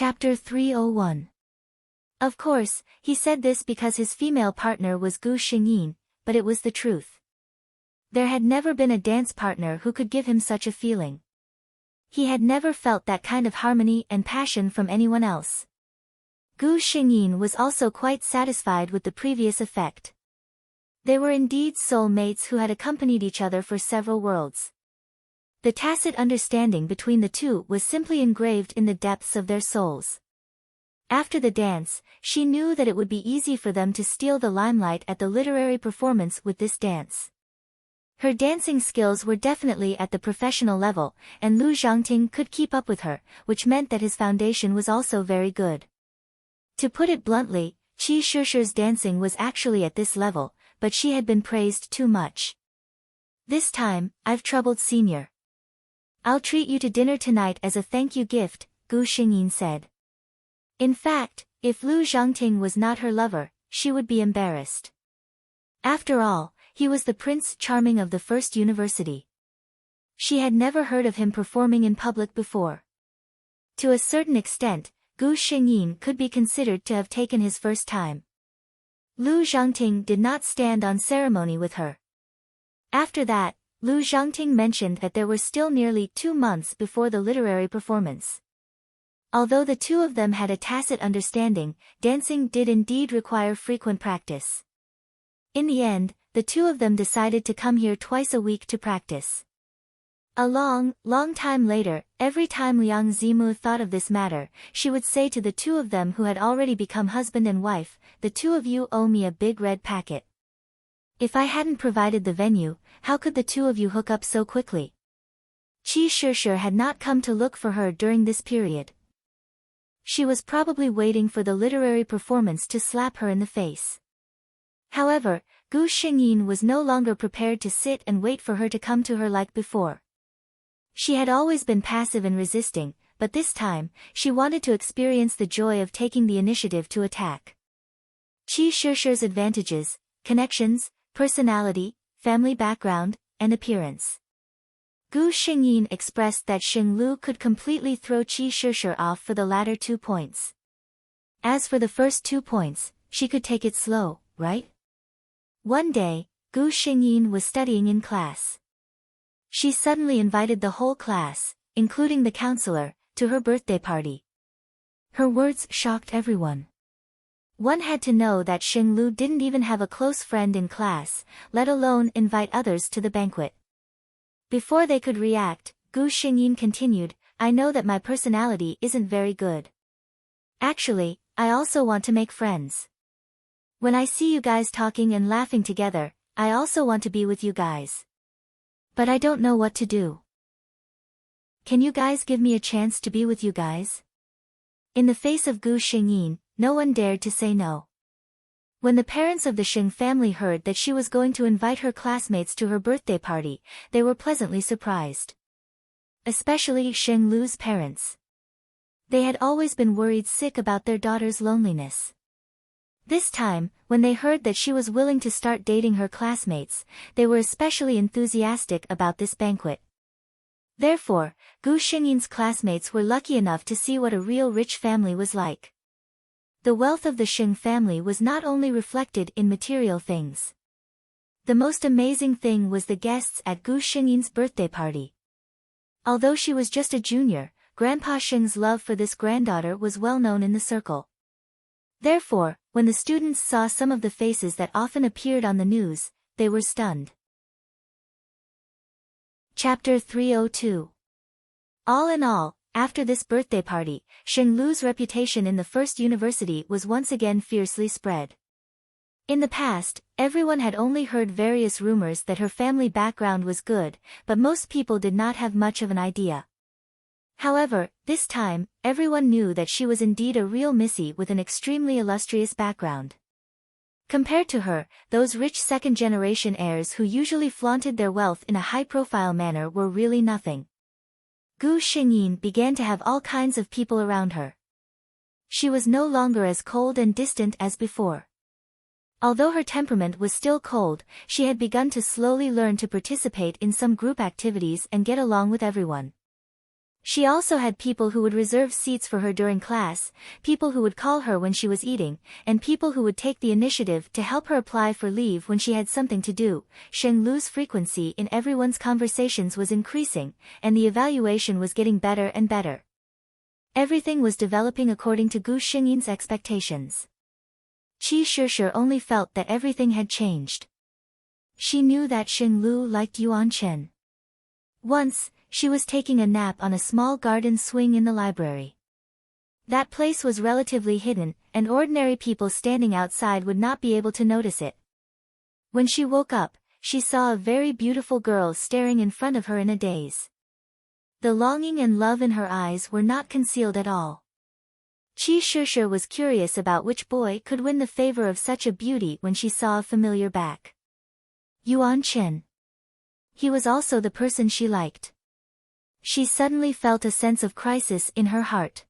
Chapter 301. Of course, he said this because his female partner was Gu Xingyin, but it was the truth. There had never been a dance partner who could give him such a feeling. He had never felt that kind of harmony and passion from anyone else. Gu Xingyin was also quite satisfied with the previous effect. They were indeed soul mates who had accompanied each other for several worlds. The tacit understanding between the two was simply engraved in the depths of their souls. After the dance, she knew that it would be easy for them to steal the limelight at the literary performance with this dance. Her dancing skills were definitely at the professional level, and Lu Zhangting could keep up with her, which meant that his foundation was also very good. To put it bluntly, Qi Shishir's dancing was actually at this level, but she had been praised too much. This time, I've troubled Senior. I'll treat you to dinner tonight as a thank you gift, Gu Xingyin said. In fact, if Lu Zhangting was not her lover, she would be embarrassed. After all, he was the Prince Charming of the first university. She had never heard of him performing in public before. To a certain extent, Gu Xingyin could be considered to have taken his first time. Lu Zhangting did not stand on ceremony with her. After that, Lu Zhangting mentioned that there were still nearly 2 months before the literary performance. Although the two of them had a tacit understanding, dancing did indeed require frequent practice. In the end, the two of them decided to come here twice a week to practice. A long time later, every time Liang Zimu thought of this matter, she would say to the two of them who had already become husband and wife, "The two of you owe me a big red packet. If I hadn't provided the venue, how could the two of you hook up so quickly?" Qi Shishir had not come to look for her during this period. She was probably waiting for the literary performance to slap her in the face. However, Gu Xingyin was no longer prepared to sit and wait for her to come to her like before. She had always been passive and resisting, but this time, she wanted to experience the joy of taking the initiative to attack. Qi Shishir's advantages, connections, personality, family background, and appearance. Gu Xingyin expressed that Xing Lu could completely throw Qi Shishir off for the latter 2 points. As for the first 2 points, she could take it slow, right? One day, Gu Xingyin was studying in class. She suddenly invited the whole class, including the counselor, to her birthday party. Her words shocked everyone. One had to know that Xing Lu didn't even have a close friend in class, let alone invite others to the banquet. Before they could react, Gu Xingyin continued, "I know that my personality isn't very good. Actually, I also want to make friends. When I see you guys talking and laughing together, I also want to be with you guys. But I don't know what to do. Can you guys give me a chance to be with you guys?" In the face of Gu Xingyin, no one dared to say no. When the parents of the Xing family heard that she was going to invite her classmates to her birthday party, they were pleasantly surprised. Especially Xing Lu's parents. They had always been worried sick about their daughter's loneliness. This time, when they heard that she was willing to start dating her classmates, they were especially enthusiastic about this banquet. Therefore, Gu Xingyin's classmates were lucky enough to see what a real rich family was like. The wealth of the Xing family was not only reflected in material things. The most amazing thing was the guests at Gu Xingyin's birthday party. Although she was just a junior, Grandpa Xing's love for this granddaughter was well known in the circle. Therefore, when the students saw some of the faces that often appeared on the news, they were stunned. Chapter 302. All in all, after this birthday party, Xing Lu's reputation in the first university was once again fiercely spread. In the past, everyone had only heard various rumors that her family background was good, but most people did not have much of an idea. However, this time, everyone knew that she was indeed a real missy with an extremely illustrious background. Compared to her, those rich second-generation heirs who usually flaunted their wealth in a high-profile manner were really nothing. Gu Xingyin began to have all kinds of people around her. She was no longer as cold and distant as before. Although her temperament was still cold, she had begun to slowly learn to participate in some group activities and get along with everyone. She also had people who would reserve seats for her during class, people who would call her when she was eating, and people who would take the initiative to help her apply for leave when she had something to do. Sheng Lu's frequency in everyone's conversations was increasing, and the evaluation was getting better and better. Everything was developing according to Gu Xingyin's expectations. Qi Shishir only felt that everything had changed. She knew that Sheng Lu liked Yuan Chen. Once, she was taking a nap on a small garden swing in the library. That place was relatively hidden, and ordinary people standing outside would not be able to notice it. When she woke up, she saw a very beautiful girl staring in front of her in a daze. The longing and love in her eyes were not concealed at all. Qi Shishir was curious about which boy could win the favor of such a beauty when she saw a familiar back. Yuan Chen. He was also the person she liked. She suddenly felt a sense of crisis in her heart.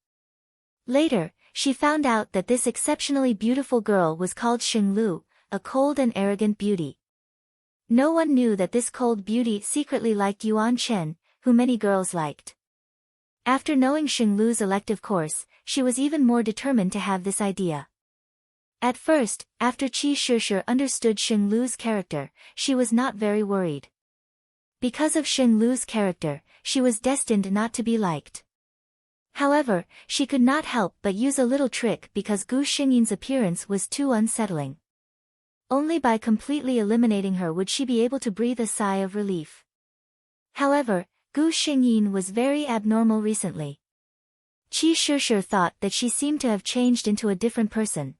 Later, she found out that this exceptionally beautiful girl was called Sheng Lu, a cold and arrogant beauty. No one knew that this cold beauty secretly liked Yuan Chen, who many girls liked. After knowing Sheng Lu's elective course, she was even more determined to have this idea. At first, after Qi Shishir understood Sheng Lu's character, she was not very worried. Because of Sheng Lu's character, she was destined not to be liked. However, she could not help but use a little trick because Gu Xingyin's appearance was too unsettling. Only by completely eliminating her would she be able to breathe a sigh of relief. However, Gu Xingyin was very abnormal recently. Qi Shishir thought that she seemed to have changed into a different person.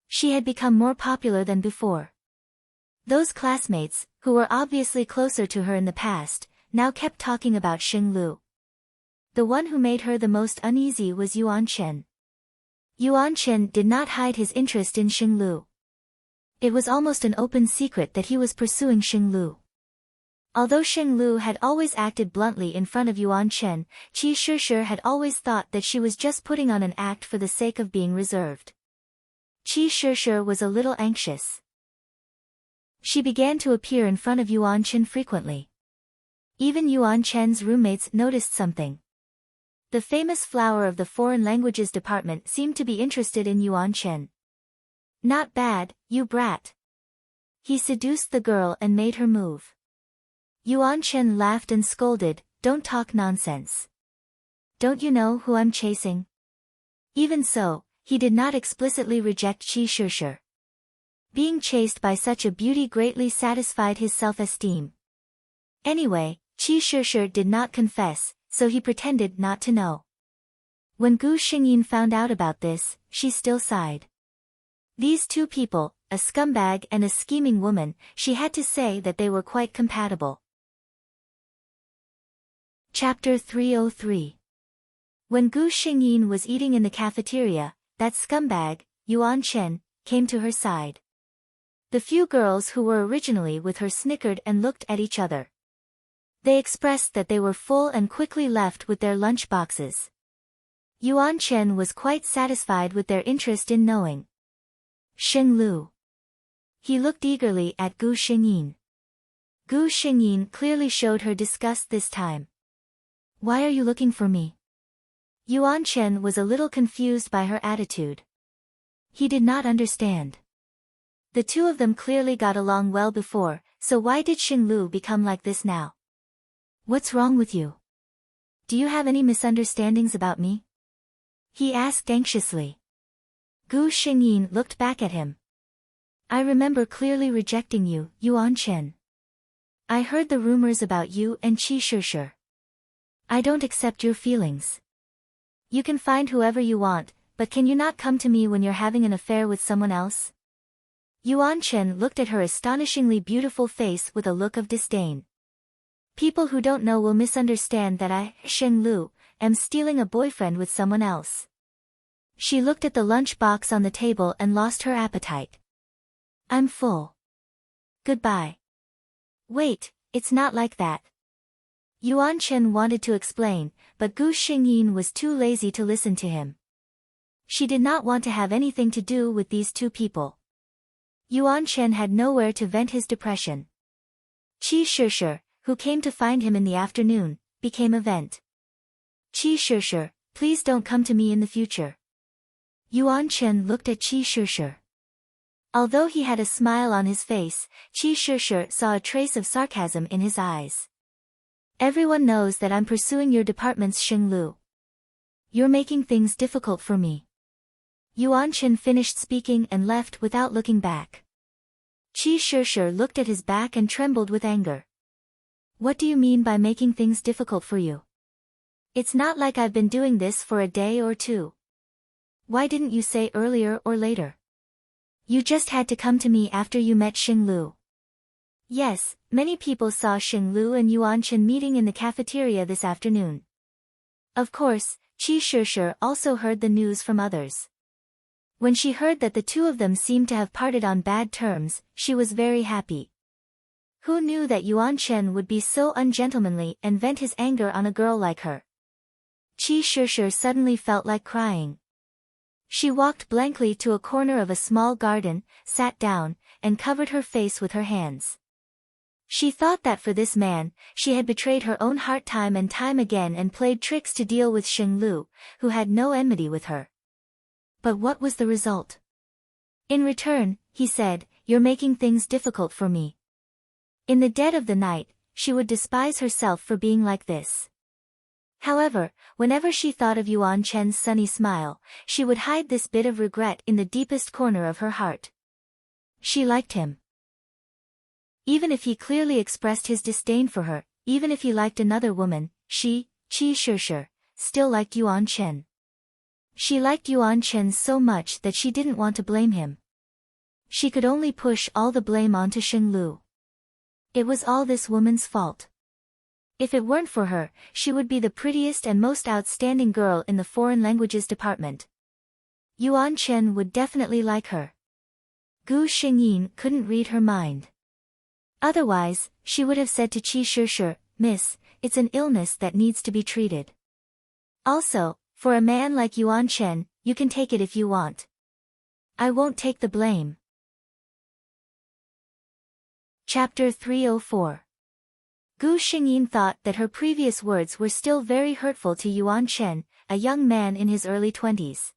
She had become more popular than before. Those classmates, who were obviously closer to her in the past, now kept talking about Sheng Lu. The one who made her the most uneasy was Yuan Chen. Yuan Chen did not hide his interest in Sheng Lu. It was almost an open secret that he was pursuing Sheng Lu. Although Sheng Lu had always acted bluntly in front of Yuan Chen, Qi Shishir had always thought that she was just putting on an act for the sake of being reserved. Qi Shishir was a little anxious. She began to appear in front of Yuan Chen frequently. Even Yuan Chen's roommates noticed something. The famous flower of the foreign languages department seemed to be interested in Yuan Chen. Not bad, you brat. He seduced the girl and made her move. Yuan Chen laughed and scolded, don't talk nonsense. Don't you know who I'm chasing? Even so, he did not explicitly reject Qi Shishir. Being chased by such a beauty greatly satisfied his self-esteem. Anyway, Qi Shishir did not confess, so he pretended not to know. When Gu Xingyin found out about this, she still sighed. These two people, a scumbag and a scheming woman, she had to say that they were quite compatible. Chapter 303. When Gu Xingyin was eating in the cafeteria, that scumbag, Yuan Chen, came to her side. The few girls who were originally with her snickered and looked at each other. They expressed that they were full and quickly left with their lunch boxes. Yuan Chen was quite satisfied with their interest in knowing Sheng Lu. He looked eagerly at Gu Xingyin. Gu Xingyin clearly showed her disgust this time. Why are you looking for me? Yuan Chen was a little confused by her attitude. He did not understand. The two of them clearly got along well before, so why did Sheng Lu become like this now? What's wrong with you? Do you have any misunderstandings about me? He asked anxiously. Gu Xingyin looked back at him. I remember clearly rejecting you, Yuan Chen. I heard the rumors about you and Qi Shishir. I don't accept your feelings. You can find whoever you want, but can you not come to me when you're having an affair with someone else? Yuan Chen looked at her astonishingly beautiful face with a look of disdain. People who don't know will misunderstand that I, Sheng Lu, am stealing a boyfriend with someone else. She looked at the lunch box on the table and lost her appetite. I'm full. Goodbye. Wait, it's not like that. Yuan Chen wanted to explain, but Gu Xingyin was too lazy to listen to him. She did not want to have anything to do with these two people. Yuan Chen had nowhere to vent his depression. Qi Shishir, who came to find him in the afternoon, became a vent. Qi Shishir, please don't come to me in the future. Yuan Chen looked at Qi Shishir. Although he had a smile on his face, Qi Shishir saw a trace of sarcasm in his eyes. Everyone knows that I'm pursuing your department's Xinglu. You're making things difficult for me. Yuan Chen finished speaking and left without looking back. Qi Shishir looked at his back and trembled with anger. What do you mean by making things difficult for you? It's not like I've been doing this for a day or two. Why didn't you say earlier or later? You just had to come to me after you met Xinglu. Yes, many people saw Xinglu and Yuan Chen meeting in the cafeteria this afternoon. Of course, Qi Shishir also heard the news from others. When she heard that the two of them seemed to have parted on bad terms, she was very happy. Who knew that Yuan Chen would be so ungentlemanly and vent his anger on a girl like her? Qi Shishir suddenly felt like crying. She walked blankly to a corner of a small garden, sat down, and covered her face with her hands. She thought that for this man, she had betrayed her own heart time and time again and played tricks to deal with Xinglu, who had no enmity with her. But what was the result? In return, he said, "You're making things difficult for me." In the dead of the night, she would despise herself for being like this. However, whenever she thought of Yuan Chen's sunny smile, she would hide this bit of regret in the deepest corner of her heart. She liked him. Even if he clearly expressed his disdain for her, even if he liked another woman, Qi Shishir, still liked Yuan Chen. She liked Yuan Chen so much that she didn't want to blame him. She could only push all the blame onto Xinglu. It was all this woman's fault. If it weren't for her, she would be the prettiest and most outstanding girl in the foreign languages department. Yuan Chen would definitely like her. Gu Xingyin couldn't read her mind. Otherwise, she would have said to Qi Shishir, "Miss, it's an illness that needs to be treated. Also, for a man like Yuan Chen, you can take it if you want. I won't take the blame." Chapter 304. Gu Xingyin thought that her previous words were still very hurtful to Yuan Chen, a young man in his early 20s.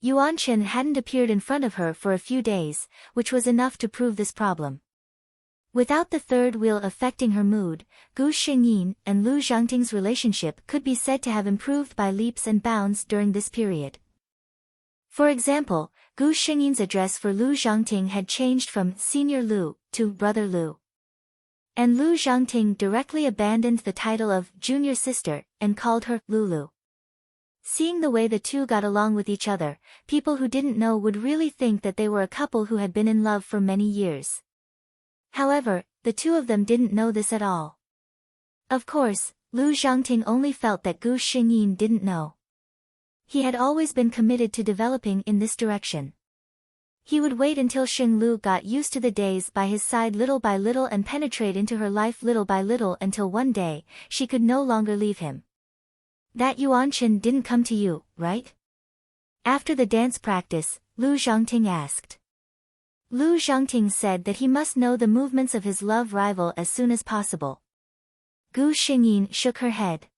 Yuan Chen hadn't appeared in front of her for a few days, which was enough to prove this problem. Without the third wheel affecting her mood, Gu Xingyin and Lu Zhangting's relationship could be said to have improved by leaps and bounds during this period. For example, Gu Xingyin's address for Lu Zhangting had changed from Senior Lu to Brother Lu. And Lu Zhangting directly abandoned the title of Junior Sister and called her Lulu. Seeing the way the two got along with each other, people who didn't know would really think that they were a couple who had been in love for many years. However, the two of them didn't know this at all. Of course, Lu Zhangting only felt that Gu Xingyin didn't know. He had always been committed to developing in this direction. He would wait until Xinglu got used to the days by his side little by little and penetrate into her life little by little until one day, she could no longer leave him. "That Yuan Chen didn't come to you, right?" After the dance practice, Lu Zhangting asked. Lu Zhangting said that he must know the movements of his love rival as soon as possible. Gu Xingyin shook her head.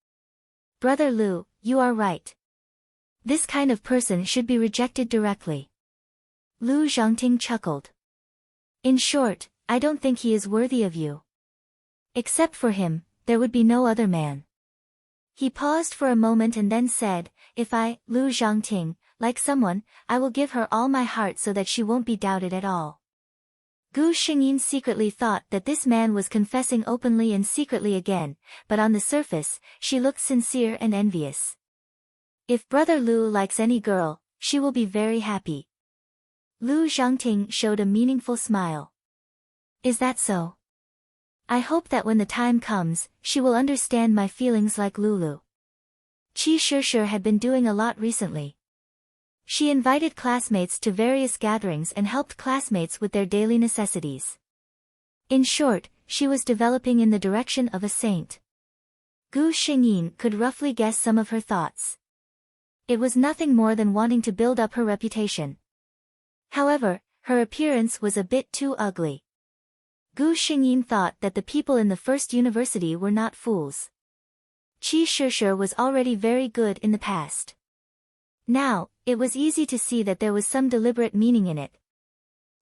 "Brother Lu, you are right. This kind of person should be rejected directly." Lu Zhangting chuckled. "In short, I don't think he is worthy of you. Except for him, there would be no other man." He paused for a moment and then said, "If I, Lu Zhangting, like someone, I will give her all my heart so that she won't be doubted at all." Gu Xingyin secretly thought that this man was confessing openly and secretly again, but on the surface, she looked sincere and envious. If Brother Lu likes any girl, she will be very happy. Lu Zhangting showed a meaningful smile. "Is that so? I hope that when the time comes, she will understand my feelings like Lulu." Qi Shishir had been doing a lot recently. She invited classmates to various gatherings and helped classmates with their daily necessities. In short, she was developing in the direction of a saint. Gu Xingyin could roughly guess some of her thoughts. It was nothing more than wanting to build up her reputation. However, her appearance was a bit too ugly. Gu Xingyin thought that the people in the first university were not fools. Qi Shishir was already very good in the past. Now, it was easy to see that there was some deliberate meaning in it.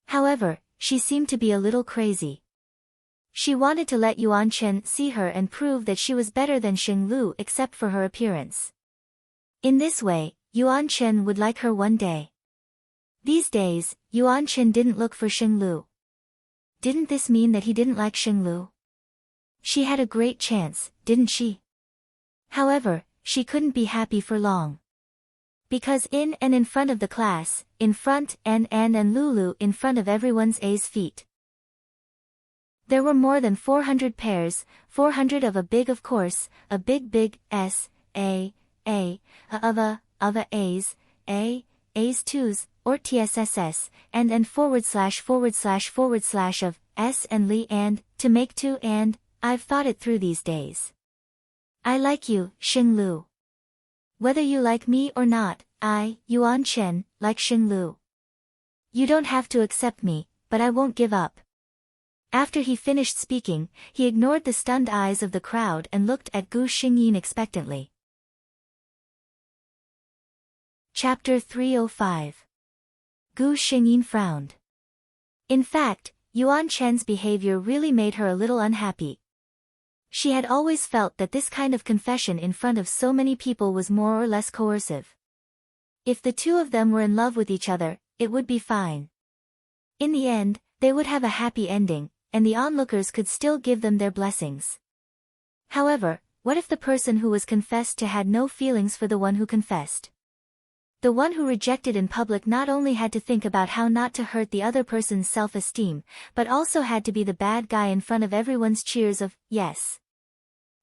However, she seemed to be a little crazy. She wanted to let Yuan Chen see her and prove that she was better than Xing Lu except for her appearance. In this way, Yuan Chen would like her one day. These days, Yuan Chen didn't look for Xing Lu. Didn't this mean that he didn't like Xing Lu? She had a great chance, didn't she? However, she couldn't be happy for long. Because in and in front of the class, in front and Lulu in front of everyone's A's feet. There were more than 400 pairs, 400 of a big of course, a big S, A, of a A's, A's twos, or TSSS, and // of S and Li and, to make two and, I've thought it through these days. I like you, Xing Lu. Whether you like me or not, I, Yuan Chen, like Xing Lu. You don't have to accept me, but I won't give up. After he finished speaking, he ignored the stunned eyes of the crowd and looked at Gu Xingyin expectantly. Chapter 305. Gu Xingyin frowned. In fact, Yuan Chen's behavior really made her a little unhappy. She had always felt that this kind of confession in front of so many people was more or less coercive. If the two of them were in love with each other, it would be fine. In the end, they would have a happy ending, and the onlookers could still give them their blessings. However, what if the person who was confessed to had no feelings for the one who confessed? The one who rejected in public not only had to think about how not to hurt the other person's self-esteem, but also had to be the bad guy in front of everyone's cheers of, yes.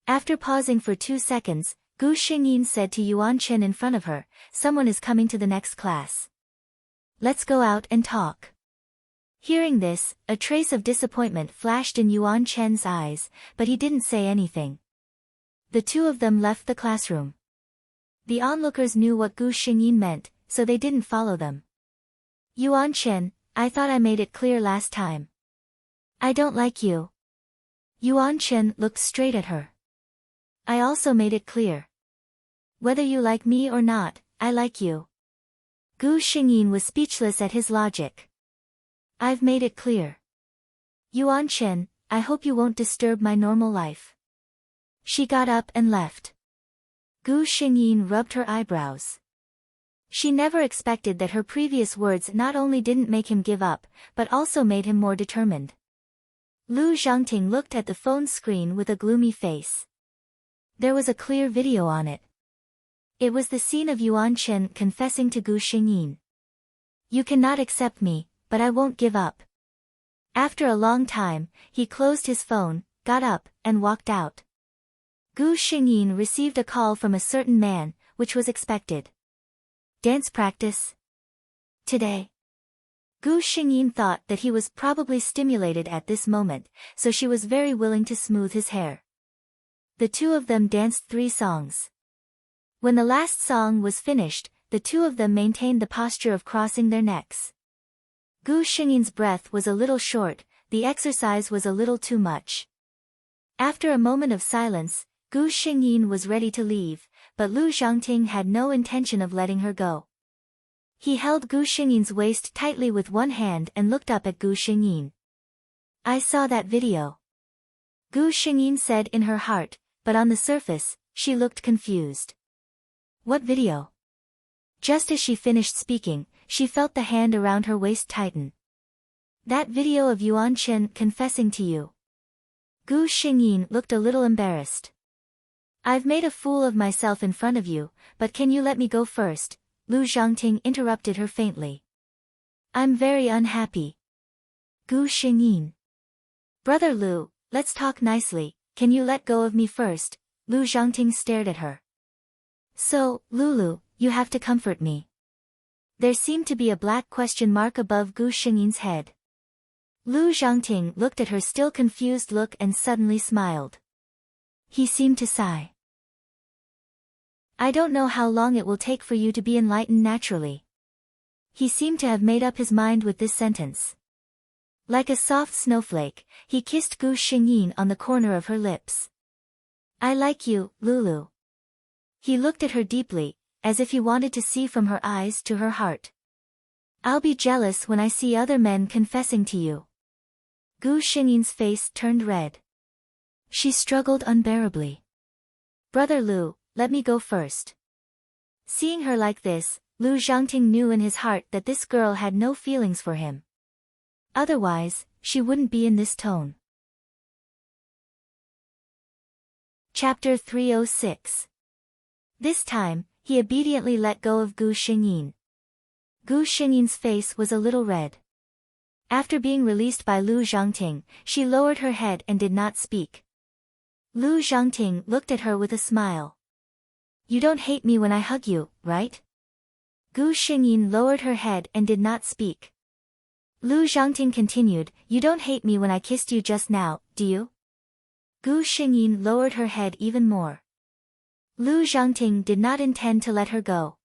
After pausing for 2 seconds, Gu Xingyin said to Yuan Chen in front of her, someone is coming to the next class. Let's go out and talk. Hearing this, a trace of disappointment flashed in Yuan Chen's eyes, but he didn't say anything. The two of them left the classroom. The onlookers knew what Gu Xingyin meant, so they didn't follow them. Yuan Chen, I thought I made it clear last time. I don't like you. Yuan Chen looked straight at her. I also made it clear. Whether you like me or not, I like you. Gu Xingyin was speechless at his logic. I've made it clear. Yuan Chen, I hope you won't disturb my normal life. She got up and left. Gu Xingyin rubbed her eyebrows. She never expected that her previous words not only didn't make him give up, but also made him more determined. Lu Zhangting looked at the phone screen with a gloomy face. There was a clear video on it. It was the scene of Yuan Chen confessing to Gu Xingyin. You cannot accept me, but I won't give up. After a long time, he closed his phone, got up, and walked out. Gu Xingyin received a call from a certain man, which was expected. Dance practice? Today. Gu Xingyin thought that he was probably stimulated at this moment, so she was very willing to smooth his hair. The two of them danced 3 songs. When the last song was finished, the two of them maintained the posture of crossing their necks. Gu Xingyin's breath was a little short, the exercise was a little too much. After a moment of silence, Gu Xingyin was ready to leave, but Lu Zhangting had no intention of letting her go. He held Gu Xingyin's waist tightly with one hand and looked up at Gu Xingyin. I saw that video. Gu Xingyin said in her heart, but on the surface, she looked confused. What video? Just as she finished speaking, she felt the hand around her waist tighten. That video of Yuan Chen confessing to you. Gu Xingyin looked a little embarrassed. I've made a fool of myself in front of you, but can you let me go first? Lu Zhangting interrupted her faintly. I'm very unhappy. Gu Xingyin. Brother Lu, let's talk nicely, can you let go of me first? Lu Zhangting stared at her. So, Lulu, you have to comfort me. There seemed to be a black question mark above Gu Xingyin's head. Lu Zhangting looked at her still confused look and suddenly smiled. He seemed to sigh. I don't know how long it will take for you to be enlightened naturally. He seemed to have made up his mind with this sentence. Like a soft snowflake, he kissed Gu Xingyin on the corner of her lips. I like you, Lulu. He looked at her deeply, as if he wanted to see from her eyes to her heart. I'll be jealous when I see other men confessing to you. Gu Xingyin's face turned red. She struggled unbearably. Brother Lu, let me go first. Seeing her like this, Lu Zhangting knew in his heart that this girl had no feelings for him. Otherwise, she wouldn't be in this tone. Chapter 306. This time, he obediently let go of Gu Xingyin. Gu Xingyin's face was a little red. After being released by Lu Zhangting, she lowered her head and did not speak. Lu Zhangting looked at her with a smile. You don't hate me when I hug you, right? Gu Xingyin lowered her head and did not speak. Lu Zhangting continued, You don't hate me when I kissed you just now, do you? Gu Xingyin lowered her head even more. Lu Zhangting did not intend to let her go.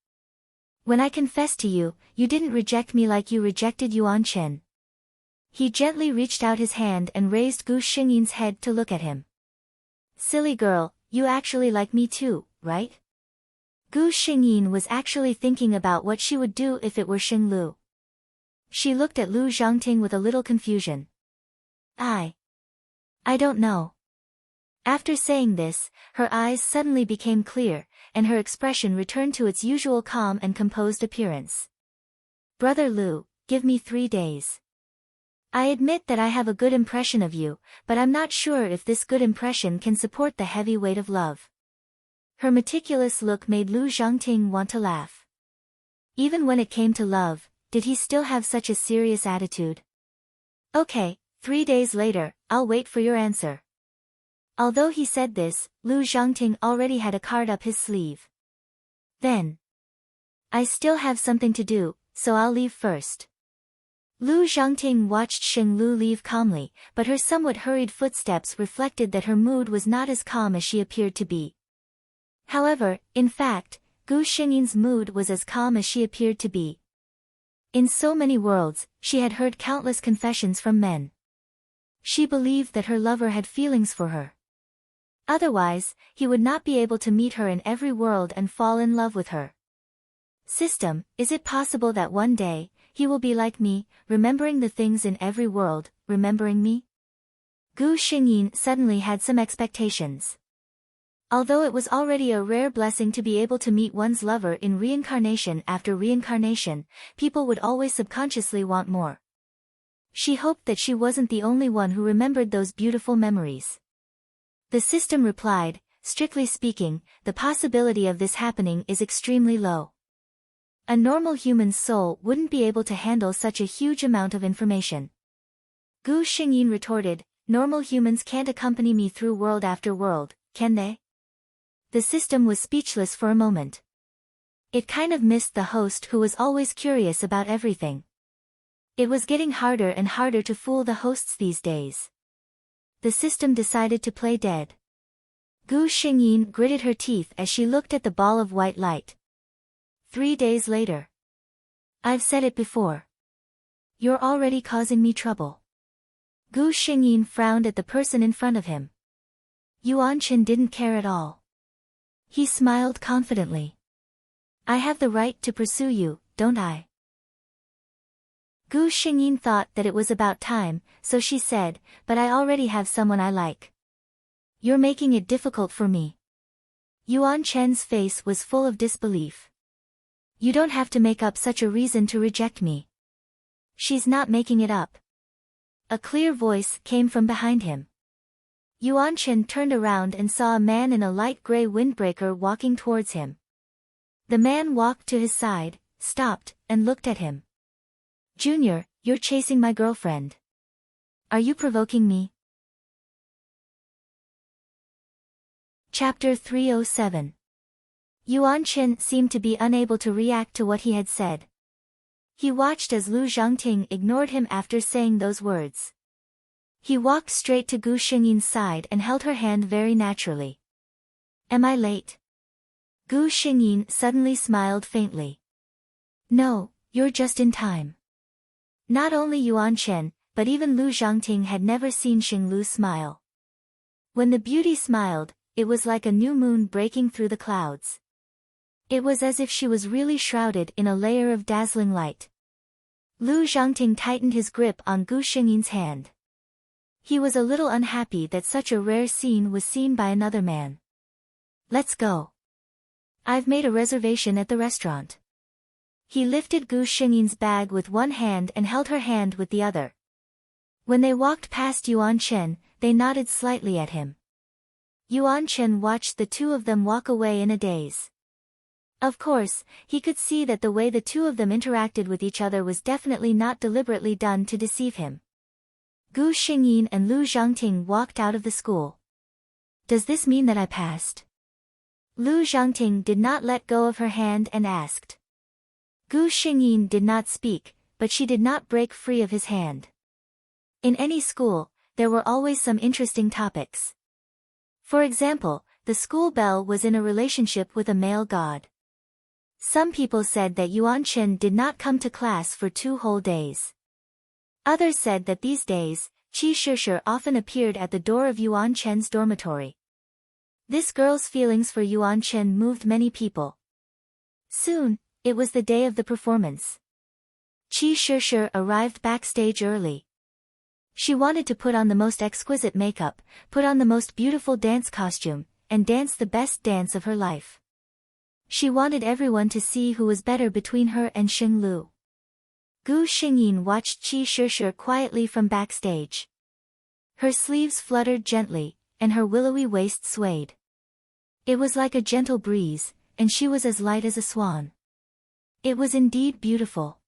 When I confessed to you, you didn't reject me like you rejected Yuan Chen. He gently reached out his hand and raised Gu Xingyin's head to look at him. Silly girl, you actually like me too, right? Gu Xingyin was actually thinking about what she would do if it were Xing Lu. She looked at Lu Zhangting with a little confusion. I don't know. After saying this, her eyes suddenly became clear, and her expression returned to its usual calm and composed appearance. Brother Lu, give me 3 days. I admit that I have a good impression of you, but I'm not sure if this good impression can support the heavy weight of love. Her meticulous look made Lu Zhangting want to laugh. Even when it came to love, did he still have such a serious attitude? Okay, 3 days later, I'll wait for your answer. Although he said this, Lu Zhangting already had a card up his sleeve. Then. I still have something to do, so I'll leave first. Lu Zhangting watched Xing Lu leave calmly, but her somewhat hurried footsteps reflected that her mood was not as calm as she appeared to be. However, in fact, Gu Xingyin's mood was as calm as she appeared to be. In so many worlds, she had heard countless confessions from men. She believed that her lover had feelings for her. Otherwise, he would not be able to meet her in every world and fall in love with her. System, is it possible that one day, he will be like me, remembering the things in every world, remembering me? Gu Xingyin suddenly had some expectations. Although it was already a rare blessing to be able to meet one's lover in reincarnation after reincarnation, people would always subconsciously want more. She hoped that she wasn't the only one who remembered those beautiful memories. The system replied, strictly speaking, the possibility of this happening is extremely low. A normal human's soul wouldn't be able to handle such a huge amount of information. Gu Xingyin retorted, normal humans can't accompany me through world after world, can they? The system was speechless for a moment. It kind of missed the host who was always curious about everything. It was getting harder and harder to fool the hosts these days. The system decided to play dead. Gu Xingyin gritted her teeth as she looked at the ball of white light. 3 days later. I've said it before. You're already causing me trouble. Gu Xingyin frowned at the person in front of him. Yuan Chen didn't care at all. He smiled confidently. I have the right to pursue you, don't I? Gu Xingyin thought that it was about time, so she said, but I already have someone I like. You're making it difficult for me. Yuan Chen's face was full of disbelief. You don't have to make up such a reason to reject me. She's not making it up. A clear voice came from behind him. Yuan Chen turned around and saw a man in a light gray windbreaker walking towards him. The man walked to his side, stopped, and looked at him. Junior, you're chasing my girlfriend. Are you provoking me? Chapter 307. Yuan Chen seemed to be unable to react to what he had said. He watched as Lu Zhangting ignored him after saying those words. He walked straight to Gu Xingyin's side and held her hand very naturally. Am I late? Gu Xingyin suddenly smiled faintly. No, you're just in time. Not only Yuan Chen, but even Lu Zhangting had never seen Xing Lu smile. When the beauty smiled, it was like a new moon breaking through the clouds. It was as if she was really shrouded in a layer of dazzling light. Lu Zhangting tightened his grip on Gu Xingyin's hand. He was a little unhappy that such a rare scene was seen by another man. Let's go. I've made a reservation at the restaurant. He lifted Gu Xingyin's bag with one hand and held her hand with the other. When they walked past Yuan Chen, they nodded slightly at him. Yuan Chen watched the two of them walk away in a daze. Of course, he could see that the way the two of them interacted with each other was definitely not deliberately done to deceive him. Gu Xingyin and Lu Zhangting walked out of the school. Does this mean that I passed? Lu Zhangting did not let go of her hand and asked. Gu Xingyin did not speak, but she did not break free of his hand. In any school, there were always some interesting topics. For example, the school belle was in a relationship with a male god. Some people said that Yuan Chen did not come to class for 2 whole days. Others said that these days, Qi Shishir often appeared at the door of Yuan Chen's dormitory. This girl's feelings for Yuan Chen moved many people. Soon, it was the day of the performance. Qi Shishir arrived backstage early. She wanted to put on the most exquisite makeup, put on the most beautiful dance costume, and dance the best dance of her life. She wanted everyone to see who was better between her and Xing Lu. Gu Xingyin watched Qi Shishir quietly from backstage. Her sleeves fluttered gently, and her willowy waist swayed. It was like a gentle breeze, and she was as light as a swan. It was indeed beautiful.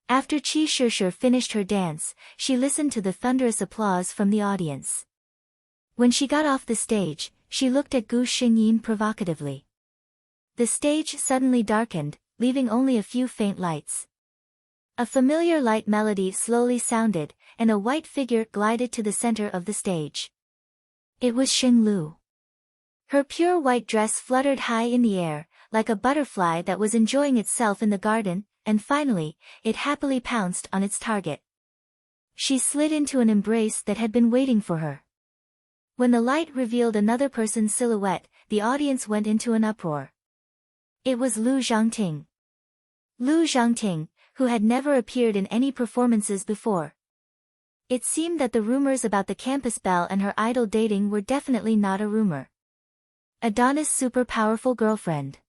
After Qi Shishir finished her dance, she listened to the thunderous applause from the audience. When she got off the stage, she looked at Gu Xingyin provocatively. The stage suddenly darkened, leaving only a few faint lights. A familiar light melody slowly sounded, and a white figure glided to the center of the stage. It was Xing Lu. Her pure white dress fluttered high in the air, like a butterfly that was enjoying itself in the garden, and finally, it happily pounced on its target. She slid into an embrace that had been waiting for her. When the light revealed another person's silhouette, the audience went into an uproar. It was Lu Zhangting. Lu Zhangting, who had never appeared in any performances before. It seemed that the rumors about the campus belle and her idol dating were definitely not a rumor. Adonis' super powerful girlfriend.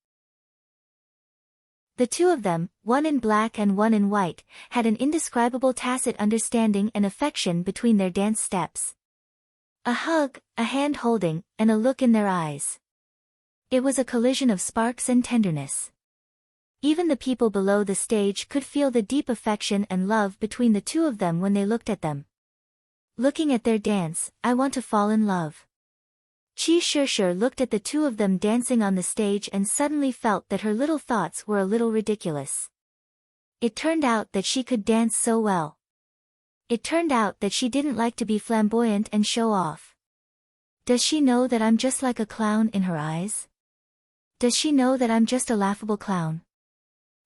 The two of them, one in black and one in white, had an indescribable tacit understanding and affection between their dance steps. A hug, a hand-holding, and a look in their eyes. It was a collision of sparks and tenderness. Even the people below the stage could feel the deep affection and love between the two of them when they looked at them. Looking at their dance, I want to fall in love. Qi Shishir looked at the two of them dancing on the stage and suddenly felt that her little thoughts were a little ridiculous. It turned out that she could dance so well. It turned out that she didn't like to be flamboyant and show off. Does she know that I'm just like a clown in her eyes? Does she know that I'm just a laughable clown?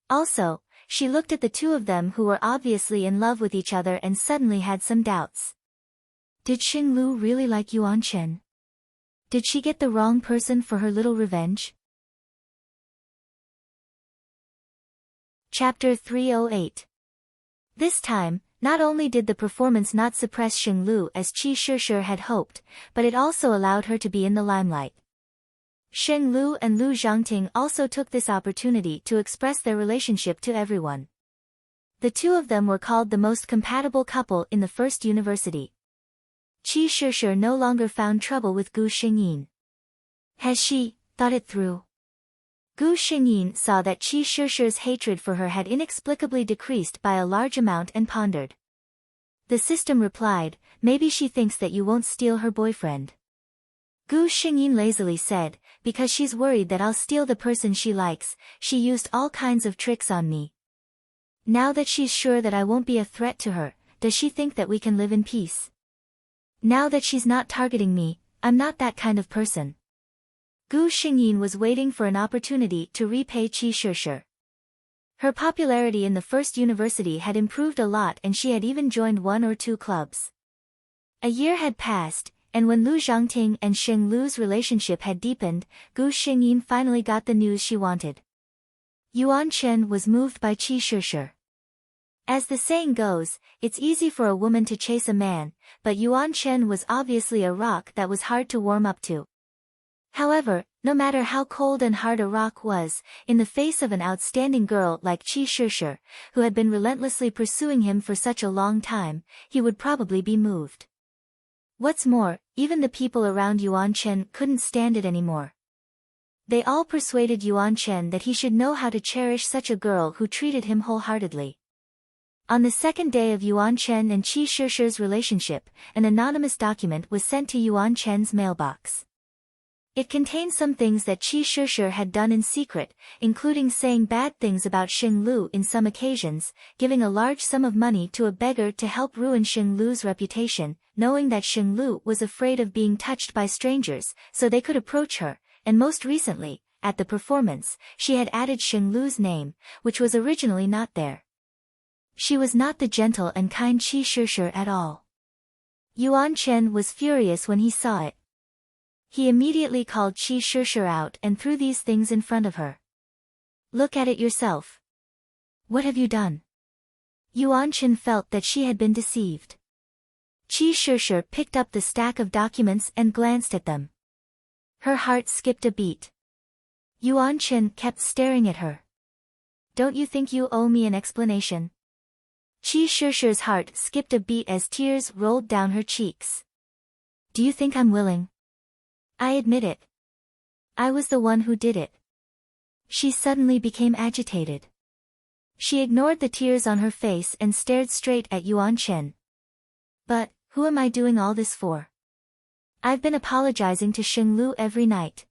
Also, she looked at the two of them who were obviously in love with each other and suddenly had some doubts. Did Xing Lu really like Yuan Chen? Did she get the wrong person for her little revenge? Chapter 308. This time, not only did the performance not suppress Xing Lu as Qi Shishir had hoped, but it also allowed her to be in the limelight. Xing Lu and Lu Zhangting also took this opportunity to express their relationship to everyone. The two of them were called the most compatible couple in the first university. Qi Shishir no longer found trouble with Gu Xingyin. Has she thought it through? Gu Xingyin saw that Qi Shishir's hatred for her had inexplicably decreased by a large amount and pondered. The system replied, maybe she thinks that you won't steal her boyfriend. Gu Xingyin lazily said, because she's worried that I'll steal the person she likes, she used all kinds of tricks on me. Now that she's sure that I won't be a threat to her, does she think that we can live in peace? Now that she's not targeting me, I'm not that kind of person. Gu Xingyin was waiting for an opportunity to repay Qi Shishir. Her popularity in the first university had improved a lot and she had even joined 1 or 2 clubs. A year had passed, and when Lu Zhangting and Xing Lu's relationship had deepened, Gu Xingyin finally got the news she wanted. Yuan Chen was moved by Qi Shishir. As the saying goes, it's easy for a woman to chase a man, but Yuan Chen was obviously a rock that was hard to warm up to. However, no matter how cold and hard a rock was, in the face of an outstanding girl like Qi Shishir, who had been relentlessly pursuing him for such a long time, he would probably be moved. What's more, even the people around Yuan Chen couldn't stand it anymore. They all persuaded Yuan Chen that he should know how to cherish such a girl who treated him wholeheartedly. On the second day of Yuan Chen and Qi Shishir's relationship, an anonymous document was sent to Yuan Chen's mailbox. It contained some things that Qi Shishir had done in secret, including saying bad things about Xing Lu in some occasions, giving a large sum of money to a beggar to help ruin Xing Lu's reputation, knowing that Xing Lu was afraid of being touched by strangers, so they could approach her, and most recently, at the performance, she had added Xing Lu's name, which was originally not there. She was not the gentle and kind Qi Shishir at all. Yuan Chen was furious when he saw it. He immediately called Qi Shishir out and threw these things in front of her. Look at it yourself. What have you done? Yuan Chen felt that she had been deceived. Qi Shishir picked up the stack of documents and glanced at them. Her heart skipped a beat. Yuan Chen kept staring at her. Don't you think you owe me an explanation? Qi Shishir's heart skipped a beat as tears rolled down her cheeks. Do you think I'm willing? I admit it. I was the one who did it. She suddenly became agitated. She ignored the tears on her face and stared straight at Yuan Chen. But, who am I doing all this for? I've been apologizing to Xing Lu every night.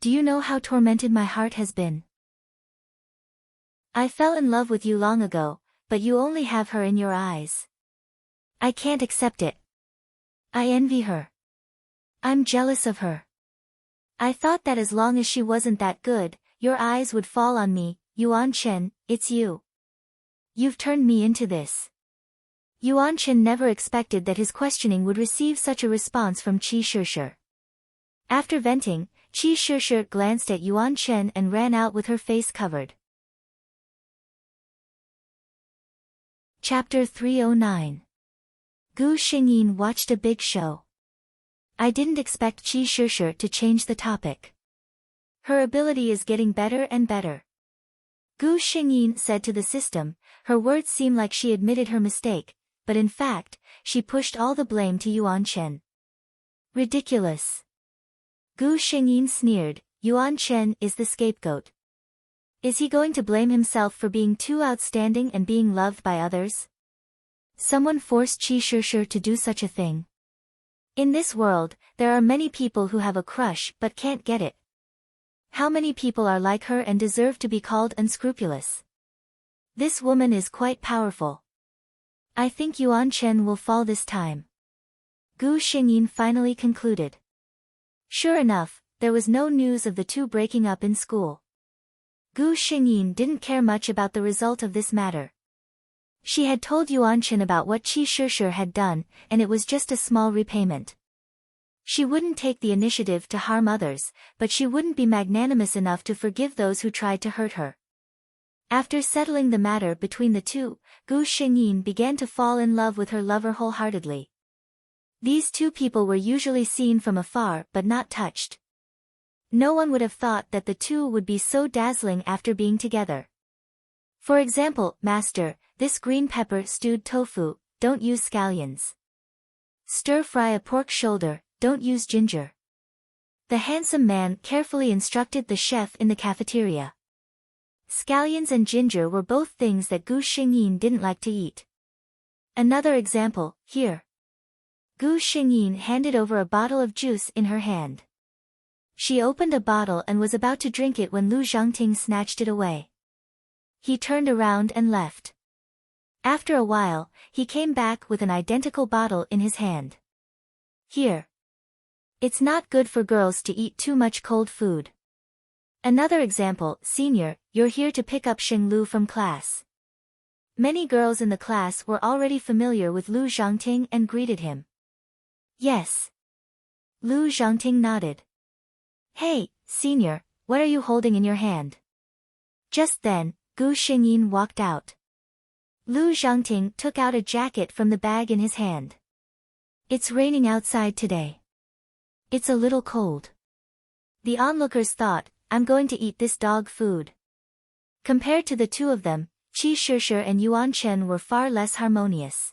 Do you know how tormented my heart has been? I fell in love with you long ago, but you only have her in your eyes. I can't accept it. I envy her. I'm jealous of her. I thought that as long as she wasn't that good, your eyes would fall on me. Yuan Chen, it's you. You've turned me into this. Yuan Chen never expected that his questioning would receive such a response from Qi Shishir. After venting, Qi Shishir glanced at Yuan Chen and ran out with her face covered. Chapter 309. Gu Xingyin watched a big show. I didn't expect Qi Shishir to change the topic. Her ability is getting better and better. Gu Xingyin said to the system. Her words seemed like she admitted her mistake, but in fact, she pushed all the blame to Yuan Chen. Ridiculous. Gu Xingyin sneered. Yuan Chen is the scapegoat. Is he going to blame himself for being too outstanding and being loved by others? Someone forced Qi Shishir to do such a thing. In this world, there are many people who have a crush but can't get it. How many people are like her and deserve to be called unscrupulous? This woman is quite powerful. I think Yuan Chen will fall this time. Gu Xingyin finally concluded. Sure enough, there was no news of the two breaking up in school. Gu Xingyin didn't care much about the result of this matter. She had told Yuan Chen about what Qi Shishir had done, and it was just a small repayment. She wouldn't take the initiative to harm others, but she wouldn't be magnanimous enough to forgive those who tried to hurt her. After settling the matter between the two, Gu Xingyin began to fall in love with her lover wholeheartedly. These two people were usually seen from afar but not touched. No one would have thought that the two would be so dazzling after being together. For example, Master, this green pepper stewed tofu, don't use scallions. Stir-fry a pork shoulder, don't use ginger. The handsome man carefully instructed the chef in the cafeteria. Scallions and ginger were both things that Gu Xingyin didn't like to eat. Another example, here. Gu Xingyin handed over a bottle of juice in her hand. She opened a bottle and was about to drink it when Lu Zhangting snatched it away. He turned around and left. After a while, he came back with an identical bottle in his hand. Here. It's not good for girls to eat too much cold food. Another example, Senior, you're here to pick up Xing Lu from class. Many girls in the class were already familiar with Lu Zhangting and greeted him. Yes. Lu Zhangting nodded. Hey, senior, what are you holding in your hand? Just then, Gu Xingyin walked out. Lu Zhangting took out a jacket from the bag in his hand. It's raining outside today. It's a little cold. The onlookers thought, I'm going to eat this dog food. Compared to the two of them, Qi Shishir and Yuan Chen were far less harmonious.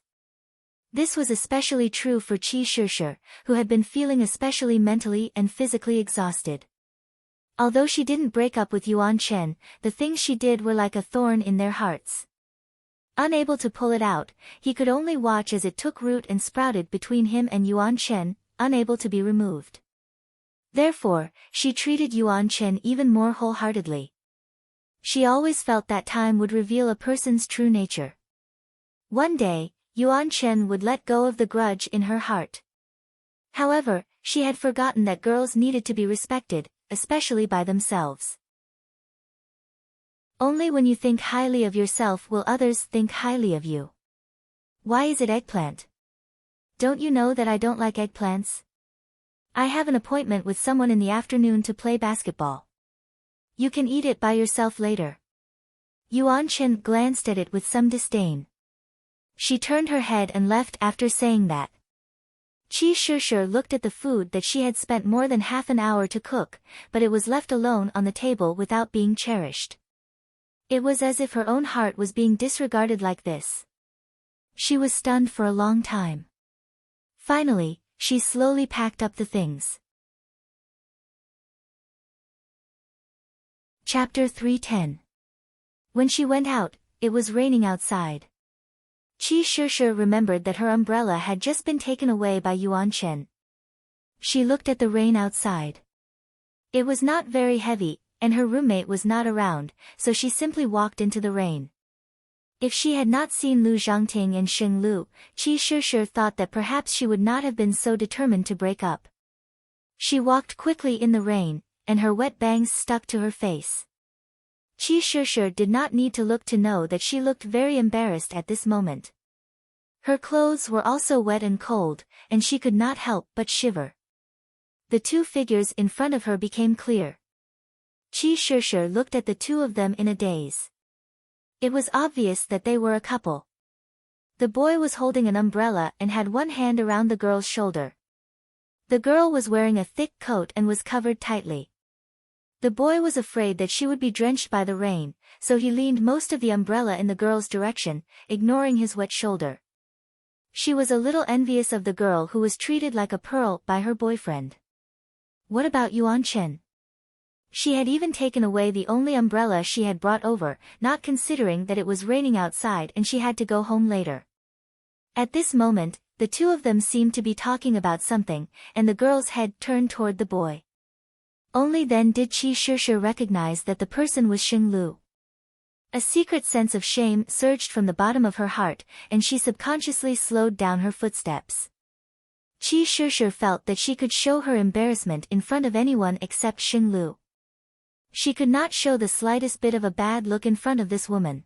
This was especially true for Qi Shishir, who had been feeling especially mentally and physically exhausted. Although she didn't break up with Yuan Chen, the things she did were like a thorn in their hearts. Unable to pull it out, he could only watch as it took root and sprouted between him and Yuan Chen, unable to be removed. Therefore, she treated Yuan Chen even more wholeheartedly. She always felt that time would reveal a person's true nature. One day, Yuan Chen would let go of the grudge in her heart. However, she had forgotten that girls needed to be respected, especially by themselves. Only when you think highly of yourself will others think highly of you. Why is it eggplant? Don't you know that I don't like eggplants? I have an appointment with someone in the afternoon to play basketball. You can eat it by yourself later. Yuan Chen glanced at it with some disdain. She turned her head and left after saying that. Qi Shishir looked at the food that she had spent more than half an hour to cook, but it was left alone on the table without being cherished. It was as if her own heart was being disregarded like this. She was stunned for a long time. Finally, she slowly packed up the things. Chapter 310. When she went out, it was raining outside. Qi Shishir remembered that her umbrella had just been taken away by Yuan Chen. She looked at the rain outside. It was not very heavy, and her roommate was not around, so she simply walked into the rain. If she had not seen Lu Zhangting and Xing Lu, Qi Shishir thought that perhaps she would not have been so determined to break up. She walked quickly in the rain, and her wet bangs stuck to her face. Qi Shishir did not need to look to know that she looked very embarrassed at this moment. Her clothes were also wet and cold, and she could not help but shiver. The two figures in front of her became clear. Qi Shishir looked at the two of them in a daze. It was obvious that they were a couple. The boy was holding an umbrella and had one hand around the girl's shoulder. The girl was wearing a thick coat and was covered tightly. The boy was afraid that she would be drenched by the rain, so he leaned most of the umbrella in the girl's direction, ignoring his wet shoulder. She was a little envious of the girl who was treated like a pearl by her boyfriend. What about Yuan Chen? She had even taken away the only umbrella she had brought over, not considering that it was raining outside and she had to go home later. At this moment, the two of them seemed to be talking about something, and the girl's head turned toward the boy. Only then did Qi Shishir recognize that the person was Xing Lu. A secret sense of shame surged from the bottom of her heart, and she subconsciously slowed down her footsteps. Qi Shishir felt that she could show her embarrassment in front of anyone except Xing Lu. She could not show the slightest bit of a bad look in front of this woman.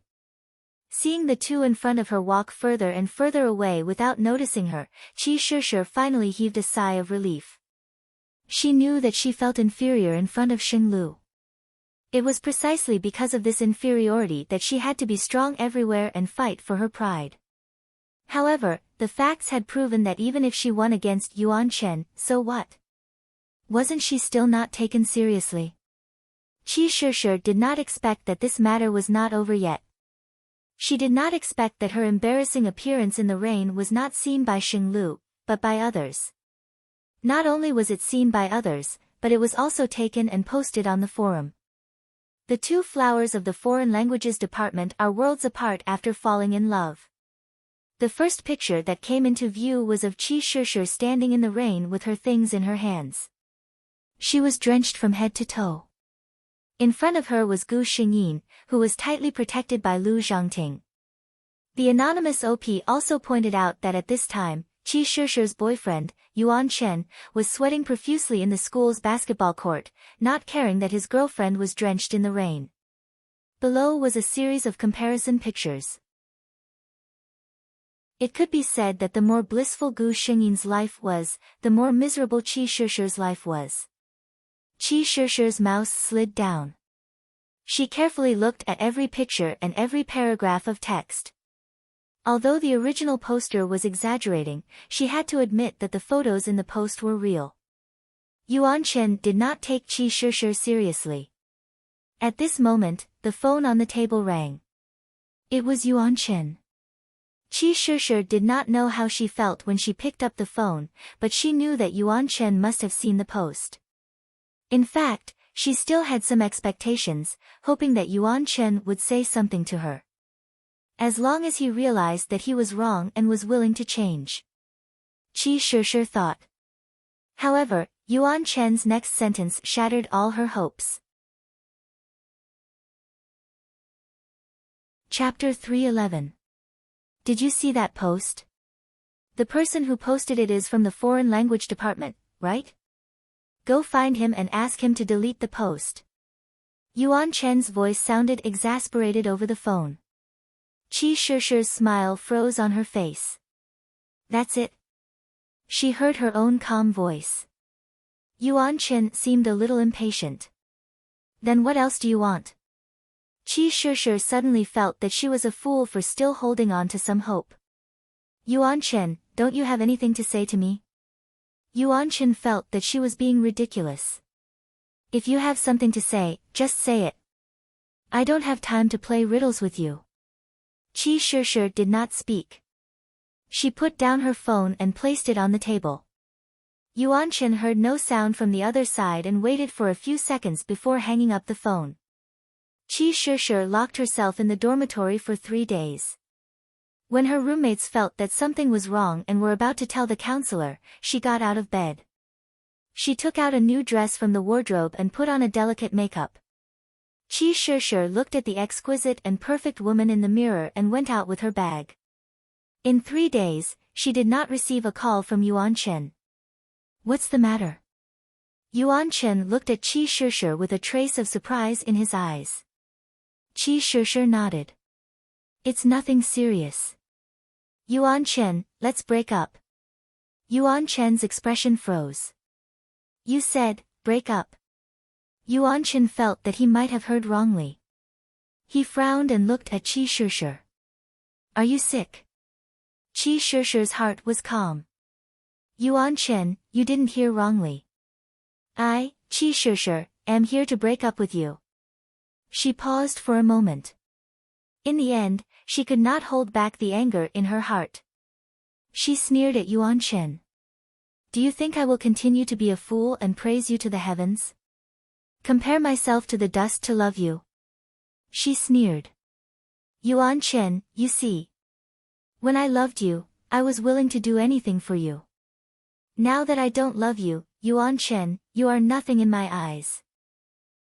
Seeing the two in front of her walk further and further away without noticing her, Qi Shishir finally heaved a sigh of relief. She knew that she felt inferior in front of Xing Lu. It was precisely because of this inferiority that she had to be strong everywhere and fight for her pride. However, the facts had proven that even if she won against Yuan Chen, so what? Wasn't she still not taken seriously? Qi Shishir did not expect that this matter was not over yet. She did not expect that her embarrassing appearance in the rain was not seen by Xing Lu, but by others. Not only was it seen by others, but it was also taken and posted on the forum. The two flowers of the foreign languages department are worlds apart after falling in love. The first picture that came into view was of Qi Shishir standing in the rain with her things in her hands. She was drenched from head to toe. In front of her was Gu Xingyin, who was tightly protected by Lu Zhangting. The anonymous OP also pointed out that at this time, Qi Shishir's boyfriend, Yuan Chen, was sweating profusely in the school's basketball court, not caring that his girlfriend was drenched in the rain. Below was a series of comparison pictures. It could be said that the more blissful Gu Xingyin's life was, the more miserable Qi Shishi's life was. Qi Shishi's mouth slid down. She carefully looked at every picture and every paragraph of text. Although the original poster was exaggerating, she had to admit that the photos in the post were real. Yuan Chen did not take Qi Shishi seriously. At this moment, the phone on the table rang. It was Yuan Chen. Qi Shishi did not know how she felt when she picked up the phone, but she knew that Yuan Chen must have seen the post. In fact, she still had some expectations, hoping that Yuan Chen would say something to her. As long as he realized that he was wrong and was willing to change. Qi Shishi thought. However, Yuan Chen's next sentence shattered all her hopes. Chapter 311. Did you see that post? The person who posted it is from the foreign language department, right? Go find him and ask him to delete the post. Yuan Chen's voice sounded exasperated over the phone. Qi Shishi's smile froze on her face. That's it? She heard her own calm voice. Yuan Chen seemed a little impatient. Then what else do you want? Qi Shishi suddenly felt that she was a fool for still holding on to some hope. Yuan Chen, don't you have anything to say to me? Yuan Chen felt that she was being ridiculous. If you have something to say, just say it. I don't have time to play riddles with you. Qi Shishi did not speak. She put down her phone and placed it on the table. Yuan Chen heard no sound from the other side and waited for a few seconds before hanging up the phone. Qi Shishi locked herself in the dormitory for 3 days. When her roommates felt that something was wrong and were about to tell the counselor, she got out of bed. She took out a new dress from the wardrobe and put on a delicate makeup. Qi Shishi looked at the exquisite and perfect woman in the mirror and went out with her bag. In 3 days, she did not receive a call from Yuan Chen. What's the matter? Yuan Chen looked at Qi Shishi with a trace of surprise in his eyes. Qi Shishi nodded. It's nothing serious. Yuan Chen, let's break up. Yuan Chen's expression froze. You said, break up. Yuan Chen felt that he might have heard wrongly. He frowned and looked at Qi Shishi. Are you sick? Qi Shishi's heart was calm. Yuan Chen, you didn't hear wrongly. I, Qi Shishi, am here to break up with you. She paused for a moment. In the end, she could not hold back the anger in her heart. She sneered at Yuan Chen. Do you think I will continue to be a fool and praise you to the heavens? Compare myself to the dust to love you? She sneered. Yuan Chen, you see. When I loved you, I was willing to do anything for you. Now that I don't love you, Yuan Chen, you are nothing in my eyes.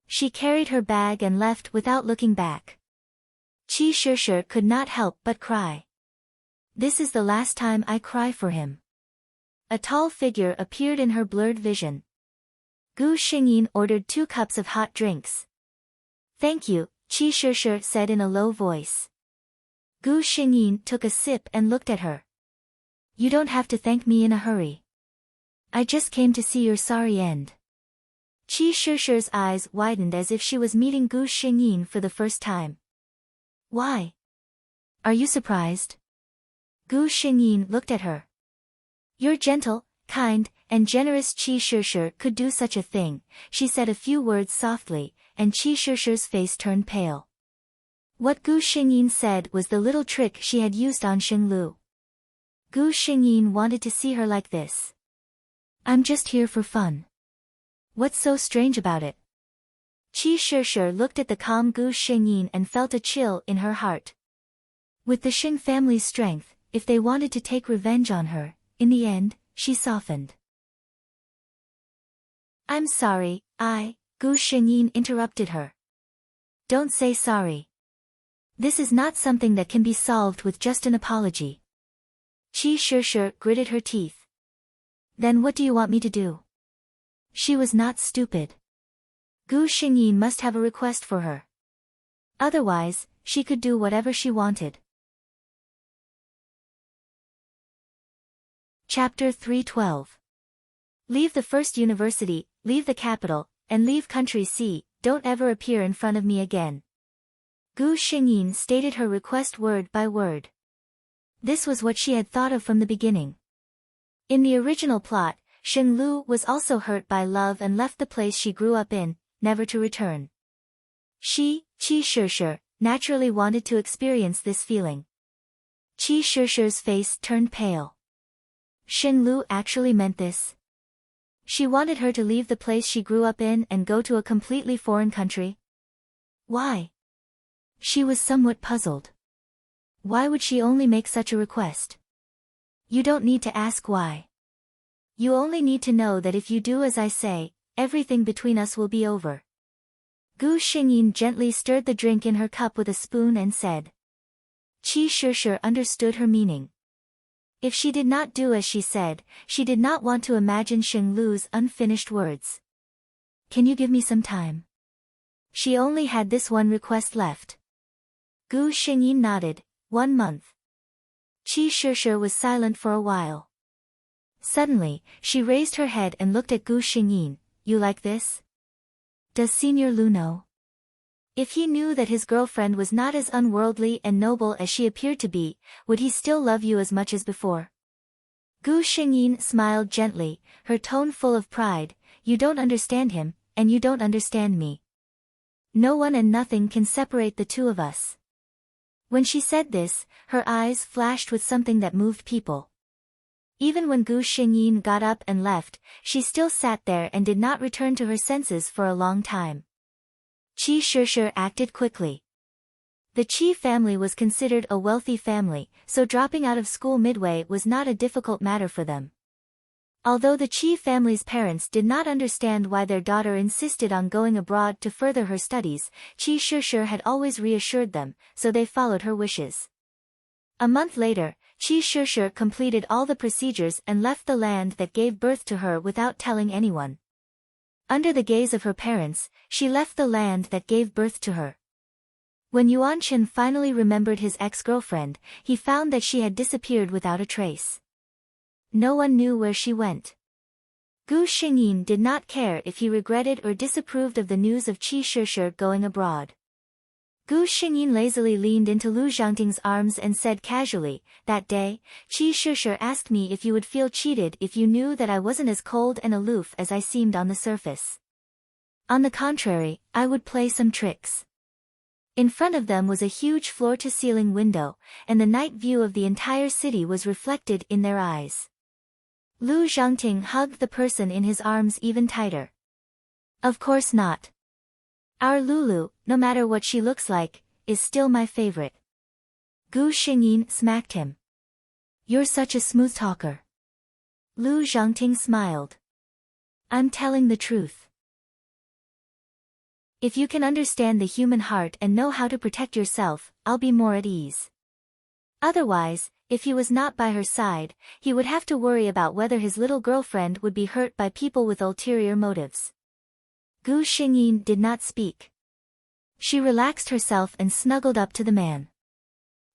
She carried her bag and left without looking back. Qi Shishi could not help but cry. This is the last time I cry for him. A tall figure appeared in her blurred vision. Gu Xingyin ordered 2 cups of hot drinks. Thank you, Qi Shishi said in a low voice. Gu Xingyin took a sip and looked at her. You don't have to thank me in a hurry. I just came to see your sorry end. Qi Shishi's eyes widened as if she was meeting Gu Xingyin for the first time. Why? Are you surprised? Gu Xingyin looked at her. You're gentle, kind, and generous. Qi Shishi could do such a thing. She said a few words softly, and Qi Shishi's face turned pale. What Gu Xingyin said was the little trick she had used on Xinglu. Gu Xingyin wanted to see her like this. I'm just here for fun. What's so strange about it? Qi Shishi looked at the calm Gu Xingyin and felt a chill in her heart. With the Xing family's strength, if they wanted to take revenge on her, in the end, she softened. I'm sorry, Gu Xingyin interrupted her. Don't say sorry. This is not something that can be solved with just an apology. Qi Shishi gritted her teeth. Then what do you want me to do? She was not stupid. Gu Xingyin must have a request for her. Otherwise, she could do whatever she wanted. Chapter 312. Leave the first university, leave the capital, and leave country C, don't ever appear in front of me again. Gu Xingyin stated her request word by word. This was what she had thought of from the beginning. In the original plot, Xing Lu was also hurt by love and left the place she grew up in, never to return. Qi Shishir, naturally wanted to experience this feeling. Qi Shishir's face turned pale. Xing Lu actually meant this. She wanted her to leave the place she grew up in and go to a completely foreign country. Why? She was somewhat puzzled. Why would she only make such a request? You don't need to ask why. You only need to know that if you do as I say, everything between us will be over. Gu Xingyin gently stirred the drink in her cup with a spoon and said. Qi Shishir understood her meaning. If she did not do as she said, she did not want to imagine Xing Lu's unfinished words. Can you give me some time? She only had this one request left. Gu Xingyin nodded. 1 month. Qi Shishir was silent for a while. Suddenly, she raised her head and looked at Gu Xingyin. You like this? Does Senior Lu know? If he knew that his girlfriend was not as unworldly and noble as she appeared to be, would he still love you as much as before? Gu Xingyin smiled gently, her tone full of pride. You don't understand him, and you don't understand me. No one and nothing can separate the two of us. When she said this, her eyes flashed with something that moved people. Even when Gu Xingyin got up and left, she still sat there and did not return to her senses for a long time. Qi Shishir acted quickly. The Qi family was considered a wealthy family, so dropping out of school midway was not a difficult matter for them. Although the Qi family's parents did not understand why their daughter insisted on going abroad to further her studies, Qi Shishir had always reassured them, so they followed her wishes. A month later, Qi Shishir completed all the procedures and left the land that gave birth to her without telling anyone. Under the gaze of her parents, she left the land that gave birth to her. When Yuan Chen finally remembered his ex-girlfriend, he found that she had disappeared without a trace. No one knew where she went. Gu Xingyin did not care if he regretted or disapproved of the news of Qi Shishir going abroad. Gu Xingyin lazily leaned into Lu Zhangting's arms and said casually, that day, Qi Shishir asked me if you would feel cheated if you knew that I wasn't as cold and aloof as I seemed on the surface. On the contrary, I would play some tricks. In front of them was a huge floor-to-ceiling window, and the night view of the entire city was reflected in their eyes. Lu Zhangting hugged the person in his arms even tighter. Of course not. Our Lulu, no matter what she looks like, is still my favorite. Gu Xingyin smacked him. You're such a smooth talker. Lu Zhangting smiled. I'm telling the truth. If you can understand the human heart and know how to protect yourself, I'll be more at ease. Otherwise, if he was not by her side, he would have to worry about whether his little girlfriend would be hurt by people with ulterior motives. Gu Xingyin did not speak. She relaxed herself and snuggled up to the man.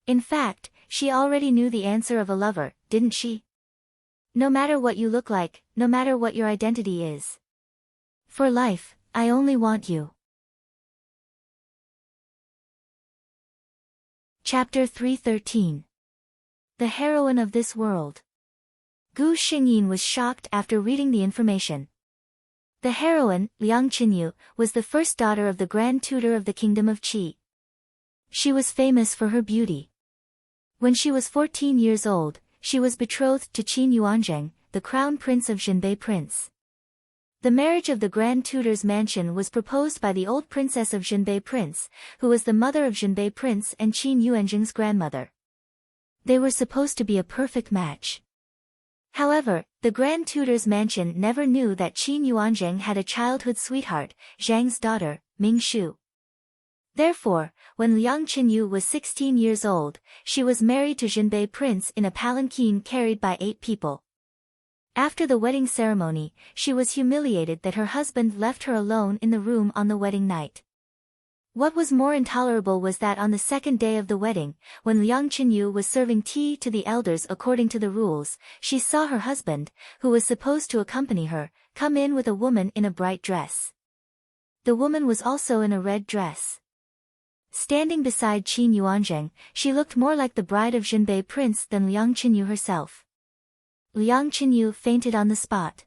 In fact, she already knew the answer of a lover, didn't she? No matter what you look like, no matter what your identity is. For life, I only want you. Chapter 313. The Heroine of This World. Gu Xingyin was shocked after reading the information. The heroine, Liang Qinyu, was the first daughter of the Grand Tutor of the Kingdom of Qi. She was famous for her beauty. When she was 14 years old, she was betrothed to Qin Yuanzheng, the crown prince of Jinbei Prince. The marriage of the Grand Tutor's mansion was proposed by the old princess of Jinbei Prince, who was the mother of Jinbei Prince and Qin Yuanzheng's grandmother. They were supposed to be a perfect match. However, the Grand Tutor's mansion never knew that Qin Yuanzheng had a childhood sweetheart, Zhang's daughter, Ming Shu. Therefore, when Liang Qinyu was 16 years old, she was married to Jinbei Prince in a palanquin carried by 8 people. After the wedding ceremony, she was humiliated that her husband left her alone in the room on the wedding night. What was more intolerable was that on the second day of the wedding, when Liang Qinyu was serving tea to the elders according to the rules, she saw her husband, who was supposed to accompany her, come in with a woman in a bright dress. The woman was also in a red dress. Standing beside Qin Yuanzheng, she looked more like the bride of Jinbei Prince than Liang Qinyu herself. Liang Qinyu fainted on the spot.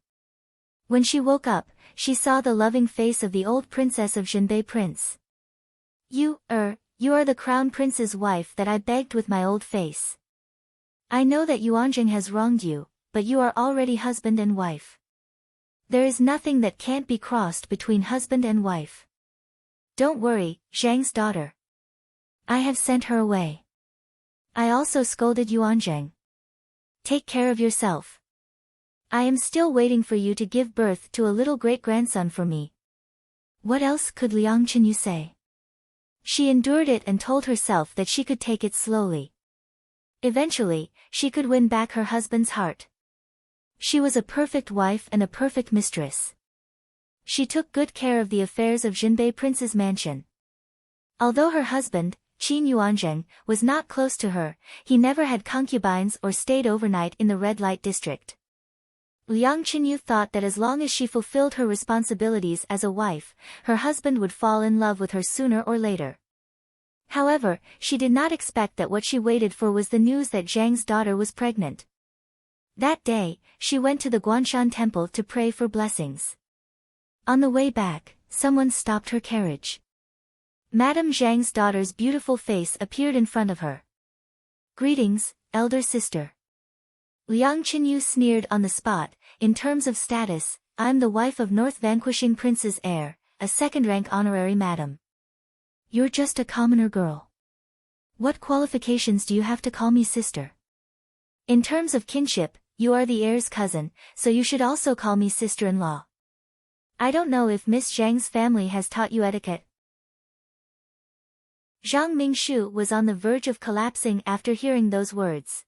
When she woke up, she saw the loving face of the old princess of Jinbei Prince. You are the crown prince's wife that I begged with my old face. I know that Yuanzheng has wronged you, but you are already husband and wife. There is nothing that can't be crossed between husband and wife. Don't worry, Zhang's daughter. I have sent her away. I also scolded Yuanzheng. Take care of yourself. I am still waiting for you to give birth to a little great-grandson for me. What else could Liang Qinyu say? She endured it and told herself that she could take it slowly. Eventually, she could win back her husband's heart. She was a perfect wife and a perfect mistress. She took good care of the affairs of Jinbei Prince's mansion. Although her husband, Qin Yuanzheng, was not close to her, he never had concubines or stayed overnight in the red light district. Liang Qinyu thought that as long as she fulfilled her responsibilities as a wife, her husband would fall in love with her sooner or later. However, she did not expect that what she waited for was the news that Zhang's daughter was pregnant. That day, she went to the Guanshan temple to pray for blessings. On the way back, someone stopped her carriage. Madame Zhang's daughter's beautiful face appeared in front of her. Greetings, elder sister. Liang Qinyu sneered on the spot. In terms of status, I'm the wife of North Vanquishing Prince's heir, a second-rank honorary madam. You're just a commoner girl. What qualifications do you have to call me sister? In terms of kinship, you are the heir's cousin, so you should also call me sister-in-law. I don't know if Miss Zhang's family has taught you etiquette. Zhang Mingshu was on the verge of collapsing after hearing those words.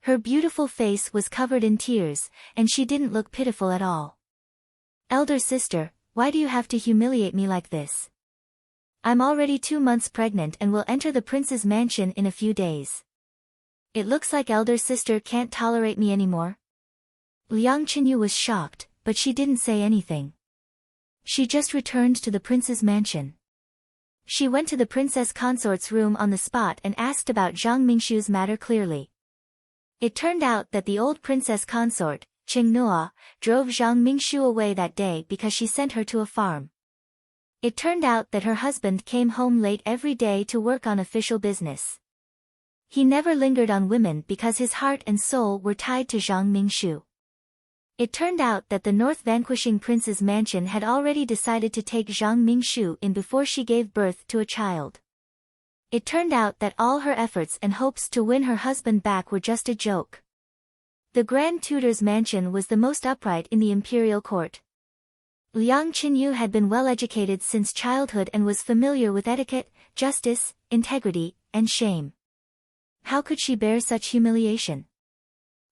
Her beautiful face was covered in tears, and she didn't look pitiful at all. Elder sister, why do you have to humiliate me like this? I'm already 2 months pregnant and will enter the prince's mansion in a few days. It looks like elder sister can't tolerate me anymore. Liang Qinyu was shocked, but she didn't say anything. She just returned to the prince's mansion. She went to the princess consort's room on the spot and asked about Zhang Mingshu's matter clearly. It turned out that the old princess consort, Qing Nua, drove Zhang Mingshu away that day because she sent her to a farm. It turned out that her husband came home late every day to work on official business. He never lingered on women because his heart and soul were tied to Zhang Mingshu. It turned out that the North Vanquishing Prince's mansion had already decided to take Zhang Mingshu in before she gave birth to a child. It turned out that all her efforts and hopes to win her husband back were just a joke. The Grand Tutor's mansion was the most upright in the imperial court. Liang Qinyu had been well educated since childhood and was familiar with etiquette, justice, integrity, and shame. How could she bear such humiliation?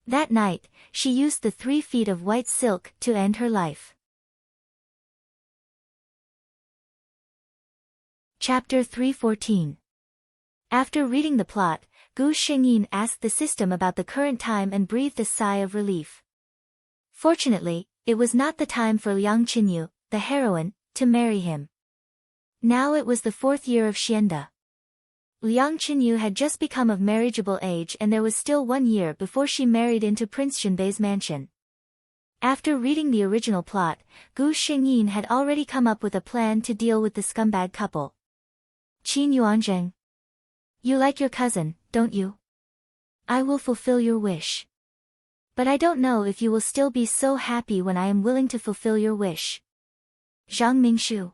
That night, she used the 3 feet of white silk to end her life. Chapter 314. After reading the plot, Gu Xingyin asked the system about the current time and breathed a sigh of relief. Fortunately, it was not the time for Liang Qinyu, the heroine, to marry him. Now it was the 4th year of Xianda. Liang Qinyu had just become of marriageable age and there was still 1 year before she married into Prince Jinbei's mansion. After reading the original plot, Gu Xingyin had already come up with a plan to deal with the scumbag couple. Qin Yuanzheng. You like your cousin, don't you? I will fulfill your wish. But I don't know if you will still be so happy when I am willing to fulfill your wish. Zhang Mingshu.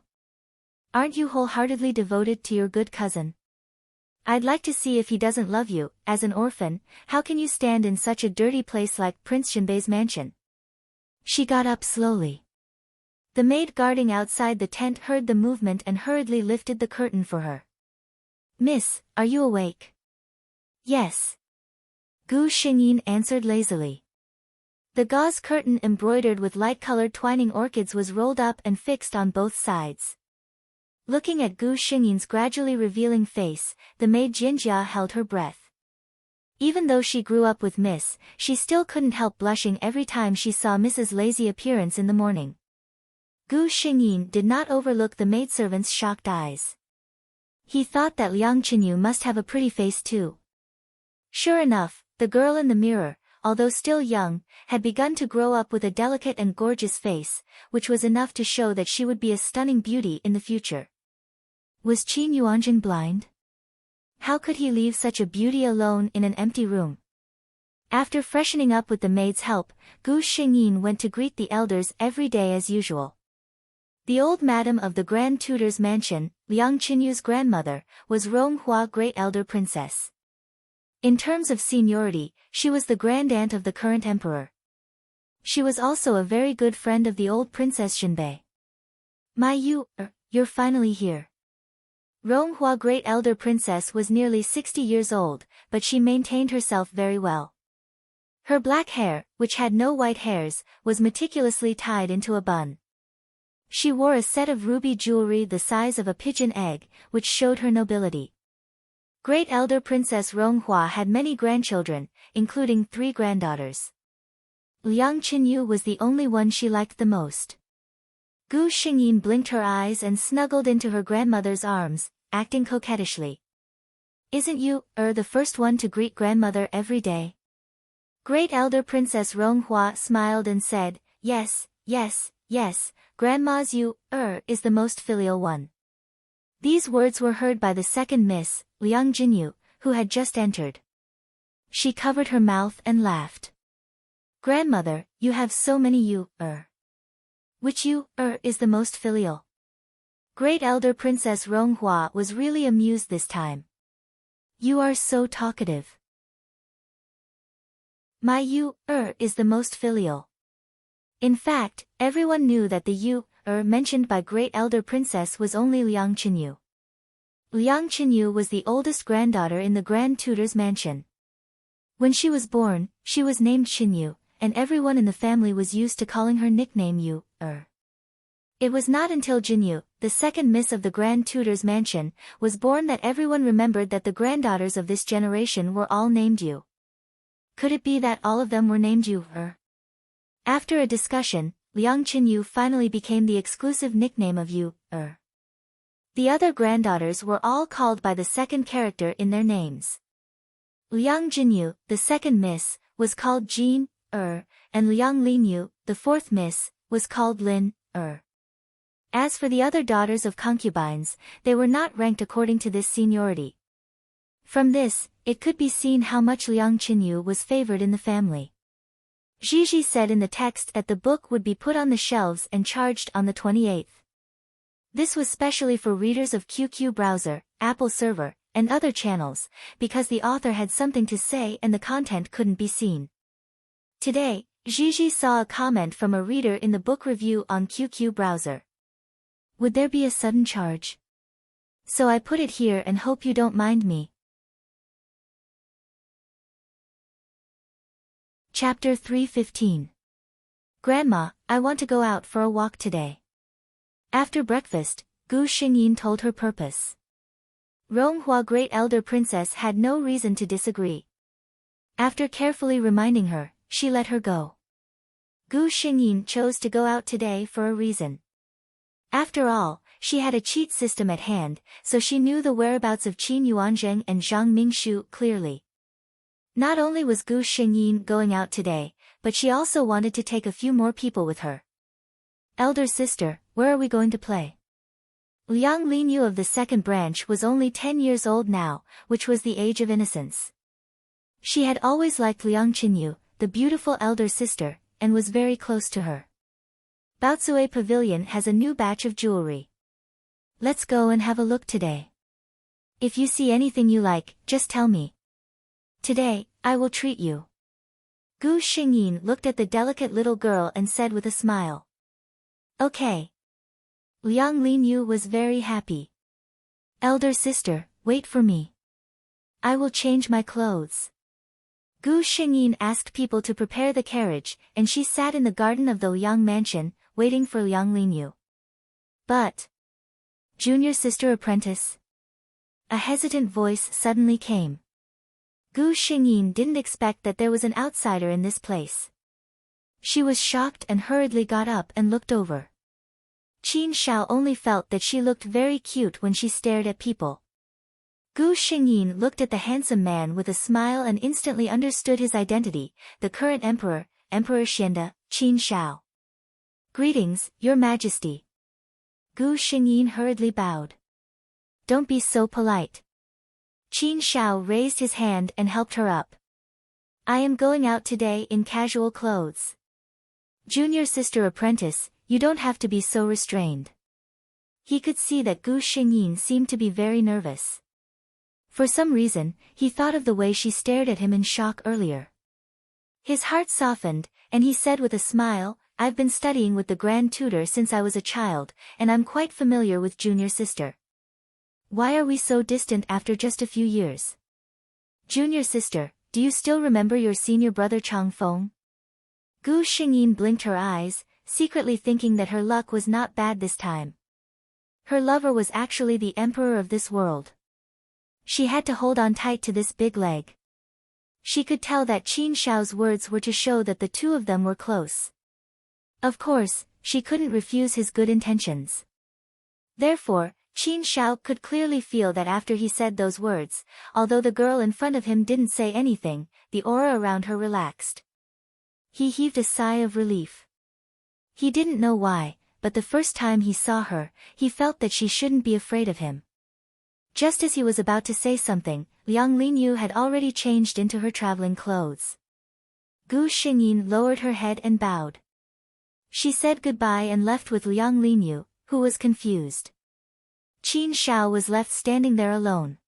Aren't you wholeheartedly devoted to your good cousin? I'd like to see if he doesn't love you. As an orphan, how can you stand in such a dirty place like Prince Jinbei's mansion? She got up slowly. The maid guarding outside the tent heard the movement and hurriedly lifted the curtain for her. Miss, are you awake? Yes. Gu Xingyin answered lazily. The gauze curtain embroidered with light-colored twining orchids was rolled up and fixed on both sides. Looking at Gu Xingyin's gradually revealing face, the maid Jinjia held her breath. Even though she grew up with Miss, she still couldn't help blushing every time she saw Mrs. Lazy appearance in the morning. Gu Xingyin did not overlook the maidservant's shocked eyes. He thought that Liang Qinyu must have a pretty face too. Sure enough, the girl in the mirror, although still young, had begun to grow up with a delicate and gorgeous face, which was enough to show that she would be a stunning beauty in the future. Was Qin Yuanjing blind? How could he leave such a beauty alone in an empty room? After freshening up with the maid's help, Gu Xingyin went to greet the elders every day as usual. The old madam of the Grand Tutor's mansion, Liang Qinyu's grandmother, was Ronghua Great Elder Princess. In terms of seniority, she was the grandaunt of the current emperor. She was also a very good friend of the old Princess Jinbei. You're finally here. Ronghua Great Elder Princess was nearly 60 years old, but she maintained herself very well. Her black hair, which had no white hairs, was meticulously tied into a bun. She wore a set of ruby jewelry the size of a pigeon egg, which showed her nobility. Great Elder Princess Ronghua had many grandchildren, including 3 granddaughters. Liang Qinyu was the only one she liked the most. Gu Xingyin blinked her eyes and snuggled into her grandmother's arms, acting coquettishly. Isn't you, the first one to greet grandmother every day? Great Elder Princess Ronghua smiled and said, yes, Grandma's is the most filial one. These words were heard by the second Miss, Liang Jinyu, who had just entered. She covered her mouth and laughed. Grandmother, you have so many Which is the most filial? Great Elder Princess Ronghua was really amused this time. You are so talkative. My is the most filial. In fact, everyone knew that the mentioned by Great Elder Princess was only Liang Qinyu. Liang Qinyu was the oldest granddaughter in the Grand Tutor's mansion. When she was born, she was named Qinyu, and everyone in the family was used to calling her nickname It was not until Jinyu, the second miss of the Grand Tutor's mansion, was born that everyone remembered that the granddaughters of this generation were all named Yu. Could it be that all of them were named Yu? After a discussion, Liang Qinyu finally became the exclusive nickname of Yu. The other granddaughters were all called by the second character in their names. Liang Jinyu, the second miss, was called Jin, and Liang Linyu, the fourth miss, was called Lin, As for the other daughters of concubines, they were not ranked according to this seniority. From this, it could be seen how much Liang Qinyu was favored in the family. Gigi said in the text that the book would be put on the shelves and charged on the 28th. This was specially for readers of QQ Browser, Apple Server, and other channels, because the author had something to say and the content couldn't be seen. Today, Gigi saw a comment from a reader in the book review on QQ Browser. Would there be a sudden charge? So I put it here and hope you don't mind me. Chapter 315. Grandma, I want to go out for a walk today. After breakfast, Gu Xingyin told her purpose. Ronghua Great Elder Princess had no reason to disagree. After carefully reminding her, she let her go. Gu Xingyin chose to go out today for a reason. After all, she had a cheat system at hand, so she knew the whereabouts of Qin Yuanzheng and Zhang Mingshu clearly. Not only was Gu Xingyin going out today, but she also wanted to take a few more people with her. Elder sister, where are we going to play? Liang Linyu of the second branch was only 10 years old now, which was the age of innocence. She had always liked Liang Qinyu, the beautiful elder sister, and was very close to her. Baotsue Pavilion has a new batch of jewelry. Let's go and have a look today. If you see anything you like, just tell me. Today, I will treat you. Gu Xingyin looked at the delicate little girl and said with a smile. Okay. Liang Linyu was very happy. Elder sister, wait for me. I will change my clothes. Gu Xingyin asked people to prepare the carriage, and she sat in the garden of the Liang mansion, waiting for Liang Linyu. But Junior sister apprentice? A hesitant voice suddenly came. Gu Xingyin didn't expect that there was an outsider in this place. She was shocked and hurriedly got up and looked over. Qin Shao only felt that she looked very cute when she stared at people. Gu Xingyin looked at the handsome man with a smile and instantly understood his identity, the current emperor, Emperor Xianda, Qin Shao. Greetings, Your Majesty. Gu Xingyin hurriedly bowed. Don't be so polite. Qin Shao raised his hand and helped her up. I am going out today in casual clothes. Junior sister apprentice, you don't have to be so restrained. He could see that Gu Xingyin seemed to be very nervous. For some reason, he thought of the way she stared at him in shock earlier. His heart softened, and he said with a smile, I've been studying with the Grand Tutor since I was a child, and I'm quite familiar with Junior Sister. Why are we so distant after just a few years? Junior Sister, do you still remember your senior brother Chang Feng? Gu Xingyin blinked her eyes, secretly thinking that her luck was not bad this time. Her lover was actually the emperor of this world. She had to hold on tight to this big leg. She could tell that Qin Shao's words were to show that the two of them were close. Of course, she couldn't refuse his good intentions. Therefore, Qin Shao could clearly feel that after he said those words, although the girl in front of him didn't say anything, the aura around her relaxed. He heaved a sigh of relief. He didn't know why, but the first time he saw her, he felt that she shouldn't be afraid of him. Just as he was about to say something, Liang Linyu had already changed into her traveling clothes. Gu Xingyin lowered her head and bowed. She said goodbye and left with Liang Linyu, who was confused. Qin Shao was left standing there alone.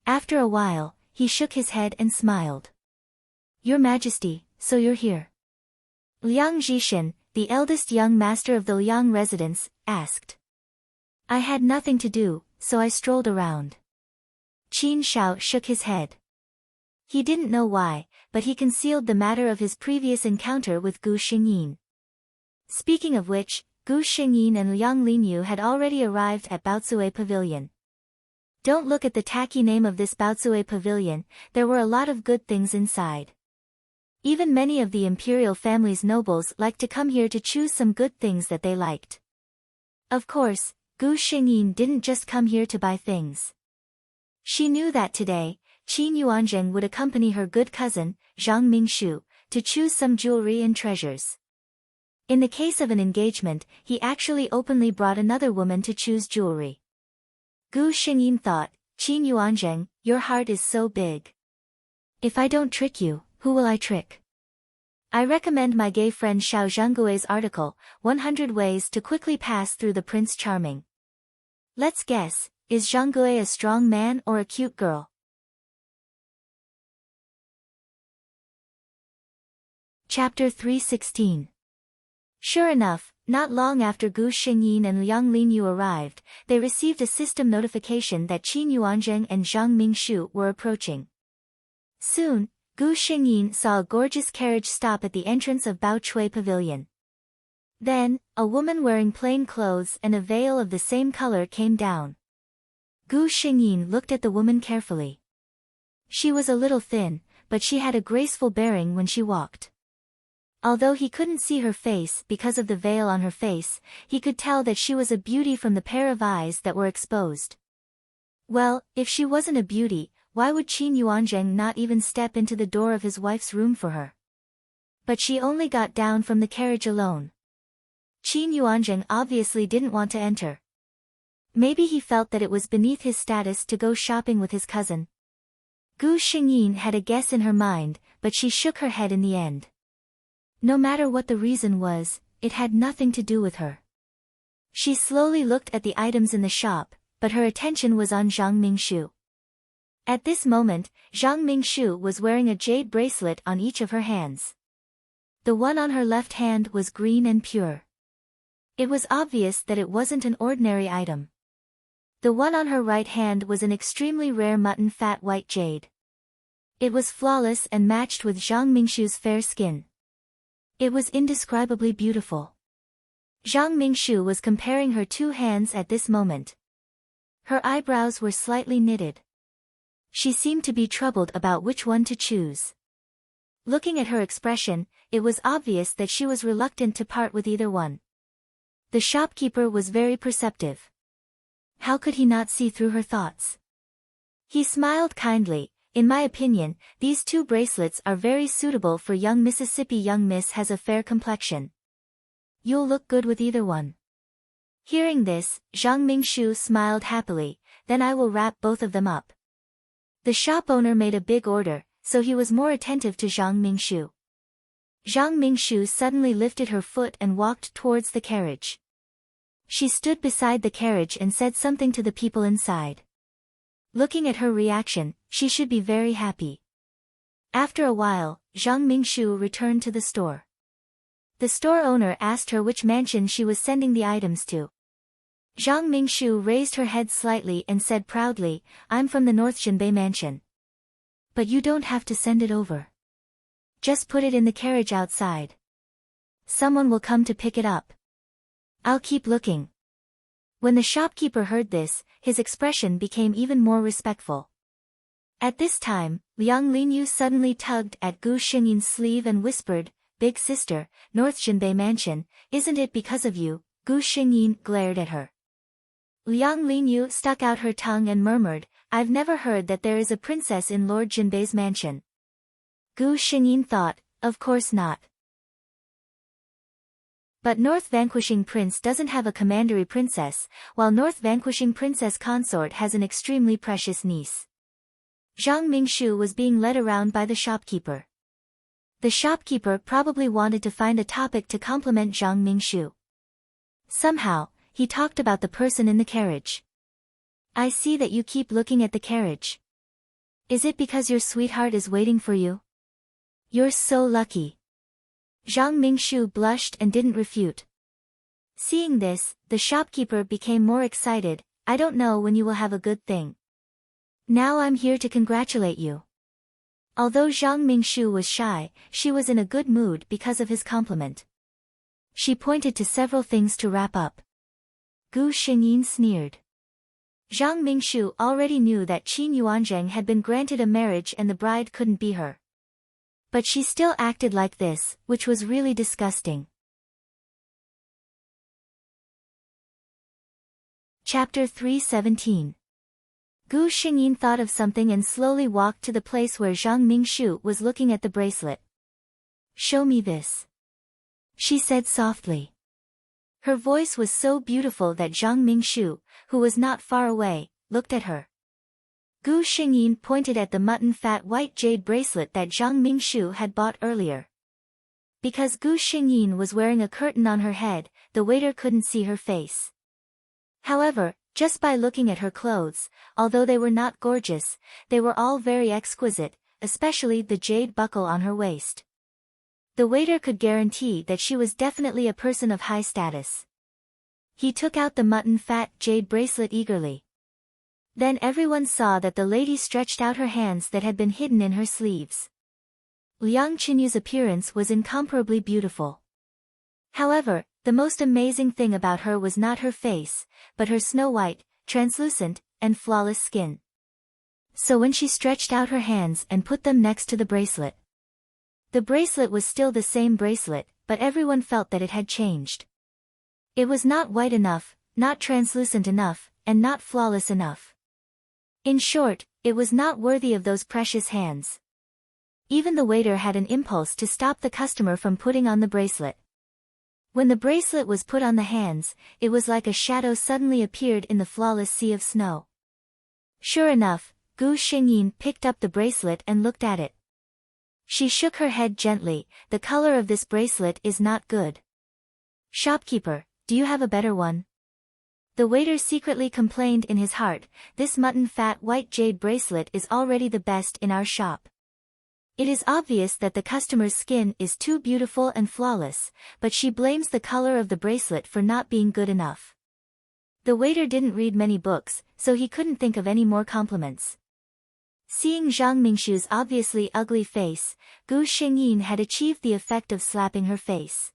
After a while, he shook his head and smiled. Your Majesty, so you're here. Liang Zhishin, the eldest young master of the Liang residence, asked. I had nothing to do, so I strolled around. Qin Shao shook his head. He didn't know why, but he concealed the matter of his previous encounter with Gu Xingyin. Speaking of which, Gu Xingyin and Liang Linyu had already arrived at Baotsue Pavilion. Don't look at the tacky name of this Baotsue Pavilion, there were a lot of good things inside. Even many of the imperial family's nobles liked to come here to choose some good things that they liked. Of course, Gu Xingyin didn't just come here to buy things. She knew that today, Qin Yuanzheng would accompany her good cousin, Zhang Mingshu, to choose some jewelry and treasures. In the case of an engagement, he actually openly brought another woman to choose jewelry. Gu Xingyin thought, Qin Yuanzheng, your heart is so big. If I don't trick you, who will I trick? I recommend my gay friend Xiao Zhanggui's article, 100 Ways to Quickly Pass Through the Prince Charming. Let's guess, is Zhanggui a strong man or a cute girl? Chapter 316. Sure enough, not long after Gu Xingyin and Liang Linyu arrived, they received a system notification that Qin Yuanzheng and Zhang Mingshu were approaching. Soon, Gu Xingyin saw a gorgeous carriage stop at the entrance of Baochui Pavilion. Then, a woman wearing plain clothes and a veil of the same color came down. Gu Xingyin looked at the woman carefully. She was a little thin, but she had a graceful bearing when she walked. Although he couldn't see her face because of the veil on her face, he could tell that she was a beauty from the pair of eyes that were exposed. Well, if she wasn't a beauty, why would Qin Yuanzheng not even step into the door of his wife's room for her? But she only got down from the carriage alone. Qin Yuanzheng obviously didn't want to enter. Maybe he felt that it was beneath his status to go shopping with his cousin. Gu Xingyin had a guess in her mind, but she shook her head in the end. No matter what the reason was, it had nothing to do with her. She slowly looked at the items in the shop, but her attention was on Zhang Mingshu. At this moment, Zhang Mingshu was wearing a jade bracelet on each of her hands. The one on her left hand was green and pure. It was obvious that it wasn't an ordinary item. The one on her right hand was an extremely rare mutton fat white jade. It was flawless and matched with Zhang Mingshu's fair skin. It was indescribably beautiful. Zhang Mingshu was comparing her two hands at this moment. Her eyebrows were slightly knitted. She seemed to be troubled about which one to choose. Looking at her expression, it was obvious that she was reluctant to part with either one. The shopkeeper was very perceptive. How could he not see through her thoughts? He smiled kindly. In my opinion, these two bracelets are very suitable for young Mississippi. Young Miss has a fair complexion. You'll look good with either one. Hearing this, Zhang Mingshu smiled happily. Then I will wrap both of them up. The shop owner made a big order, so he was more attentive to Zhang Mingshu. Zhang Mingshu suddenly lifted her foot and walked towards the carriage. She stood beside the carriage and said something to the people inside. Looking at her reaction, she should be very happy. After a while, Zhang Mingshu returned to the store. The store owner asked her which mansion she was sending the items to. Zhang Mingshu raised her head slightly and said proudly, I'm from the North Jinbei mansion. But you don't have to send it over. Just put it in the carriage outside. Someone will come to pick it up. I'll keep looking. When the shopkeeper heard this, his expression became even more respectful. At this time, Liang Linyu suddenly tugged at Gu Xingyin's sleeve and whispered, Big sister, North Jinbei mansion, isn't it because of you? Gu Xingyin glared at her. Liang Linyu stuck out her tongue and murmured, I've never heard that there is a princess in Lord Jinbei's mansion. Gu Xingyin thought, of course not. But North Vanquishing Prince doesn't have a commandery princess, while North Vanquishing Princess Consort has an extremely precious niece. Zhang Mingshu was being led around by the shopkeeper. The shopkeeper probably wanted to find a topic to compliment Zhang Mingshu. Somehow, he talked about the person in the carriage. I see that you keep looking at the carriage. Is it because your sweetheart is waiting for you? You're so lucky. Zhang Mingshu blushed and didn't refute. Seeing this, the shopkeeper became more excited. I don't know when you will have a good thing. Now I'm here to congratulate you. Although Zhang Mingshu was shy, she was in a good mood because of his compliment. She pointed to several things to wrap up. Gu Xingyin sneered. Zhang Mingshu already knew that Qin Yuanzheng had been granted a marriage and the bride couldn't be her. But she still acted like this, which was really disgusting. Chapter 317. Gu Xingyin thought of something and slowly walked to the place where Zhang Mingshu was looking at the bracelet. Show me this. She said softly. Her voice was so beautiful that Zhang Mingshu, who was not far away, looked at her. Gu Xingyin pointed at the mutton fat white jade bracelet that Zhang Mingshu had bought earlier. Because Gu Xingyin was wearing a curtain on her head, the waiter couldn't see her face. However, just by looking at her clothes, although they were not gorgeous, they were all very exquisite, especially the jade buckle on her waist. The waiter could guarantee that she was definitely a person of high status. He took out the mutton fat jade bracelet eagerly. Then everyone saw that the lady stretched out her hands that had been hidden in her sleeves. Liang Qinyu's appearance was incomparably beautiful. However, the most amazing thing about her was not her face, but her snow-white, translucent, and flawless skin. So when she stretched out her hands and put them next to the bracelet, the bracelet was still the same bracelet, but everyone felt that it had changed. It was not white enough, not translucent enough, and not flawless enough. In short, it was not worthy of those precious hands. Even the waiter had an impulse to stop the customer from putting on the bracelet. When the bracelet was put on the hands, it was like a shadow suddenly appeared in the flawless sea of snow. Sure enough, Gu Xingyin picked up the bracelet and looked at it. She shook her head gently. The color of this bracelet is not good. Shopkeeper, do you have a better one? The waiter secretly complained in his heart, this mutton fat white jade bracelet is already the best in our shop. It is obvious that the customer's skin is too beautiful and flawless, but she blames the color of the bracelet for not being good enough. The waiter didn't read many books, so he couldn't think of any more compliments. Seeing Zhang Mingshu's obviously ugly face, Gu Xingyin had achieved the effect of slapping her face.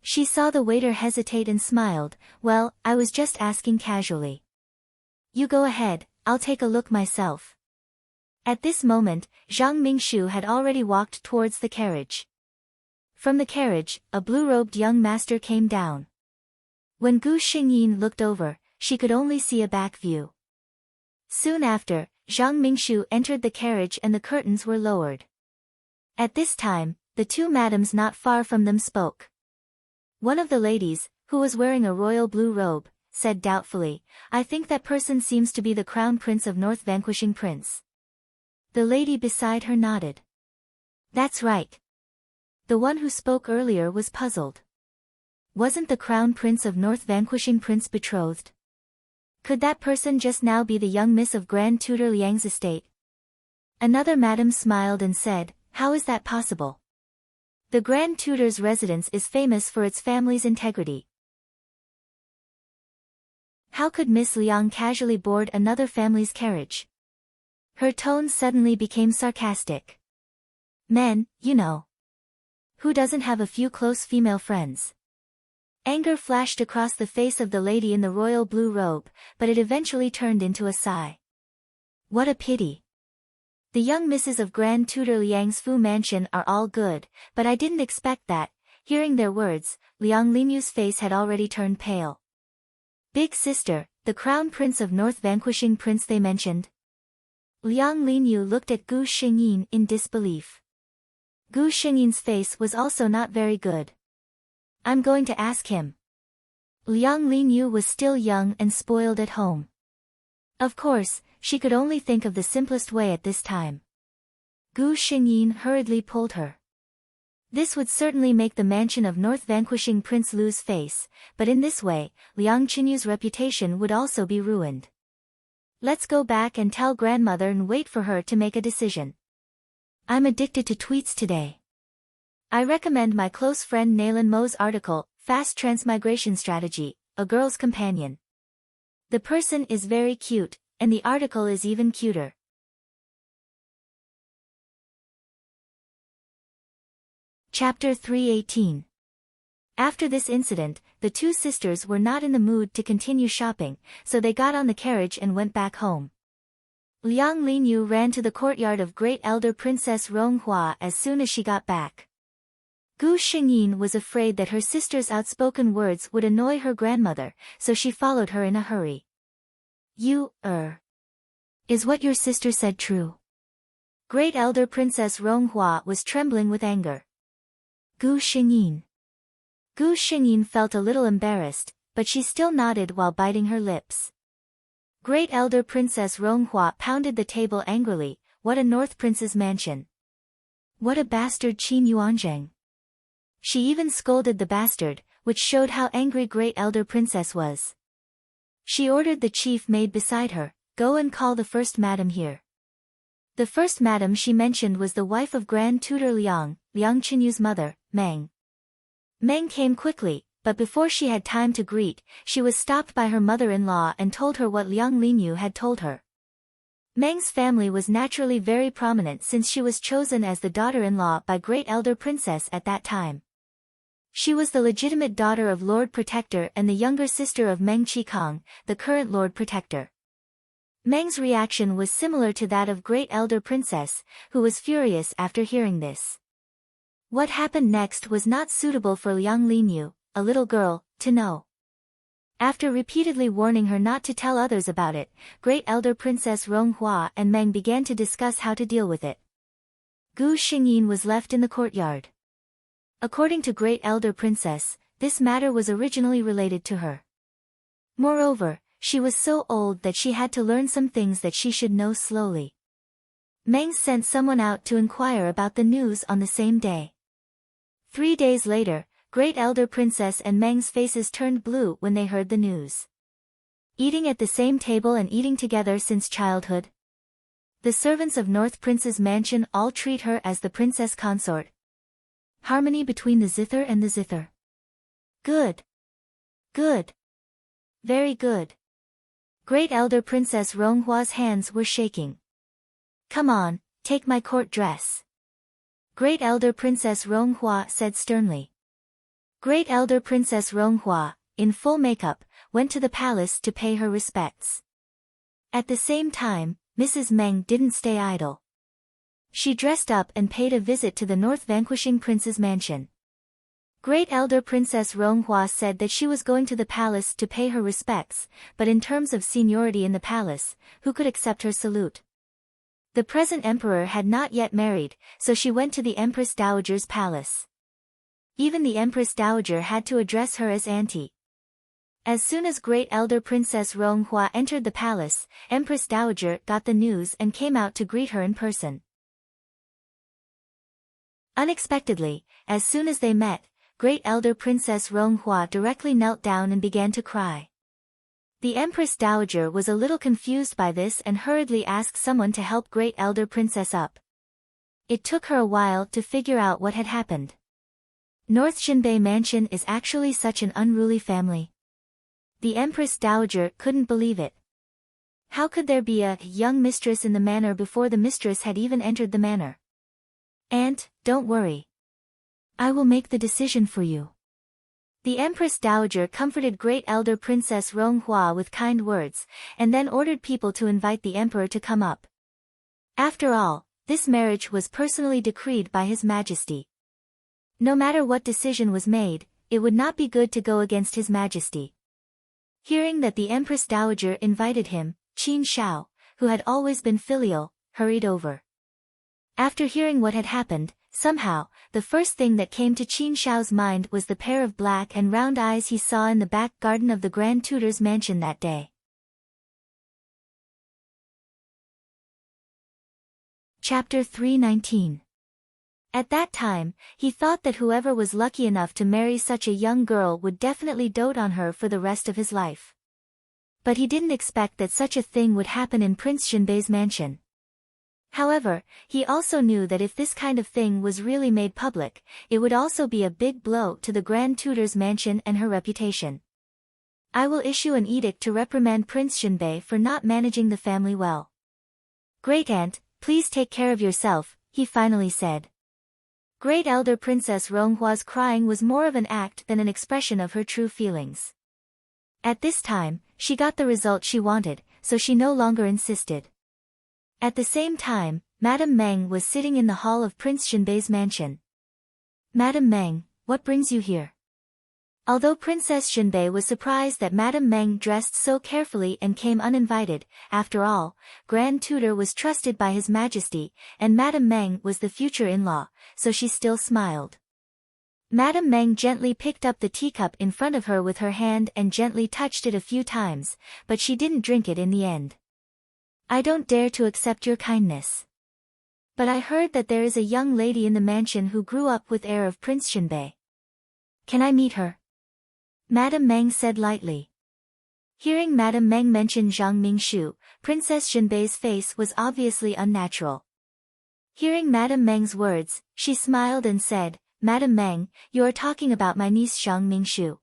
She saw the waiter hesitate and smiled. Well, I was just asking casually. You go ahead, I'll take a look myself. At this moment, Zhang Mingshu had already walked towards the carriage. From the carriage, a blue-robed young master came down. When Gu Xingyin looked over, she could only see a back view. Soon after, Zhang Mingshu entered the carriage and the curtains were lowered. At this time, the two madams not far from them spoke. One of the ladies, who was wearing a royal blue robe, said doubtfully, I think that person seems to be the crown prince of North Vanquishing Prince. The lady beside her nodded. That's right. The one who spoke earlier was puzzled. Wasn't the crown prince of North Vanquishing Prince betrothed? Could that person just now be the young miss of Grand Tutor Liang's estate? Another madam smiled and said, how is that possible? The Grand Tutor's residence is famous for its family's integrity. How could Miss Liang casually board another family's carriage? Her tone suddenly became sarcastic. Men, you know. Who doesn't have a few close female friends? Anger flashed across the face of the lady in the royal blue robe, but it eventually turned into a sigh. What a pity. The young misses of Grand Tutor Liang's Fu mansion are all good, but I didn't expect that. Hearing their words, Liang Linyu's face had already turned pale. Big sister, the crown prince of North Vanquishing Prince they mentioned? Liang Linyu looked at Gu Xingyin in disbelief. Gu Xingyin's face was also not very good. I'm going to ask him. Liang Linyu was still young and spoiled at home. Of course, she could only think of the simplest way at this time. Gu Xingyin hurriedly pulled her. This would certainly make the mansion of North Vanquishing Prince lose face, but in this way, Liang Qinyu's reputation would also be ruined. Let's go back and tell grandmother and wait for her to make a decision. I'm addicted to tweets today. I recommend my close friend Naylan Mo's article, Fast Transmigration Strategy, A Girl's Companion. The person is very cute, and the article is even cuter. Chapter 318. After this incident, the two sisters were not in the mood to continue shopping, so they got on the carriage and went back home. Liang Linyu ran to the courtyard of Great Elder Princess Ronghua as soon as she got back. Gu Xingyin was afraid that her sister's outspoken words would annoy her grandmother, so she followed her in a hurry. Is what your sister said true? Great Elder Princess Ronghua was trembling with anger. Gu Xingyin. Gu Xingyin felt a little embarrassed, but she still nodded while biting her lips. Great Elder Princess Ronghua pounded the table angrily. What a North Prince's mansion. What a bastard Qin Yuanzheng. She even scolded the bastard, which showed how angry Great Elder Princess was. She ordered the chief maid beside her, go and call the first madam here. The first madam she mentioned was the wife of Grand Tutor Liang Qinyu's mother, Meng. Meng came quickly, but before she had time to greet, she was stopped by her mother-in-law and told her what Liang Linyu had told her. Meng's family was naturally very prominent since she was chosen as the daughter-in-law by Great Elder Princess at that time. She was the legitimate daughter of Lord Protector and the younger sister of Meng Qikong, the current Lord Protector. Meng's reaction was similar to that of Great Elder Princess, who was furious after hearing this. What happened next was not suitable for Liang Linyu, a little girl, to know. After repeatedly warning her not to tell others about it, Great Elder Princess Ronghua and Meng began to discuss how to deal with it. Gu Xingyin was left in the courtyard. According to Great Elder Princess, this matter was originally related to her. Moreover, she was so old that she had to learn some things that she should know slowly. Meng sent someone out to inquire about the news on the same day. 3 days later, Great Elder Princess and Meng's faces turned blue when they heard the news. Eating at the same table and eating together since childhood. The servants of North Prince's mansion all treat her as the princess consort. Harmony between the zither and the zither. Good. Good. Very good. Great Elder Princess Ronghua's hands were shaking. Come on, take my court dress. Great Elder Princess Ronghua said sternly. Great Elder Princess Ronghua, in full makeup, went to the palace to pay her respects. At the same time, Mrs. Meng didn't stay idle. She dressed up and paid a visit to the North Vanquishing Prince's mansion. Great Elder Princess Ronghua said that she was going to the palace to pay her respects, but in terms of seniority in the palace, who could accept her salute? The present emperor had not yet married, so she went to the Empress Dowager's palace. Even the Empress Dowager had to address her as Auntie. As soon as Great Elder Princess Ronghua entered the palace, Empress Dowager got the news and came out to greet her in person. Unexpectedly, as soon as they met, Great Elder Princess Ronghua directly knelt down and began to cry. The Empress Dowager was a little confused by this and hurriedly asked someone to help Great Elder Princess up. It took her a while to figure out what had happened. North Xinbei Mansion is actually such an unruly family. The Empress Dowager couldn't believe it. How could there be a young mistress in the manor before the mistress had even entered the manor? Aunt, don't worry. I will make the decision for you. The Empress Dowager comforted Great Elder Princess Ronghua with kind words, and then ordered people to invite the emperor to come up. After all, this marriage was personally decreed by His Majesty. No matter what decision was made, it would not be good to go against His Majesty. Hearing that the Empress Dowager invited him, Qin Shao, who had always been filial, hurried over. After hearing what had happened, somehow, the first thing that came to Qin Shao's mind was the pair of black and round eyes he saw in the back garden of the Grand Tutor's mansion that day. Chapter 319. At that time, he thought that whoever was lucky enough to marry such a young girl would definitely dote on her for the rest of his life. But he didn't expect that such a thing would happen in Prince Xinbei's mansion. However, he also knew that if this kind of thing was really made public, it would also be a big blow to the Grand Tutor's mansion and her reputation. I will issue an edict to reprimand Prince Xinbei for not managing the family well. Great Aunt, please take care of yourself, he finally said. Great Elder Princess Ronghua's crying was more of an act than an expression of her true feelings. At this time, she got the result she wanted, so she no longer insisted. At the same time, Madame Meng was sitting in the hall of Prince Xinbei's mansion. Madame Meng, what brings you here? Although Princess Xinbei was surprised that Madame Meng dressed so carefully and came uninvited, after all, Grand Tutor was trusted by His Majesty, and Madame Meng was the future in-law, so she still smiled. Madame Meng gently picked up the teacup in front of her with her hand and gently touched it a few times, but she didn't drink it in the end. I don't dare to accept your kindness. But I heard that there is a young lady in the mansion who grew up with heir of Prince Xinbei. Can I meet her? Madame Meng said lightly. Hearing Madame Meng mention Zhang Mingshu, Princess Xinbei's face was obviously unnatural. Hearing Madame Meng's words, she smiled and said, Madame Meng, you are talking about my niece Zhang Mingshu.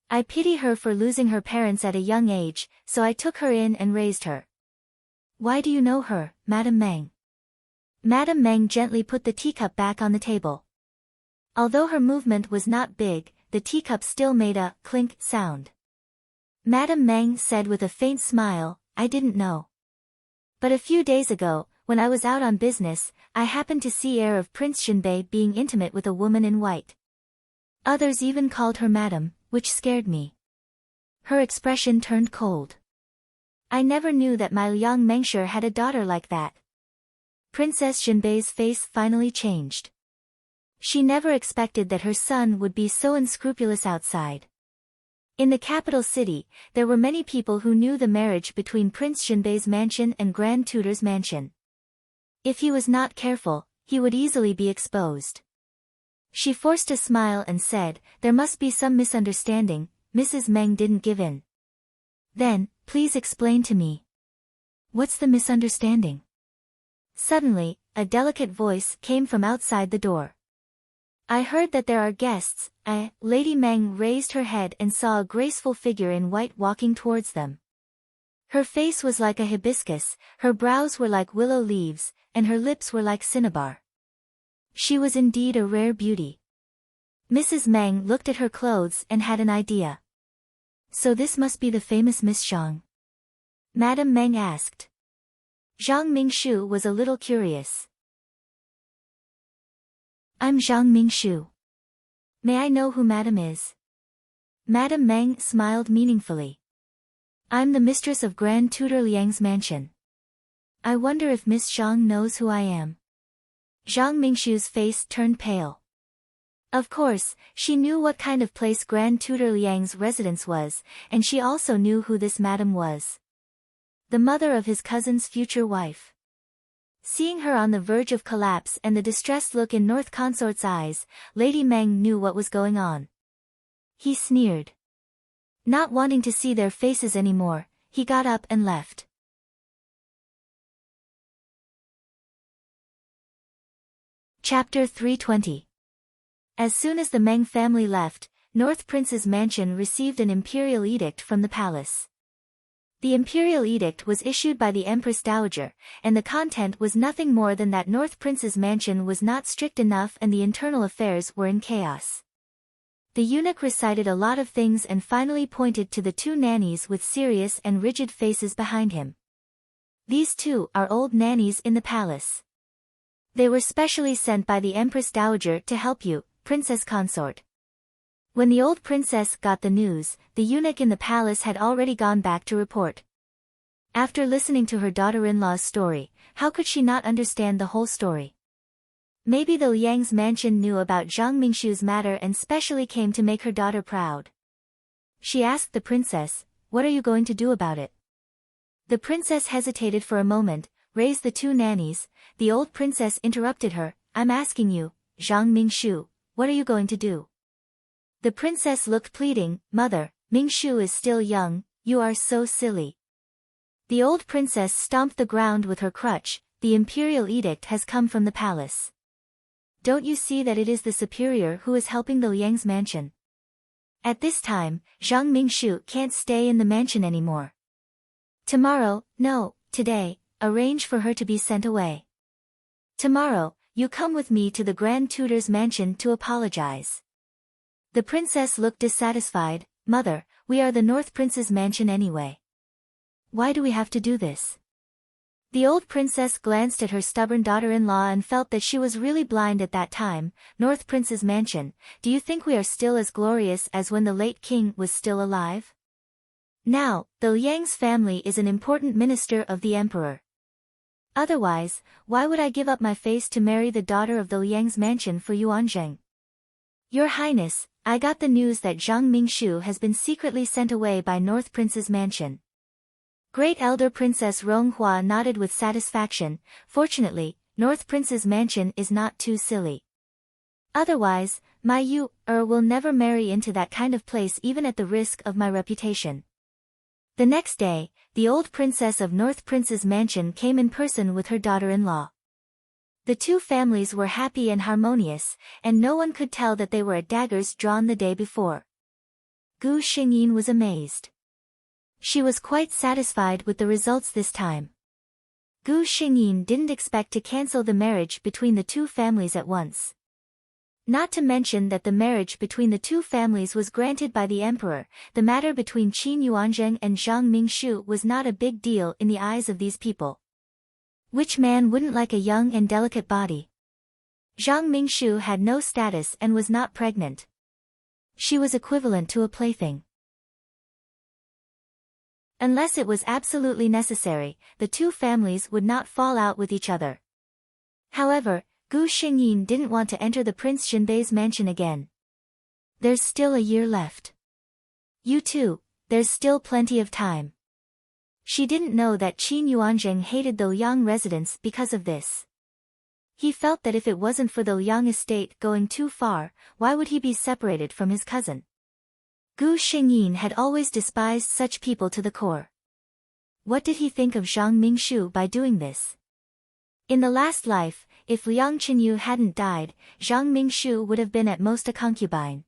I pity her for losing her parents at a young age, so I took her in and raised her. Why do you know her, Madame Meng? Madame Meng gently put the teacup back on the table. Although her movement was not big, the teacup still made a clink sound. Madame Meng said with a faint smile, I didn't know. But a few days ago, when I was out on business, I happened to see heir of Prince Xinbei being intimate with a woman in white. Others even called her Madame, which scared me. Her expression turned cold. I never knew that my young Mengsher had a daughter like that. Princess Xinbei's face finally changed. She never expected that her son would be so unscrupulous outside. In the capital city, there were many people who knew the marriage between Prince Xinbei's mansion and Grand Tutor's mansion. If he was not careful, he would easily be exposed. She forced a smile and said, there must be some misunderstanding. Mrs. Meng didn't give in. Then, please explain to me. What's the misunderstanding? Suddenly, a delicate voice came from outside the door. I heard that there are guests. Lady Meng raised her head and saw a graceful figure in white walking towards them. Her face was like a hibiscus, her brows were like willow leaves, and her lips were like cinnabar. She was indeed a rare beauty. Mrs. Meng looked at her clothes and had an idea. So this must be the famous Miss Zhang? Madame Meng asked. Zhang Mingshu was a little curious. I'm Zhang Mingshu. May I know who Madame is? Madame Meng smiled meaningfully. I'm the mistress of Grand Tutor Liang's mansion. I wonder if Miss Zhang knows who I am. Zhang Mingshu's face turned pale. Of course, she knew what kind of place Grand Tutor Liang's residence was, and she also knew who this madam was. The mother of his cousin's future wife. Seeing her on the verge of collapse and the distressed look in North Consort's eyes, Lady Meng knew what was going on. He sneered. Not wanting to see their faces anymore, he got up and left. Chapter 320. As soon as the Meng family left, North Prince's mansion received an imperial edict from the palace. The imperial edict was issued by the Empress Dowager, and the content was nothing more than that North Prince's mansion was not strict enough and the internal affairs were in chaos. The eunuch recited a lot of things and finally pointed to the two nannies with serious and rigid faces behind him. These two are old nannies in the palace. They were specially sent by the Empress Dowager to help you, Princess Consort. When the old princess got the news, the eunuch in the palace had already gone back to report. After listening to her daughter-in-law's story, how could she not understand the whole story? Maybe the Liang's mansion knew about Zhang Mingshu's matter and specially came to make her daughter proud. She asked the princess, "What are you going to do about it?" The princess hesitated for a moment, raised the two nannies. The old princess interrupted her, "I'm asking you, Zhang Mingshu, what are you going to do?" The princess looked pleading, "Mother, Mingshu is still young, you are so silly." The old princess stomped the ground with her crutch. The imperial edict has come from the palace. Don't you see that it is the superior who is helping the Liang's mansion? At this time, Zhang Mingshu can't stay in the mansion anymore. Tomorrow, no, today, arrange for her to be sent away. Tomorrow, you come with me to the Grand Tutor's mansion to apologize. The princess looked dissatisfied. "Mother, we are the North Prince's mansion anyway. Why do we have to do this?" The old princess glanced at her stubborn daughter-in-law and felt that she was really blind at that time. "North Prince's mansion, do you think we are still as glorious as when the late king was still alive? Now, the Liang's family is an important minister of the emperor. Otherwise, why would I give up my face to marry the daughter of the Liang's mansion for Yuanzheng? Your Highness, I got the news that Zhang Mingshu has been secretly sent away by North Prince's mansion." Great Elder Princess Ronghua nodded with satisfaction. Fortunately, North Prince's mansion is not too silly. Otherwise, my Yu-er will never marry into that kind of place even at the risk of my reputation. The next day, the old princess of North Prince's mansion came in person with her daughter-in-law. The two families were happy and harmonious, and no one could tell that they were at daggers drawn the day before. Gu Xingyin was amazed. She was quite satisfied with the results this time. Gu Xingyin didn't expect to cancel the marriage between the two families at once. Not to mention that the marriage between the two families was granted by the emperor. The matter between Qin Yuanzheng and Zhang Mingshu was not a big deal in the eyes of these people. Which man wouldn't like a young and delicate body? Zhang Mingshu had no status and was not pregnant. She was equivalent to a plaything. Unless it was absolutely necessary, the two families would not fall out with each other. However, Gu Xingyin didn't want to enter the Prince Xinbei's mansion again. There's still a year left. You too, there's still plenty of time. She didn't know that Qin Yuanzheng hated the Liang residence because of this. He felt that if it wasn't for the Liang estate going too far, why would he be separated from his cousin? Gu Xingyin had always despised such people to the core. What did he think of Zhang Mingshu by doing this? In the last life, if Liang Chenyu hadn't died, Zhang Mingshu would have been at most a concubine.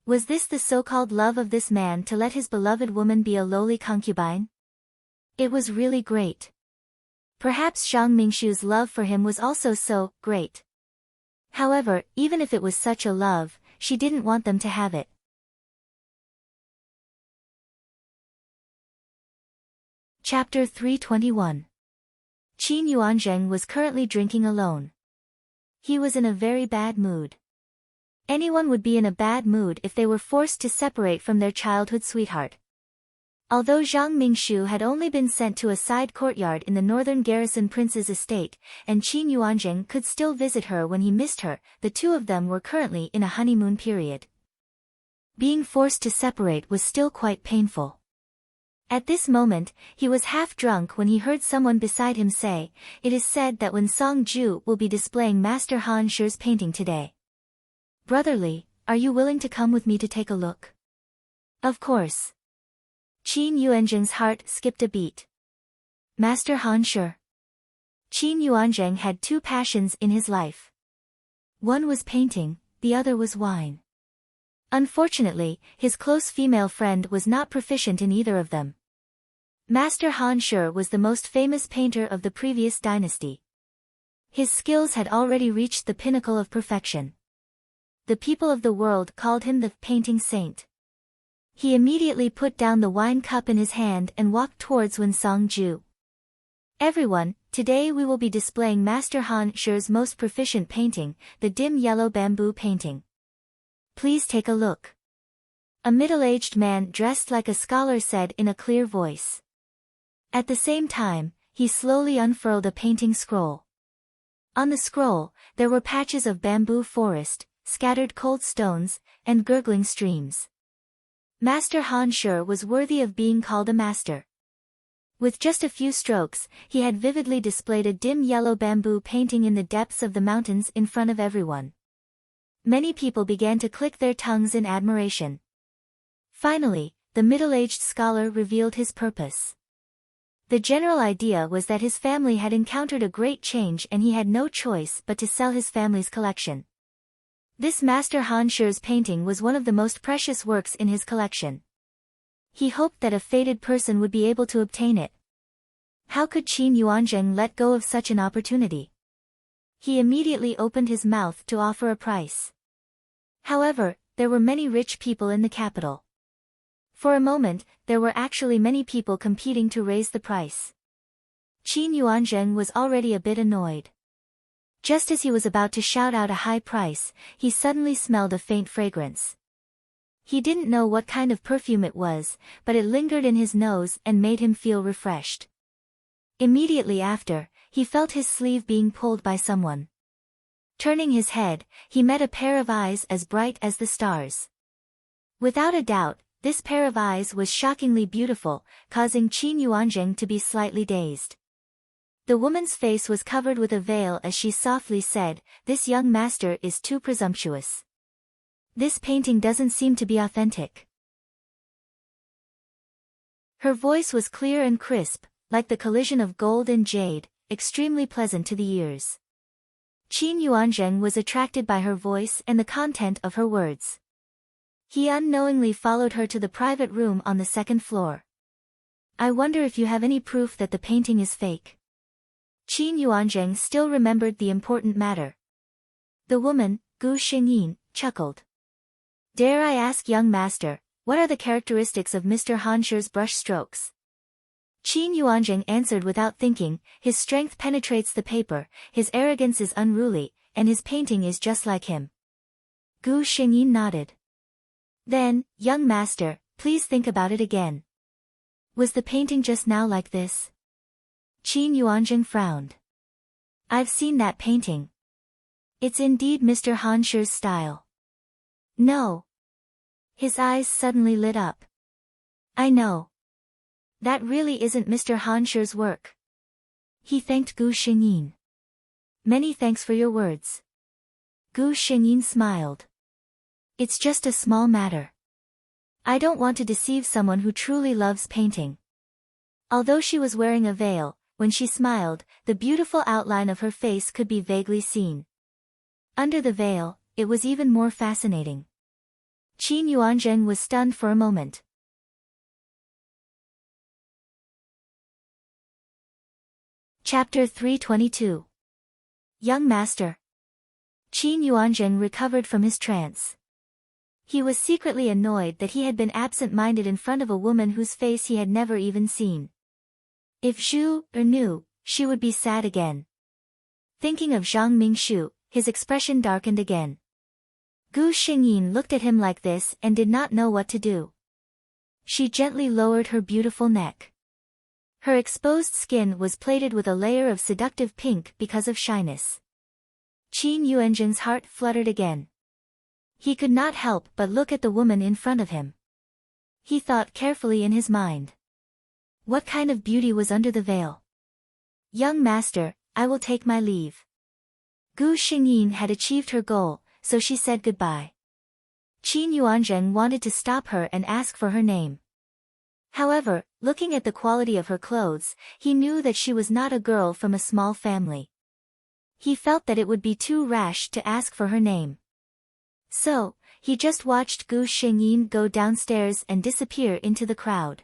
Was this the so-called love of this man to let his beloved woman be a lowly concubine? It was really great. Perhaps Zhang Mingshu's love for him was also so great. However, even if it was such a love, she didn't want them to have it. Chapter 321. Qin Yuanzheng was currently drinking alone. He was in a very bad mood. Anyone would be in a bad mood if they were forced to separate from their childhood sweetheart. Although Zhang Mingshu had only been sent to a side courtyard in the northern garrison prince's estate, and Qin Yuanzheng could still visit her when he missed her, the two of them were currently in a honeymoon period. Being forced to separate was still quite painful. At this moment, he was half drunk when he heard someone beside him say, "It is said that when Song Ju will be displaying Master Han Shi's painting today. Brotherly, are you willing to come with me to take a look?" Of course. Qin Yuanzheng's heart skipped a beat. Master Han Shi. Qin Yuanzheng had two passions in his life. One was painting, the other was wine. Unfortunately, his close female friend was not proficient in either of them. Master Han Shi was the most famous painter of the previous dynasty. His skills had already reached the pinnacle of perfection. The people of the world called him the painting saint. He immediately put down the wine cup in his hand and walked towards Wen Song Ju. "Everyone, today we will be displaying Master Han Shi's most proficient painting, the dim yellow bamboo painting. Please take a look." A middle-aged man dressed like a scholar said in a clear voice. At the same time, he slowly unfurled a painting scroll. On the scroll, there were patches of bamboo forest, scattered cold stones, and gurgling streams. Master Han Shi was worthy of being called a master. With just a few strokes, he had vividly displayed a dim yellow bamboo painting in the depths of the mountains in front of everyone. Many people began to click their tongues in admiration. Finally, the middle-aged scholar revealed his purpose. The general idea was that his family had encountered a great change and he had no choice but to sell his family's collection. This Master Han Shi's painting was one of the most precious works in his collection. He hoped that a fated person would be able to obtain it. How could Qin Yuanzheng let go of such an opportunity? He immediately opened his mouth to offer a price. However, there were many rich people in the capital. For a moment, there were actually many people competing to raise the price. Qin Yuanzheng was already a bit annoyed. Just as he was about to shout out a high price, he suddenly smelled a faint fragrance. He didn't know what kind of perfume it was, but it lingered in his nose and made him feel refreshed. Immediately after, he felt his sleeve being pulled by someone. Turning his head, he met a pair of eyes as bright as the stars. Without a doubt, this pair of eyes was shockingly beautiful, causing Qin Yuanzheng to be slightly dazed. The woman's face was covered with a veil as she softly said, "This young master is too presumptuous. This painting doesn't seem to be authentic." Her voice was clear and crisp, like the collision of gold and jade, extremely pleasant to the ears. Qin Yuanzheng was attracted by her voice and the content of her words. He unknowingly followed her to the private room on the second floor. "I wonder if you have any proof that the painting is fake." Qin Yuanzheng still remembered the important matter. The woman, Gu Xingyin, chuckled. "Dare I ask, young master, what are the characteristics of Mr. Han Shi's brush strokes?" Qin Yuanzheng answered without thinking, "His strength penetrates the paper, his arrogance is unruly, and his painting is just like him." Gu Xingyin nodded. "Then, young master, please think about it again. Was the painting just now like this?" Qin Yuanzheng frowned. "I've seen that painting. It's indeed Mr. Han Shi's style." "No." His eyes suddenly lit up. "I know. That really isn't Mr. Han Shi's work." He thanked Gu Xingyin. "Many thanks for your words." Gu Xingyin smiled. "It's just a small matter. I don't want to deceive someone who truly loves painting." Although she was wearing a veil, when she smiled, the beautiful outline of her face could be vaguely seen. Under the veil, it was even more fascinating. Qin Yuanzheng was stunned for a moment. Chapter 322. Young Master. Qin Yuanzheng recovered from his trance. He was secretly annoyed that he had been absent-minded in front of a woman whose face he had never even seen. If Zhu knew, she would be sad again. Thinking of Zhang Mingshu, his expression darkened again. Gu Xingyin looked at him like this and did not know what to do. She gently lowered her beautiful neck. Her exposed skin was plated with a layer of seductive pink because of shyness. Qin Yuanzheng's heart fluttered again. He could not help but look at the woman in front of him. He thought carefully in his mind. What kind of beauty was under the veil? Young master, I will take my leave. Gu Xingyin had achieved her goal, so she said goodbye. Qin Yuanzheng wanted to stop her and ask for her name. However, looking at the quality of her clothes, he knew that she was not a girl from a small family. He felt that it would be too rash to ask for her name. So, he just watched Gu Xingyin go downstairs and disappear into the crowd.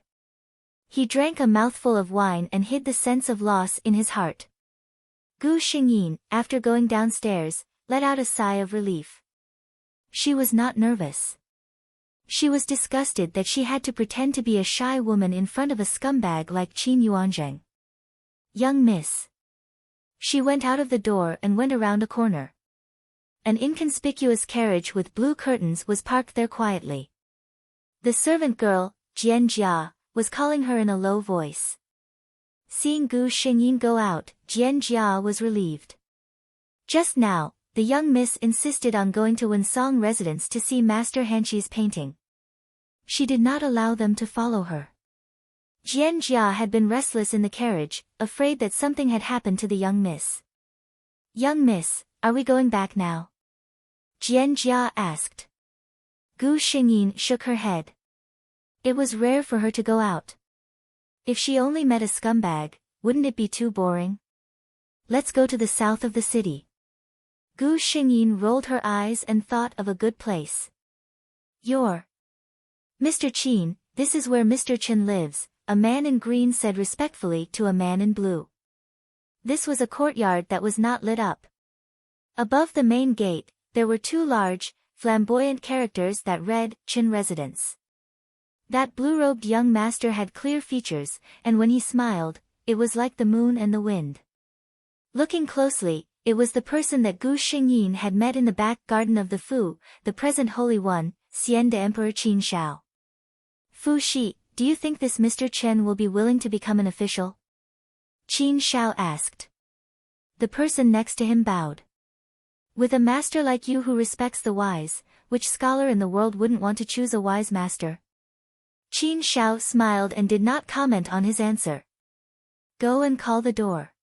He drank a mouthful of wine and hid the sense of loss in his heart. Gu Xingyin, after going downstairs, let out a sigh of relief. She was not nervous. She was disgusted that she had to pretend to be a shy woman in front of a scumbag like Qin Yuanzheng. Young miss. She went out of the door and went around a corner. An inconspicuous carriage with blue curtains was parked there quietly. The servant girl, Jian Jia, was calling her in a low voice. Seeing Gu Xingyin go out, Jian Jia was relieved. Just now, the young miss insisted on going to Wensong residence to see Master Hanqi's painting. She did not allow them to follow her. Jian Jia had been restless in the carriage, afraid that something had happened to the young miss. Young miss, are we going back now? Jian Jia asked. Gu Xingyin shook her head. It was rare for her to go out. If she only met a scumbag, wouldn't it be too boring? Let's go to the south of the city. Gu Xingyin rolled her eyes and thought of a good place. You're Mr. Qin, this is where Mr. Chen lives, a man in green said respectfully to a man in blue. This was a courtyard that was not lit up. Above the main gate, there were two large, flamboyant characters that read, Chen Residence. That blue-robed young master had clear features, and when he smiled, it was like the moon and the wind. Looking closely, it was the person that Gu Xingyin had met in the back garden of the Fu, the present Holy One, Xian de Emperor Qin Shao. Fu Shi, do you think this Mr. Chen will be willing to become an official? Qin Shao asked. The person next to him bowed. With a master like you who respects the wise, which scholar in the world wouldn't want to choose a wise master? Qin Shao smiled and did not comment on his answer. Go and call the door.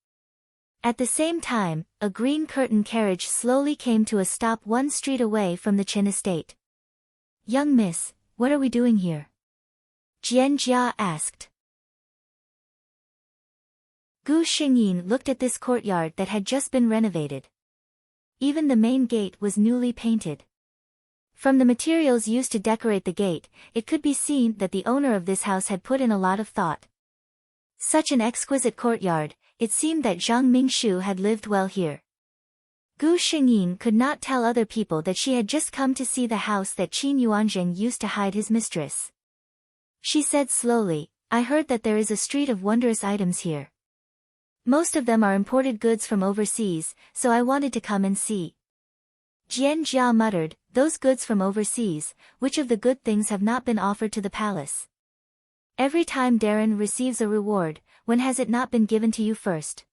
At the same time, a green curtain carriage slowly came to a stop one street away from the Chen estate. Young miss, what are we doing here? Jian Jia asked. Gu Xingyin looked at this courtyard that had just been renovated. Even the main gate was newly painted. From the materials used to decorate the gate, it could be seen that the owner of this house had put in a lot of thought. Such an exquisite courtyard, it seemed that Zhang Mingshu had lived well here. Gu Xingyin could not tell other people that she had just come to see the house that Qin Yuanzheng used to hide his mistress. She said slowly, I heard that there is a street of wondrous items here. Most of them are imported goods from overseas, so I wanted to come and see. Jian Jia muttered, those goods from overseas, which of the good things have not been offered to the palace? Every time Darren receives a reward, when has it not been given to you first?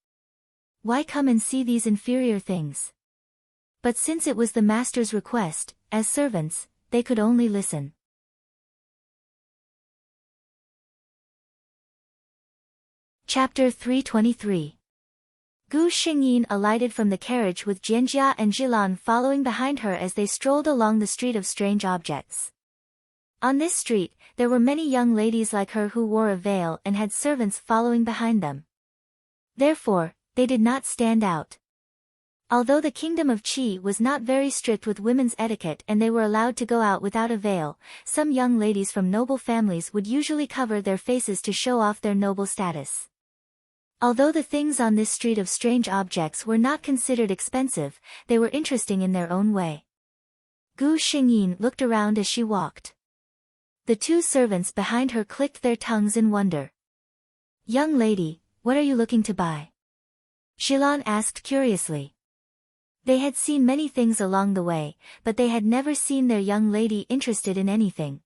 Why come and see these inferior things? But since it was the master's request, as servants, they could only listen. Chapter 323. Gu Xingyin alighted from the carriage with Jianjia and Jilan following behind her as they strolled along the street of strange objects. On this street, there were many young ladies like her who wore a veil and had servants following behind them. Therefore, they did not stand out. Although the kingdom of Qi was not very strict with women's etiquette and they were allowed to go out without a veil, some young ladies from noble families would usually cover their faces to show off their noble status. Although the things on this street of strange objects were not considered expensive, they were interesting in their own way. Gu Xingyin looked around as she walked. The two servants behind her clicked their tongues in wonder. "Young lady, what are you looking to buy?" Shilan asked curiously. They had seen many things along the way, but they had never seen their young lady interested in anything.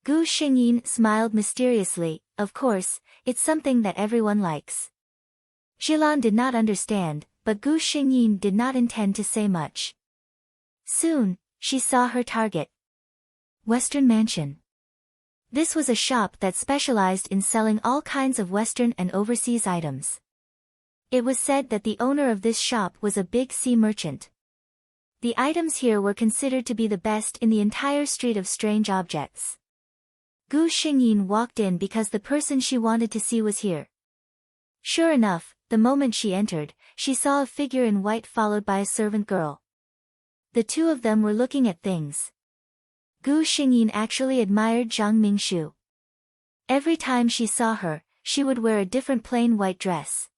Gu Xingyin smiled mysteriously. "Of course, it's something that everyone likes." Shilan did not understand, but Gu Xingyin did not intend to say much. Soon, she saw her target. Western Mansion. This was a shop that specialized in selling all kinds of Western and overseas items. It was said that the owner of this shop was a big sea merchant. The items here were considered to be the best in the entire street of strange objects. Gu Xingyin walked in because the person she wanted to see was here. Sure enough, the moment she entered, she saw a figure in white followed by a servant girl. The two of them were looking at things. Gu Xingyin actually admired Zhang Mingshu. Every time she saw her, she would wear a different plain white dress.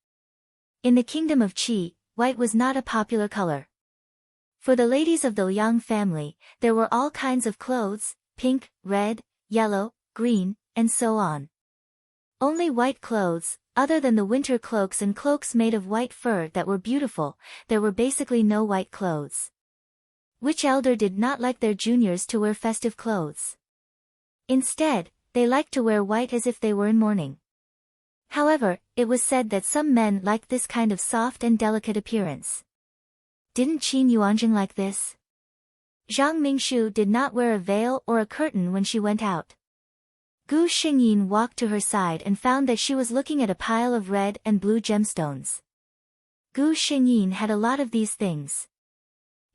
In the kingdom of Qi, white was not a popular color. For the ladies of the Liang family, there were all kinds of clothes: pink, red, yellow, green, and so on. Only white clothes, other than the winter cloaks and cloaks made of white fur that were beautiful, there were basically no white clothes. Which elder did not like their juniors to wear festive clothes? Instead, they liked to wear white as if they were in mourning. However, it was said that some men liked this kind of soft and delicate appearance. Didn't Qin Yuanjing like this? Zhang Mingshu did not wear a veil or a curtain when she went out. Gu Xingyin walked to her side and found that she was looking at a pile of red and blue gemstones. Gu Xingyin had a lot of these things.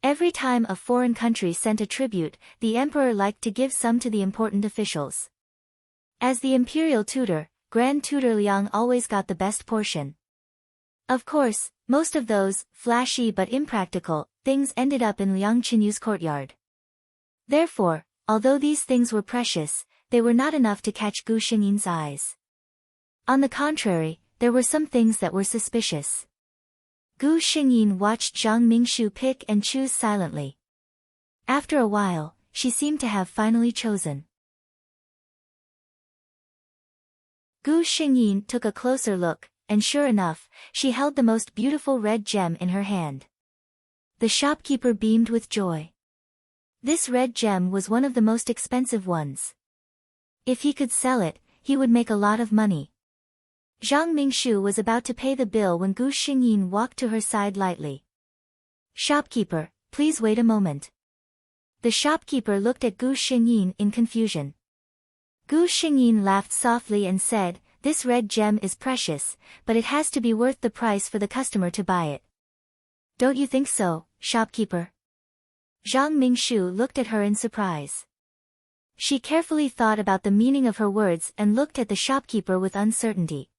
Every time a foreign country sent a tribute, the emperor liked to give some to the important officials. As the imperial tutor, Grand Tutor Liang always got the best portion. Of course, most of those flashy but impractical things ended up in Liang Qinyu's courtyard. Therefore, although these things were precious, they were not enough to catch Gu Xingyin's eyes. On the contrary, there were some things that were suspicious. Gu Xingyin watched Zhang Mingshu pick and choose silently. After a while, she seemed to have finally chosen. Gu Xingyin took a closer look, and sure enough, she held the most beautiful red gem in her hand. The shopkeeper beamed with joy. This red gem was one of the most expensive ones. If he could sell it, he would make a lot of money. Zhang Mingshu was about to pay the bill when Gu Xingyin walked to her side lightly. "Shopkeeper, please wait a moment." The shopkeeper looked at Gu Xingyin in confusion. Gu Xingyin laughed softly and said, "This red gem is precious, but it has to be worth the price for the customer to buy it. Don't you think so, shopkeeper?" Zhang Mingshu looked at her in surprise. She carefully thought about the meaning of her words and looked at the shopkeeper with uncertainty.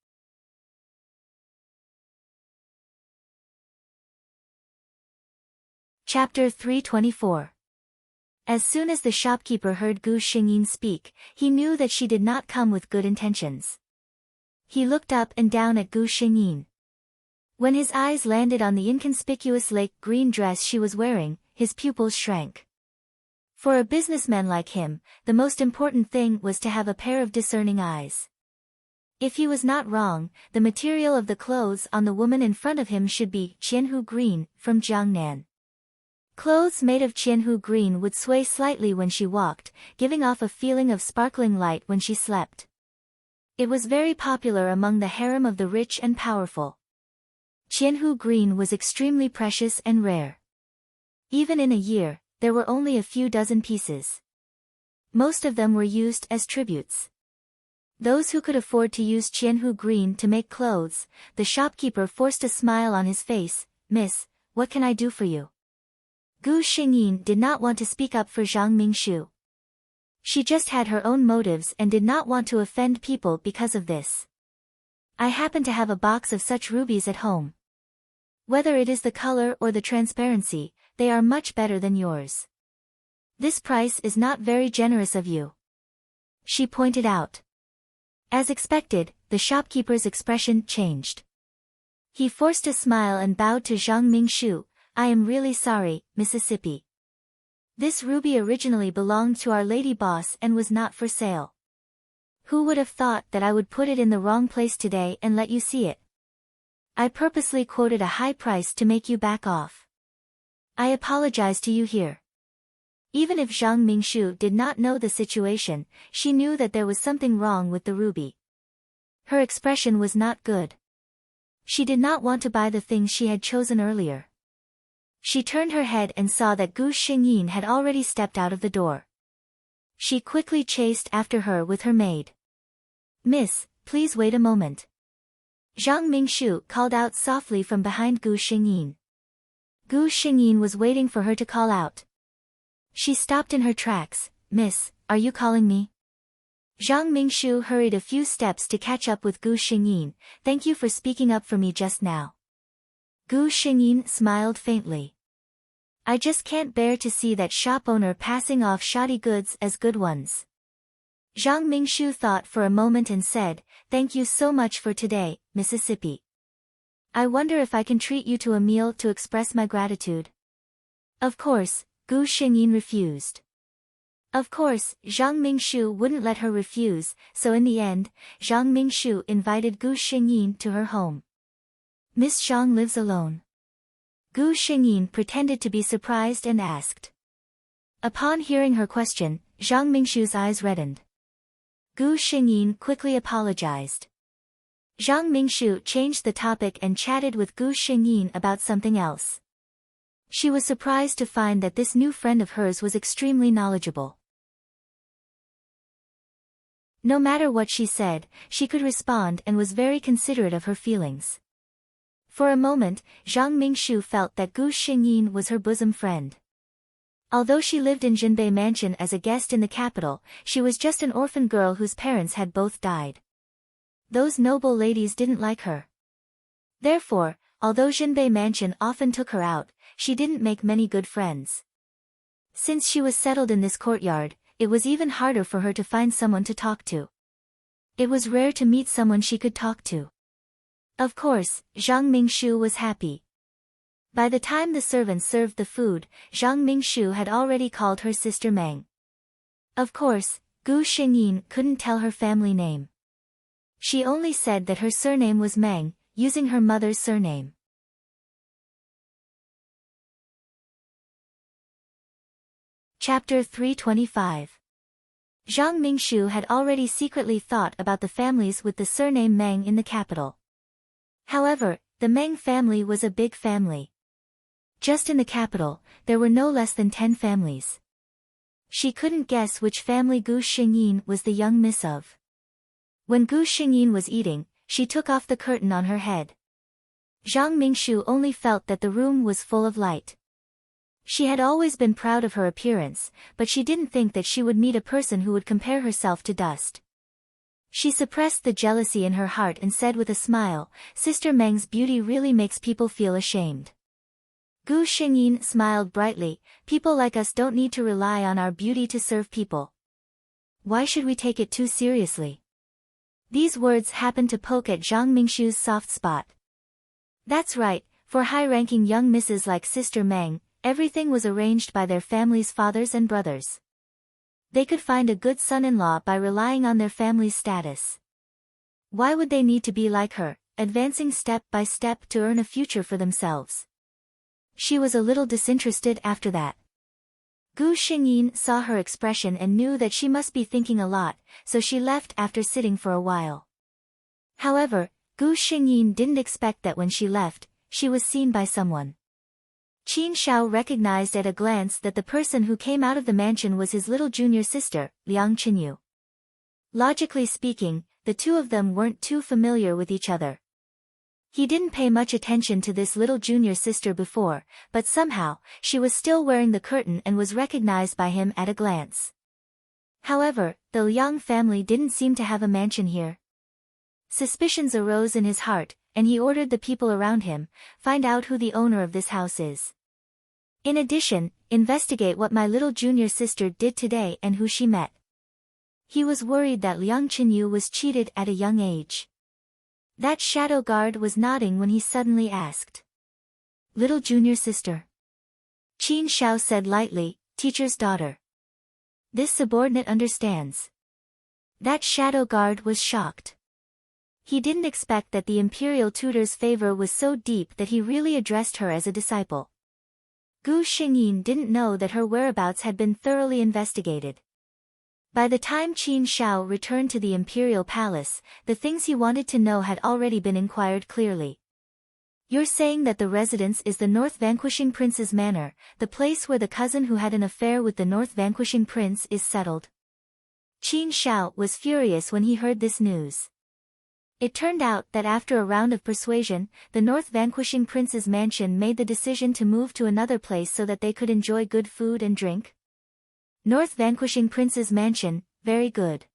Chapter 324. As soon as the shopkeeper heard Gu Xingyin speak, he knew that she did not come with good intentions. He looked up and down at Gu Xingyin. When his eyes landed on the inconspicuous lake green dress she was wearing, his pupils shrank. For a businessman like him, the most important thing was to have a pair of discerning eyes. If he was not wrong, the material of the clothes on the woman in front of him should be Qianhu green, from Jiangnan. Clothes made of Qianhu green would sway slightly when she walked, giving off a feeling of sparkling light when she slept. It was very popular among the harem of the rich and powerful. Qianhu green was extremely precious and rare. Even in a year, there were only a few dozen pieces. Most of them were used as tributes. Those who could afford to use Qianhu green to make clothes, the shopkeeper forced a smile on his face. "Miss, what can I do for you?" Gu Xingyin did not want to speak up for Zhang Mingshu. She just had her own motives and did not want to offend people because of this. "I happen to have a box of such rubies at home. Whether it is the color or the transparency, they are much better than yours. This price is not very generous of you," she pointed out. As expected, the shopkeeper's expression changed. He forced a smile and bowed to Zhang Mingshu. "I am really sorry, Mississippi." This ruby originally belonged to our lady boss and was not for sale. Who would have thought that I would put it in the wrong place today and let you see it? I purposely quoted a high price to make you back off. I apologize to you here. Even if Zhang Mingshu did not know the situation, she knew that there was something wrong with the ruby. Her expression was not good. She did not want to buy the things she had chosen earlier. She turned her head and saw that Gu Xingyin had already stepped out of the door. She quickly chased after her with her maid. "Miss, please wait a moment." Zhang Mingshu called out softly from behind Gu Xingyin. Gu Xingyin was waiting for her to call out. She stopped in her tracks. "Miss, are you calling me?" Zhang Mingshu hurried a few steps to catch up with Gu Xingyin. "Thank you for speaking up for me just now." Gu Xingyin smiled faintly. "I just can't bear to see that shop owner passing off shoddy goods as good ones." Zhang Mingshu thought for a moment and said, "Thank you so much for today, Mississippi. I wonder if I can treat you to a meal to express my gratitude." Of course, Gu Xingyin refused. Of course, Zhang Mingshu wouldn't let her refuse, so in the end, Zhang Mingshu invited Gu Xingyin to her home. "Miss Zhang lives alone?" Gu Xingyin pretended to be surprised and asked. Upon hearing her question, Zhang Mingshu's eyes reddened. Gu Xingyin quickly apologized. Zhang Mingshu changed the topic and chatted with Gu Xingyin about something else. She was surprised to find that this new friend of hers was extremely knowledgeable. No matter what she said, she could respond and was very considerate of her feelings. For a moment, Zhang Mingshu felt that Gu Xingyin was her bosom friend. Although she lived in Jinbei Mansion as a guest in the capital, she was just an orphan girl whose parents had both died. Those noble ladies didn't like her. Therefore, although Jinbei Mansion often took her out, she didn't make many good friends. Since she was settled in this courtyard, it was even harder for her to find someone to talk to. It was rare to meet someone she could talk to. Of course, Zhang Mingshu was happy. By the time the servants served the food, Zhang Mingshu had already called her sister Meng. Of course, Gu Xingyin couldn't tell her family name. She only said that her surname was Meng, using her mother's surname. Chapter 325. Zhang Mingshu had already secretly thought about the families with the surname Meng in the capital. However, the Meng family was a big family. Just in the capital, there were no less than 10 families. She couldn't guess which family Gu Xingyin was the young miss of. When Gu Xingyin was eating, she took off the curtain on her head. Zhang Mingshu only felt that the room was full of light. She had always been proud of her appearance, but she didn't think that she would meet a person who would compare herself to dust. She suppressed the jealousy in her heart and said with a smile, "Sister Meng's beauty really makes people feel ashamed." Gu Xingyin smiled brightly. "People like us don't need to rely on our beauty to serve people. Why should we take it too seriously?" These words happened to poke at Zhang Mingshu's soft spot. That's right, for high-ranking young misses like Sister Meng, everything was arranged by their family's fathers and brothers. They could find a good son-in-law by relying on their family's status. Why would they need to be like her, advancing step by step to earn a future for themselves? She was a little disinterested after that. Gu Xingyin saw her expression and knew that she must be thinking a lot, so she left after sitting for a while. However, Gu Xingyin didn't expect that when she left, she was seen by someone. Qin Shao recognized at a glance that the person who came out of the mansion was his little junior sister, Liang Qinyu. Logically speaking, the two of them weren't too familiar with each other. He didn't pay much attention to this little junior sister before, but somehow, she was still wearing the curtain and was recognized by him at a glance. However, the Liang family didn't seem to have a mansion here. Suspicions arose in his heart, and he ordered the people around him, "Find out who the owner of this house is. In addition, investigate what my little junior sister did today and who she met." He was worried that Liang Qinyu was cheated at a young age. That shadow guard was nodding when he suddenly asked. "Little junior sister?" Qin Shao said lightly, Teacher's daughter. This subordinate understands. That shadow guard was shocked. He didn't expect that the imperial tutor's favor was so deep that he really addressed her as a disciple. Gu Xingyin didn't know that her whereabouts had been thoroughly investigated. By the time Qin Shao returned to the imperial palace, the things he wanted to know had already been inquired clearly. You're saying that the residence is the North Vanquishing Prince's manor, the place where the cousin who had an affair with the North Vanquishing Prince is settled? Qin Shao was furious when he heard this news. It turned out that after a round of persuasion, the North Vanquishing Prince's mansion made the decision to move to another place so that they could enjoy good food and drink. North Vanquishing Prince's mansion, very good.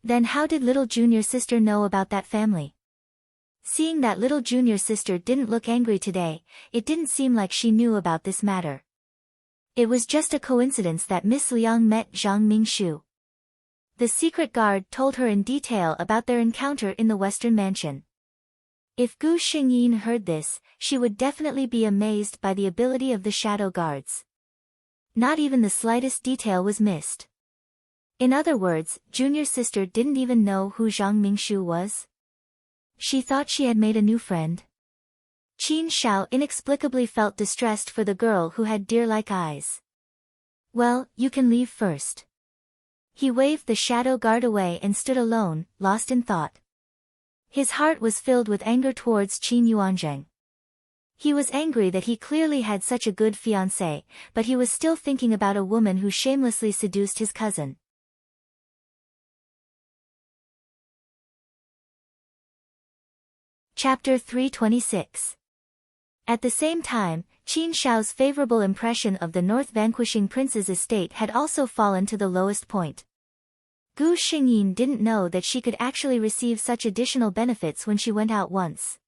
Then how did little junior sister know about that family? Seeing that little junior sister didn't look angry today, it didn't seem like she knew about this matter. It was just a coincidence that Miss Liang met Zhang Mingshu. The secret guard told her in detail about their encounter in the Western Mansion. If Gu Xingyin heard this, she would definitely be amazed by the ability of the shadow guards. Not even the slightest detail was missed. In other words, junior sister didn't even know who Zhang Mingshu was. She thought she had made a new friend. Qin Shao inexplicably felt distressed for the girl who had deer-like eyes. Well, you can leave first. He waved the shadow guard away and stood alone, lost in thought. His heart was filled with anger towards Qin Yuanzheng. He was angry that he clearly had such a good fiancée, but he was still thinking about a woman who shamelessly seduced his cousin. Chapter 326. At the same time, Qin Shao's favorable impression of the North Vanquishing Prince's estate had also fallen to the lowest point. Gu Xingyin didn't know that she could actually receive such additional benefits when she went out once.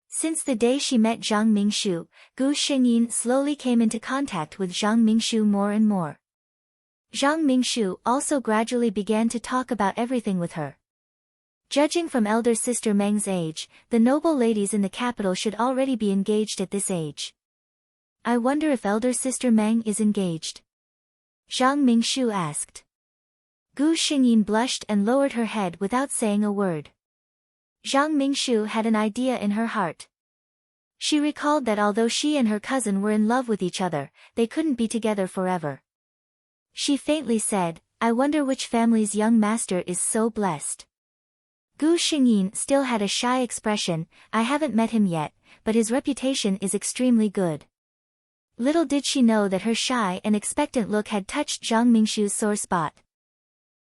Since the day she met Zhang Mingshu, Gu Xingyin slowly came into contact with Zhang Mingshu more and more. Zhang Mingshu also gradually began to talk about everything with her. Judging from elder sister Meng's age, the noble ladies in the capital should already be engaged at this age. I wonder if elder sister Meng is engaged? Zhang Mingshu asked. Gu Xingyin blushed and lowered her head without saying a word. Zhang Mingshu had an idea in her heart. She recalled that although she and her cousin were in love with each other, they couldn't be together forever. She faintly said, I wonder which family's young master is so blessed. Gu Xingyin still had a shy expression, I haven't met him yet, but his reputation is extremely good. Little did she know that her shy and expectant look had touched Zhang Mingshu's sore spot.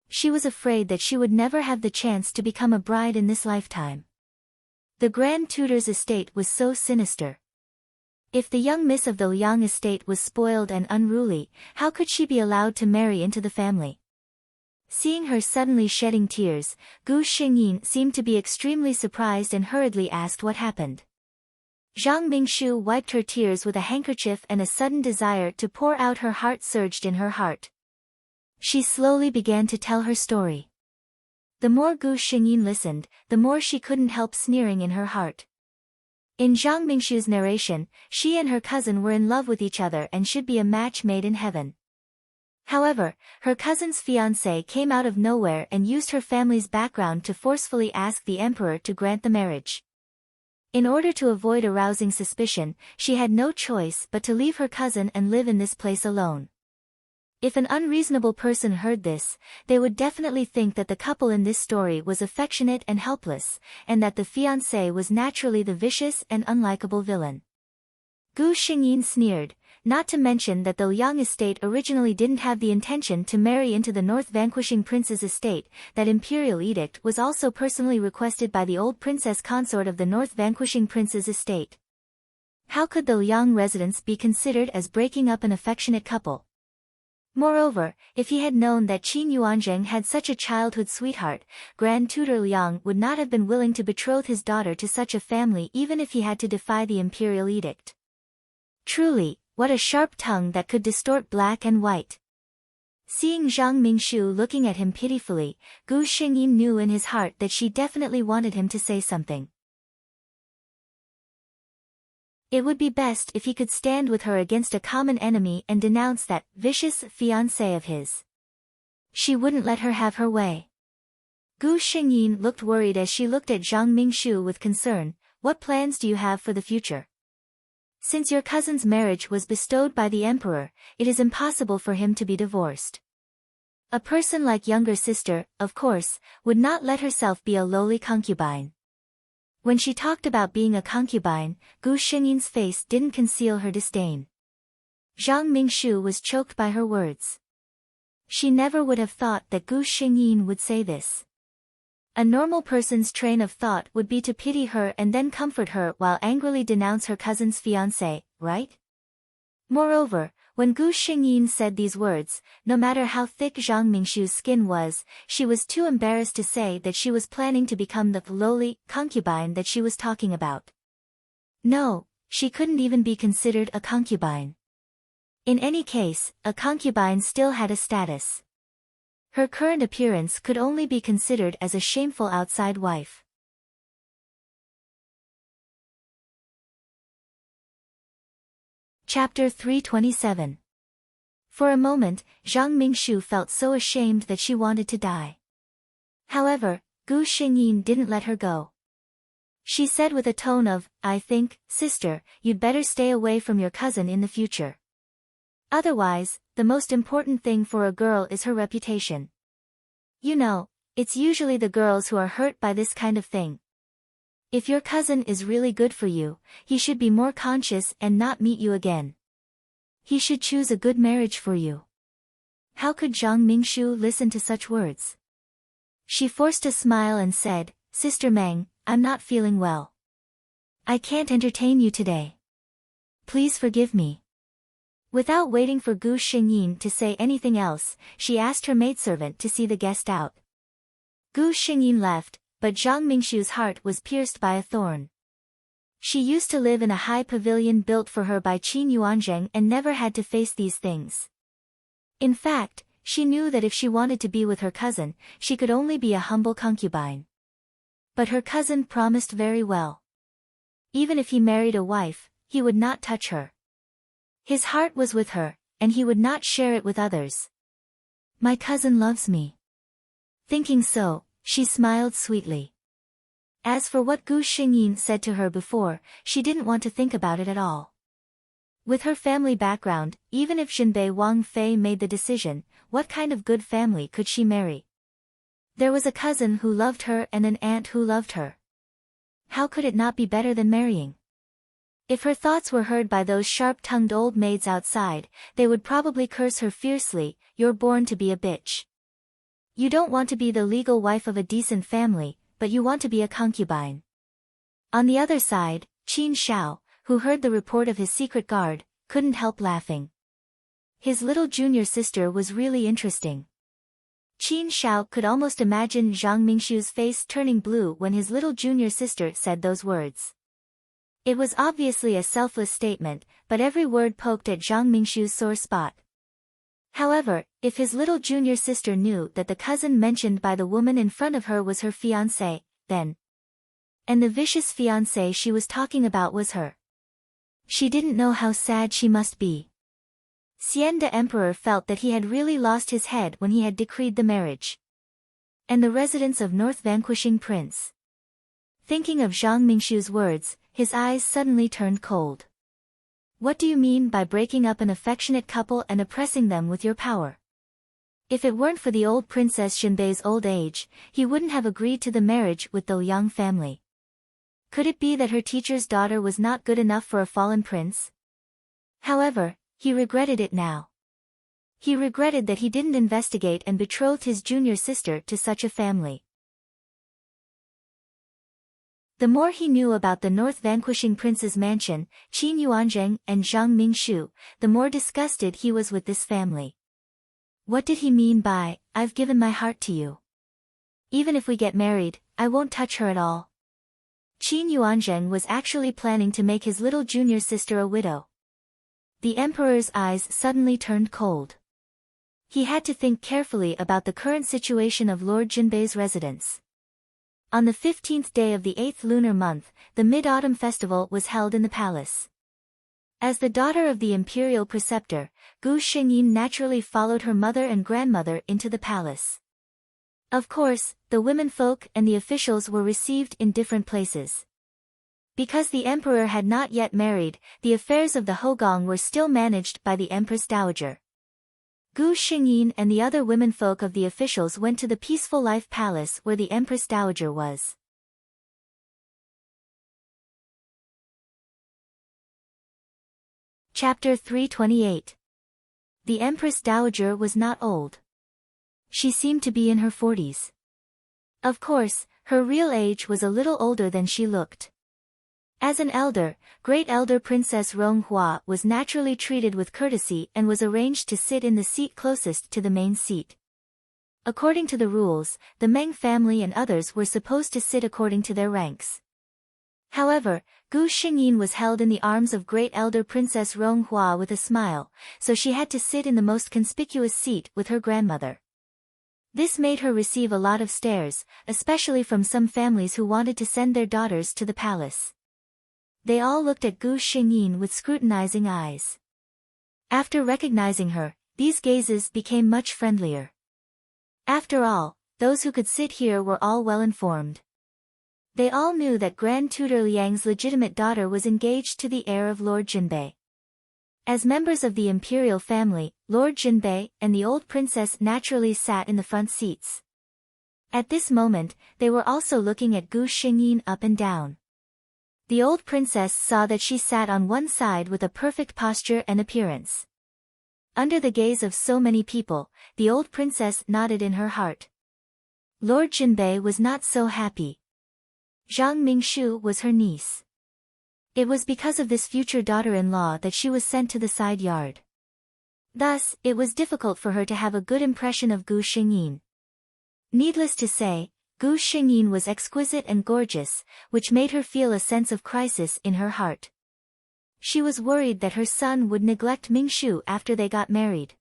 She was afraid that she would never have the chance to become a bride in this lifetime. The Grand Tutor's estate was so sinister. If the young miss of the Liang estate was spoiled and unruly, how could she be allowed to marry into the family? Seeing her suddenly shedding tears, Gu Xingyin seemed to be extremely surprised and hurriedly asked what happened. Zhang Mingshu wiped her tears with a handkerchief and a sudden desire to pour out her heart surged in her heart. She slowly began to tell her story. The more Gu Xingyin listened, the more she couldn't help sneering in her heart. In Zhang Mingshu's narration, she and her cousin were in love with each other and should be a match made in heaven. However, her cousin's fiancé came out of nowhere and used her family's background to forcefully ask the emperor to grant the marriage. In order to avoid arousing suspicion, she had no choice but to leave her cousin and live in this place alone. If an unreasonable person heard this, they would definitely think that the couple in this story was affectionate and helpless, and that the fiancé was naturally the vicious and unlikable villain. Gu Xingyin sneered, not to mention that the Liang estate originally didn't have the intention to marry into the North Vanquishing Prince's estate. That imperial edict was also personally requested by the old princess consort of the North Vanquishing Prince's estate. How could the Liang residence be considered as breaking up an affectionate couple? Moreover, if he had known that Qin Yuanzheng had such a childhood sweetheart, Grand Tutor Liang would not have been willing to betroth his daughter to such a family even if he had to defy the imperial edict. Truly, what a sharp tongue that could distort black and white. Seeing Zhang Mingshu looking at him pitifully, Gu Xingyin knew in his heart that she definitely wanted him to say something. It would be best if he could stand with her against a common enemy and denounce that vicious fiancé of his. She wouldn't let her have her way. Gu Xingyin looked worried as she looked at Zhang Mingshu with concern. What plans do you have for the future? Since your cousin's marriage was bestowed by the emperor, it is impossible for him to be divorced. A person like younger sister, of course, would not let herself be a lowly concubine. When she talked about being a concubine, Gu Xingyin's face didn't conceal her disdain. Zhang Mingshu was choked by her words. She never would have thought that Gu Xingyin would say this. A normal person's train of thought would be to pity her and then comfort her while angrily denounce her cousin's fiancé, right? Moreover, when Gu Xingyin said these words, no matter how thick Zhang Mingshu's skin was, she was too embarrassed to say that she was planning to become the lowly concubine that she was talking about. No, she couldn't even be considered a concubine. In any case, a concubine still had a status. Her current appearance could only be considered as a shameful outside wife. Chapter 327. For a moment, Zhang Mingshu felt so ashamed that she wanted to die. However, Gu Xingyin didn't let her go. She said with a tone of, I think, sister, you'd better stay away from your cousin in the future. Otherwise, the most important thing for a girl is her reputation. You know, it's usually the girls who are hurt by this kind of thing. If your cousin is really good for you, he should be more conscious and not meet you again. He should choose a good marriage for you. How could Zhang Mingshu listen to such words? She forced a smile and said, Sister Meng, I'm not feeling well. I can't entertain you today. Please forgive me. Without waiting for Gu Xingyin to say anything else, she asked her maidservant to see the guest out. Gu Xingyin left, but Zhang Mingshu's heart was pierced by a thorn. She used to live in a high pavilion built for her by Qin Yuanzheng and never had to face these things. In fact, she knew that if she wanted to be with her cousin, she could only be a humble concubine. But her cousin promised very well. Even if he married a wife, he would not touch her. His heart was with her, and he would not share it with others. My cousin loves me. Thinking so, she smiled sweetly. As for what Gu Xingyin said to her before, she didn't want to think about it at all. With her family background, even if Jinbei Wang Fei made the decision, what kind of good family could she marry? There was a cousin who loved her and an aunt who loved her. How could it not be better than marrying? If her thoughts were heard by those sharp-tongued old maids outside, they would probably curse her fiercely, you're born to be a bitch. You don't want to be the legal wife of a decent family, but you want to be a concubine. On the other side, Qin Shao, who heard the report of his secret guard, couldn't help laughing. His little junior sister was really interesting. Qin Shao could almost imagine Zhang Mingshu's face turning blue when his little junior sister said those words. It was obviously a selfless statement, but every word poked at Zhang Mingshu's sore spot. However, if his little junior sister knew that the cousin mentioned by the woman in front of her was her fiancé, then... And the vicious fiancé she was talking about was her. She didn't know how sad she must be. Xian the Emperor felt that he had really lost his head when he had decreed the marriage. And the residence of North Vanquishing Prince. Thinking of Zhang Mingshu's words, his eyes suddenly turned cold. What do you mean by breaking up an affectionate couple and oppressing them with your power? If it weren't for the old Princess Xinbei's old age, he wouldn't have agreed to the marriage with the Liang family. Could it be that her teacher's daughter was not good enough for a fallen prince? However, he regretted it now. He regretted that he didn't investigate and betrothed his junior sister to such a family. The more he knew about the North Vanquishing Prince's mansion, Qin Yuanzheng and Zhang Mingshu, the more disgusted he was with this family. What did he mean by, I've given my heart to you? Even if we get married, I won't touch her at all. Qin Yuanzheng was actually planning to make his little junior sister a widow. The emperor's eyes suddenly turned cold. He had to think carefully about the current situation of Lord Jinbei's residence. On the 15th day of the 8th lunar month, the Mid-Autumn Festival was held in the palace. As the daughter of the imperial preceptor, Gu Xingyin naturally followed her mother and grandmother into the palace. Of course, the womenfolk and the officials were received in different places. Because the emperor had not yet married, the affairs of the Hogong were still managed by the Empress Dowager. Gu Xingyin and the other womenfolk of the officials went to the Peaceful Life Palace where the Empress Dowager was. Chapter 328. The Empress Dowager was not old. She seemed to be in her 40s. Of course, her real age was a little older than she looked. As an elder, Great Elder Princess Ronghua was naturally treated with courtesy and was arranged to sit in the seat closest to the main seat. According to the rules, the Meng family and others were supposed to sit according to their ranks. However, Gu Xingyin was held in the arms of Great Elder Princess Ronghua with a smile, so she had to sit in the most conspicuous seat with her grandmother. This made her receive a lot of stares, especially from some families who wanted to send their daughters to the palace. They all looked at Gu Xingyin with scrutinizing eyes. After recognizing her, these gazes became much friendlier. After all, those who could sit here were all well informed. They all knew that Grand Tutor Liang's legitimate daughter was engaged to the heir of Lord Jinbei. As members of the imperial family, Lord Jinbei and the old princess naturally sat in the front seats. At this moment, they were also looking at Gu Xingyin up and down. The old princess saw that she sat on one side with a perfect posture and appearance. Under the gaze of so many people, the old princess nodded in her heart. Lord Jinbei was not so happy. Zhang Mingshu was her niece. It was because of this future daughter-in-law that she was sent to the side yard. Thus, it was difficult for her to have a good impression of Gu Xingyin. Needless to say, Gu Xingyin was exquisite and gorgeous, which made her feel a sense of crisis in her heart. She was worried that her son would neglect Mingshu after they got married.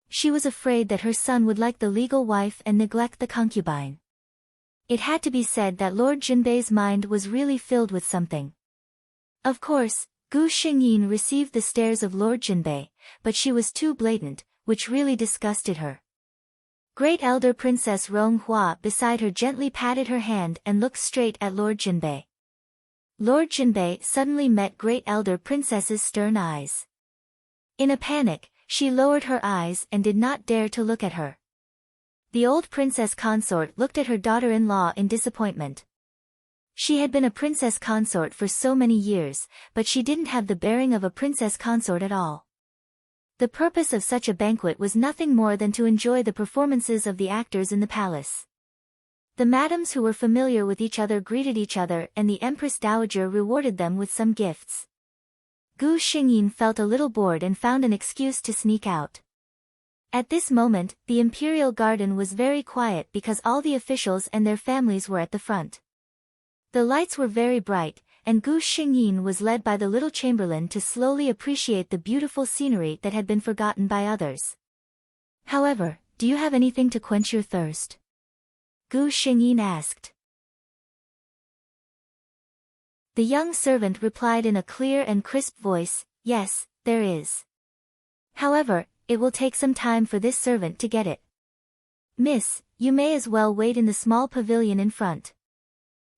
She was afraid that her son would like the legal wife and neglect the concubine. It had to be said that Lord Jinbei's mind was really filled with something. Of course, Gu Xingyin received the stares of Lord Jinbei, but she was too blatant, which really disgusted her. Great Elder Princess Ronghua beside her gently patted her hand and looked straight at Lord Jinbei. Lord Jinbei suddenly met Great Elder Princess's stern eyes. In a panic, she lowered her eyes and did not dare to look at her. The old princess consort looked at her daughter-in-law in disappointment. She had been a princess consort for so many years, but she didn't have the bearing of a princess consort at all. The purpose of such a banquet was nothing more than to enjoy the performances of the actors in the palace. The madams who were familiar with each other greeted each other and the Empress Dowager rewarded them with some gifts. Gu Xingyin felt a little bored and found an excuse to sneak out. At this moment, the imperial garden was very quiet because all the officials and their families were at the front. The lights were very bright, and Gu Xingyin was led by the little chamberlain to slowly appreciate the beautiful scenery that had been forgotten by others. However, do you have anything to quench your thirst? Gu Xingyin asked. The young servant replied in a clear and crisp voice, "Yes, there is. However, it will take some time for this servant to get it. Miss, you may as well wait in the small pavilion in front."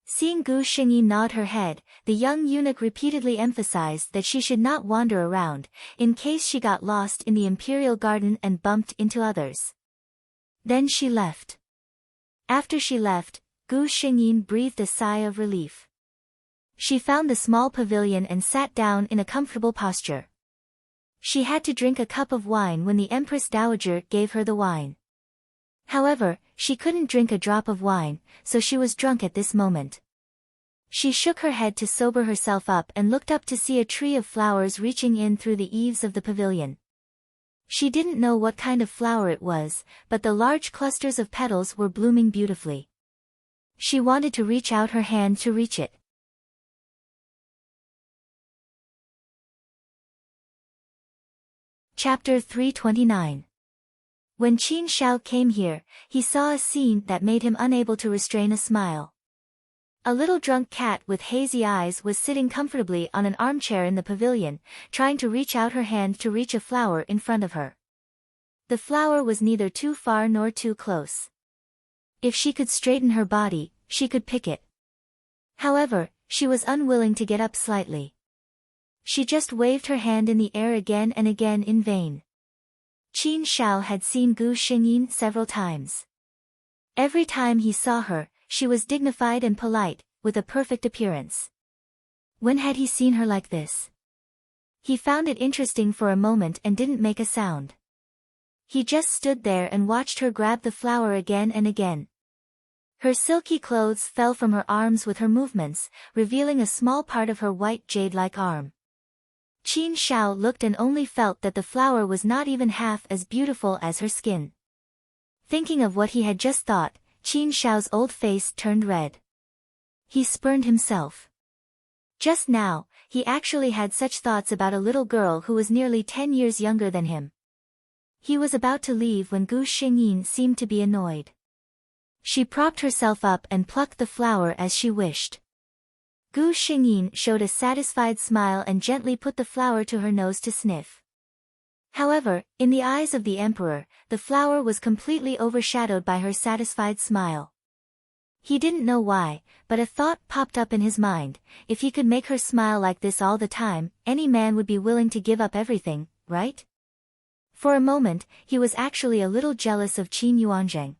Seeing Gu Xingyin nod her head, the young eunuch repeatedly emphasized that she should not wander around, in case she got lost in the imperial garden and bumped into others. Then she left. After she left, Gu Xingyin breathed a sigh of relief. She found the small pavilion and sat down in a comfortable posture. She had to drink a cup of wine when the Empress Dowager gave her the wine. However, she couldn't drink a drop of wine, so she was drunk at this moment. She shook her head to sober herself up and looked up to see a tree of flowers reaching in through the eaves of the pavilion. She didn't know what kind of flower it was, but the large clusters of petals were blooming beautifully. She wanted to reach out her hand to reach it. Chapter 329. When Qin Shao came here, he saw a scene that made him unable to restrain a smile. A little drunk cat with hazy eyes was sitting comfortably on an armchair in the pavilion, trying to reach out her hand to reach a flower in front of her. The flower was neither too far nor too close. If she could straighten her body, she could pick it. However, she was unwilling to get up slightly. She just waved her hand in the air again and again in vain. Qin Shao had seen Gu Xingyin several times. Every time he saw her, she was dignified and polite, with a perfect appearance. When had he seen her like this? He found it interesting for a moment and didn't make a sound. He just stood there and watched her grab the flower again and again. Her silky clothes fell from her arms with her movements, revealing a small part of her white jade-like arm. Qin Shao looked and only felt that the flower was not even half as beautiful as her skin. Thinking of what he had just thought, Qin Shao's old face turned red. He spurned himself. Just now, he actually had such thoughts about a little girl who was nearly 10 years younger than him. He was about to leave when Gu Xingyin seemed to be annoyed. She propped herself up and plucked the flower as she wished. Gu Xingyin showed a satisfied smile and gently put the flower to her nose to sniff. However, in the eyes of the emperor, the flower was completely overshadowed by her satisfied smile. He didn't know why, but a thought popped up in his mind: if he could make her smile like this all the time, any man would be willing to give up everything, right? For a moment, he was actually a little jealous of Qin Yuanzheng.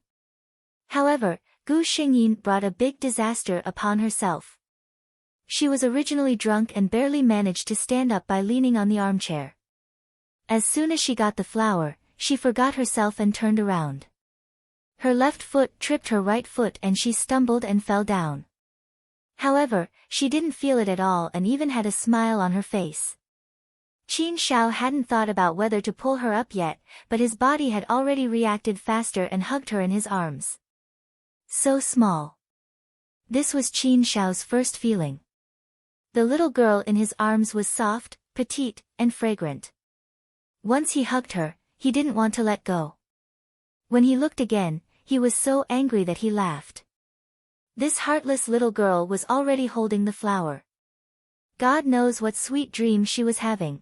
However, Gu Xingyin brought a big disaster upon herself. She was originally drunk and barely managed to stand up by leaning on the armchair. As soon as she got the flower, she forgot herself and turned around. Her left foot tripped her right foot and she stumbled and fell down. However, she didn't feel it at all and even had a smile on her face. Qin Shao hadn't thought about whether to pull her up yet, but his body had already reacted faster and hugged her in his arms. So small. This was Qin Shao's first feeling. The little girl in his arms was soft, petite, and fragrant. Once he hugged her, he didn't want to let go. When he looked again, he was so angry that he laughed. This heartless little girl was already holding the flower. God knows what sweet dream she was having.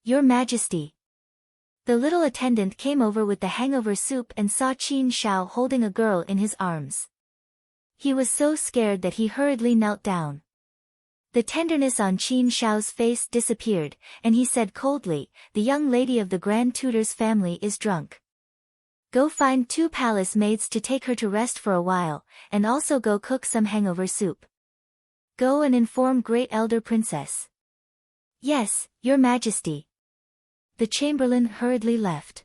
Your Majesty. The little attendant came over with the hangover soup and saw Qin Shao holding a girl in his arms. He was so scared that he hurriedly knelt down. The tenderness on Qin Shao's face disappeared, and he said coldly, "The young lady of the Grand Tutor's family is drunk. Go find 2 palace maids to take her to rest for a while, and also go cook some hangover soup. Go and inform Great Elder Princess." "Yes, Your Majesty." The chamberlain hurriedly left.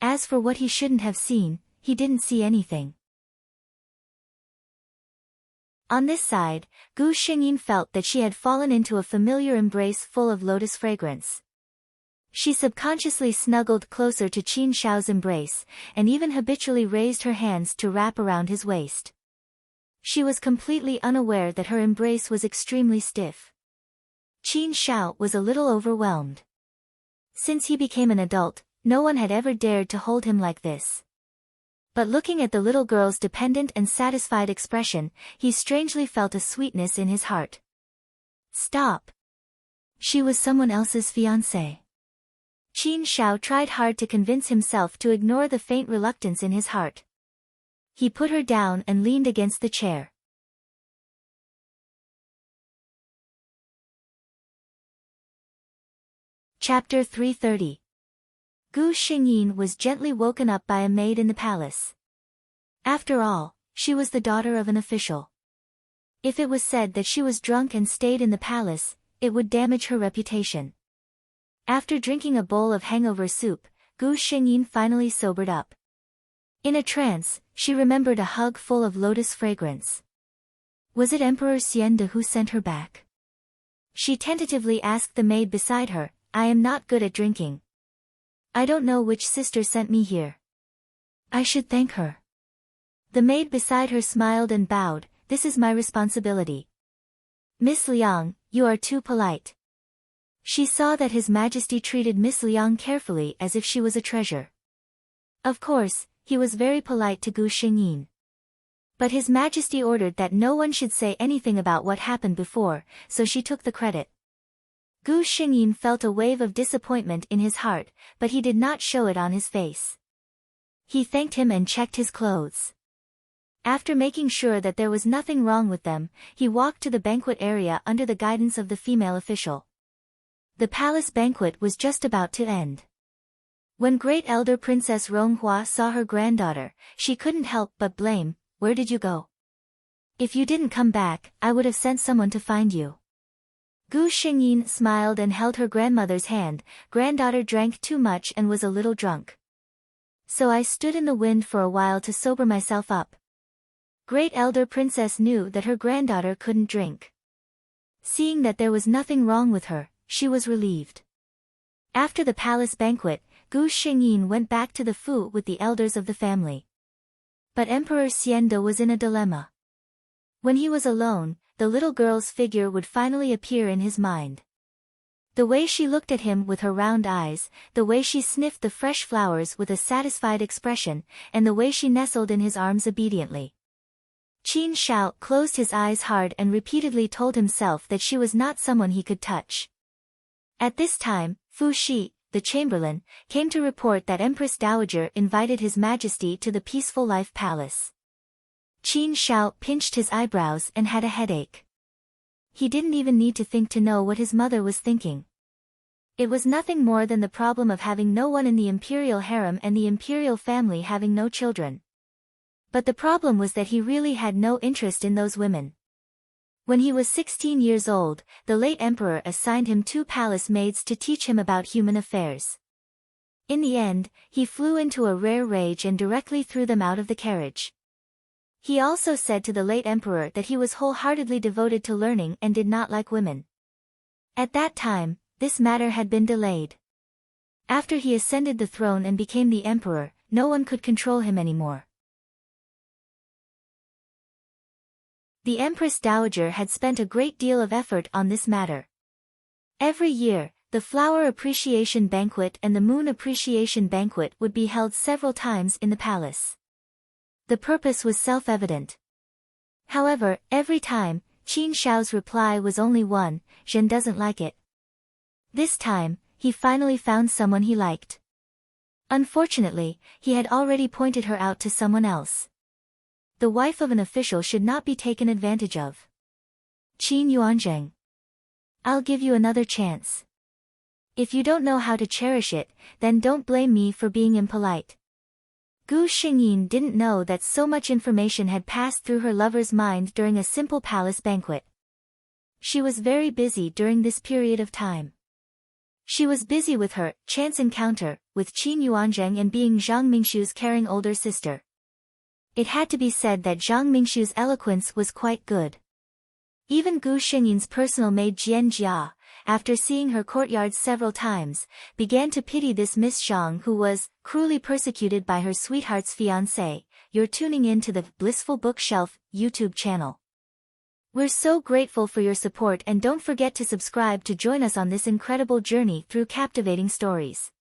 As for what he shouldn't have seen, he didn't see anything. On this side, Gu Xingyin felt that she had fallen into a familiar embrace full of lotus fragrance. She subconsciously snuggled closer to Qin Shao's embrace, and even habitually raised her hands to wrap around his waist. She was completely unaware that her embrace was extremely stiff. Qin Shao was a little overwhelmed. Since he became an adult, no one had ever dared to hold him like this. But looking at the little girl's dependent and satisfied expression, he strangely felt a sweetness in his heart. Stop! She was someone else's fiancée. Qin Shao tried hard to convince himself to ignore the faint reluctance in his heart. He put her down and leaned against the chair. Chapter 330. Gu Xingyin was gently woken up by a maid in the palace. After all, she was the daughter of an official. If it was said that she was drunk and stayed in the palace, it would damage her reputation. After drinking a bowl of hangover soup, Gu Xingyin finally sobered up. In a trance, she remembered a hug full of lotus fragrance. Was it Emperor Xiande who sent her back? She tentatively asked the maid beside her, "I am not good at drinking. I don't know which sister sent me here. I should thank her." The maid beside her smiled and bowed, "This is my responsibility." "Miss Liang, you are too polite." She saw that His Majesty treated Miss Liang carefully as if she was a treasure. Of course, he was very polite to Gu Xingyin. But His Majesty ordered that no one should say anything about what happened before, so she took the credit. Gu Xingyin felt a wave of disappointment in his heart, but he did not show it on his face. He thanked him and checked his clothes. After making sure that there was nothing wrong with them, he walked to the banquet area under the guidance of the female official. The palace banquet was just about to end. When Great Elder Princess Ronghua saw her granddaughter, she couldn't help but blame, "Where did you go? If you didn't come back, I would have sent someone to find you." Gu Xingyin smiled and held her grandmother's hand. Granddaughter drank too much and was a little drunk. So I stood in the wind for a while to sober myself up. Great Elder Princess knew that her granddaughter couldn't drink. Seeing that there was nothing wrong with her, she was relieved. After the palace banquet, Gu Xingyin went back to the Fu with the elders of the family. But Emperor Xiande was in a dilemma. When he was alone, the little girl's figure would finally appear in his mind. The way she looked at him with her round eyes, the way she sniffed the fresh flowers with a satisfied expression, and the way she nestled in his arms obediently. Qin Shao closed his eyes hard and repeatedly told himself that she was not someone he could touch. At this time, Fu Shi, the chamberlain, came to report that Empress Dowager invited His Majesty to the Peaceful Life Palace. Qin Shao pinched his eyebrows and had a headache. He didn't even need to think to know what his mother was thinking. It was nothing more than the problem of having no one in the imperial harem and the imperial family having no children. But the problem was that he really had no interest in those women. When he was 16 years old, the late emperor assigned him 2 palace maids to teach him about human affairs. In the end, he flew into a rare rage and directly threw them out of the carriage. He also said to the late emperor that he was wholeheartedly devoted to learning and did not like women. At that time, this matter had been delayed. After he ascended the throne and became the emperor, no one could control him anymore. The Empress Dowager had spent a great deal of effort on this matter. Every year, the Flower Appreciation Banquet and the Moon Appreciation Banquet would be held several times in the palace. The purpose was self-evident. However, every time, Qin Shao's reply was only one, "Zhen doesn't like it." This time, he finally found someone he liked. Unfortunately, he had already pointed her out to someone else. The wife of an official should not be taken advantage of. Qin Yuanzheng. I'll give you another chance. If you don't know how to cherish it, then don't blame me for being impolite. Gu Xingyin didn't know that so much information had passed through her lover's mind during a simple palace banquet. She was very busy during this period of time. She was busy with her chance encounter with Qin Yuanzheng and being Zhang Mingshu's caring older sister. It had to be said that Zhang Mingshu's eloquence was quite good. Even Gu Xingyin's personal maid Jian Jia, after seeing her courtyard several times, began to pity this Miss Zhang who was cruelly persecuted by her sweetheart's fiancé. You're tuning in to the Blissful Bookshelf YouTube channel. We're so grateful for your support and don't forget to subscribe to join us on this incredible journey through captivating stories.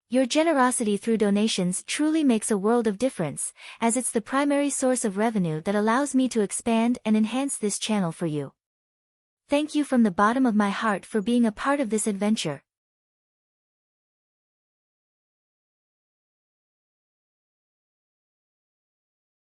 Your generosity through donations truly makes a world of difference, as it's the primary source of revenue that allows me to expand and enhance this channel for you. Thank you from the bottom of my heart for being a part of this adventure.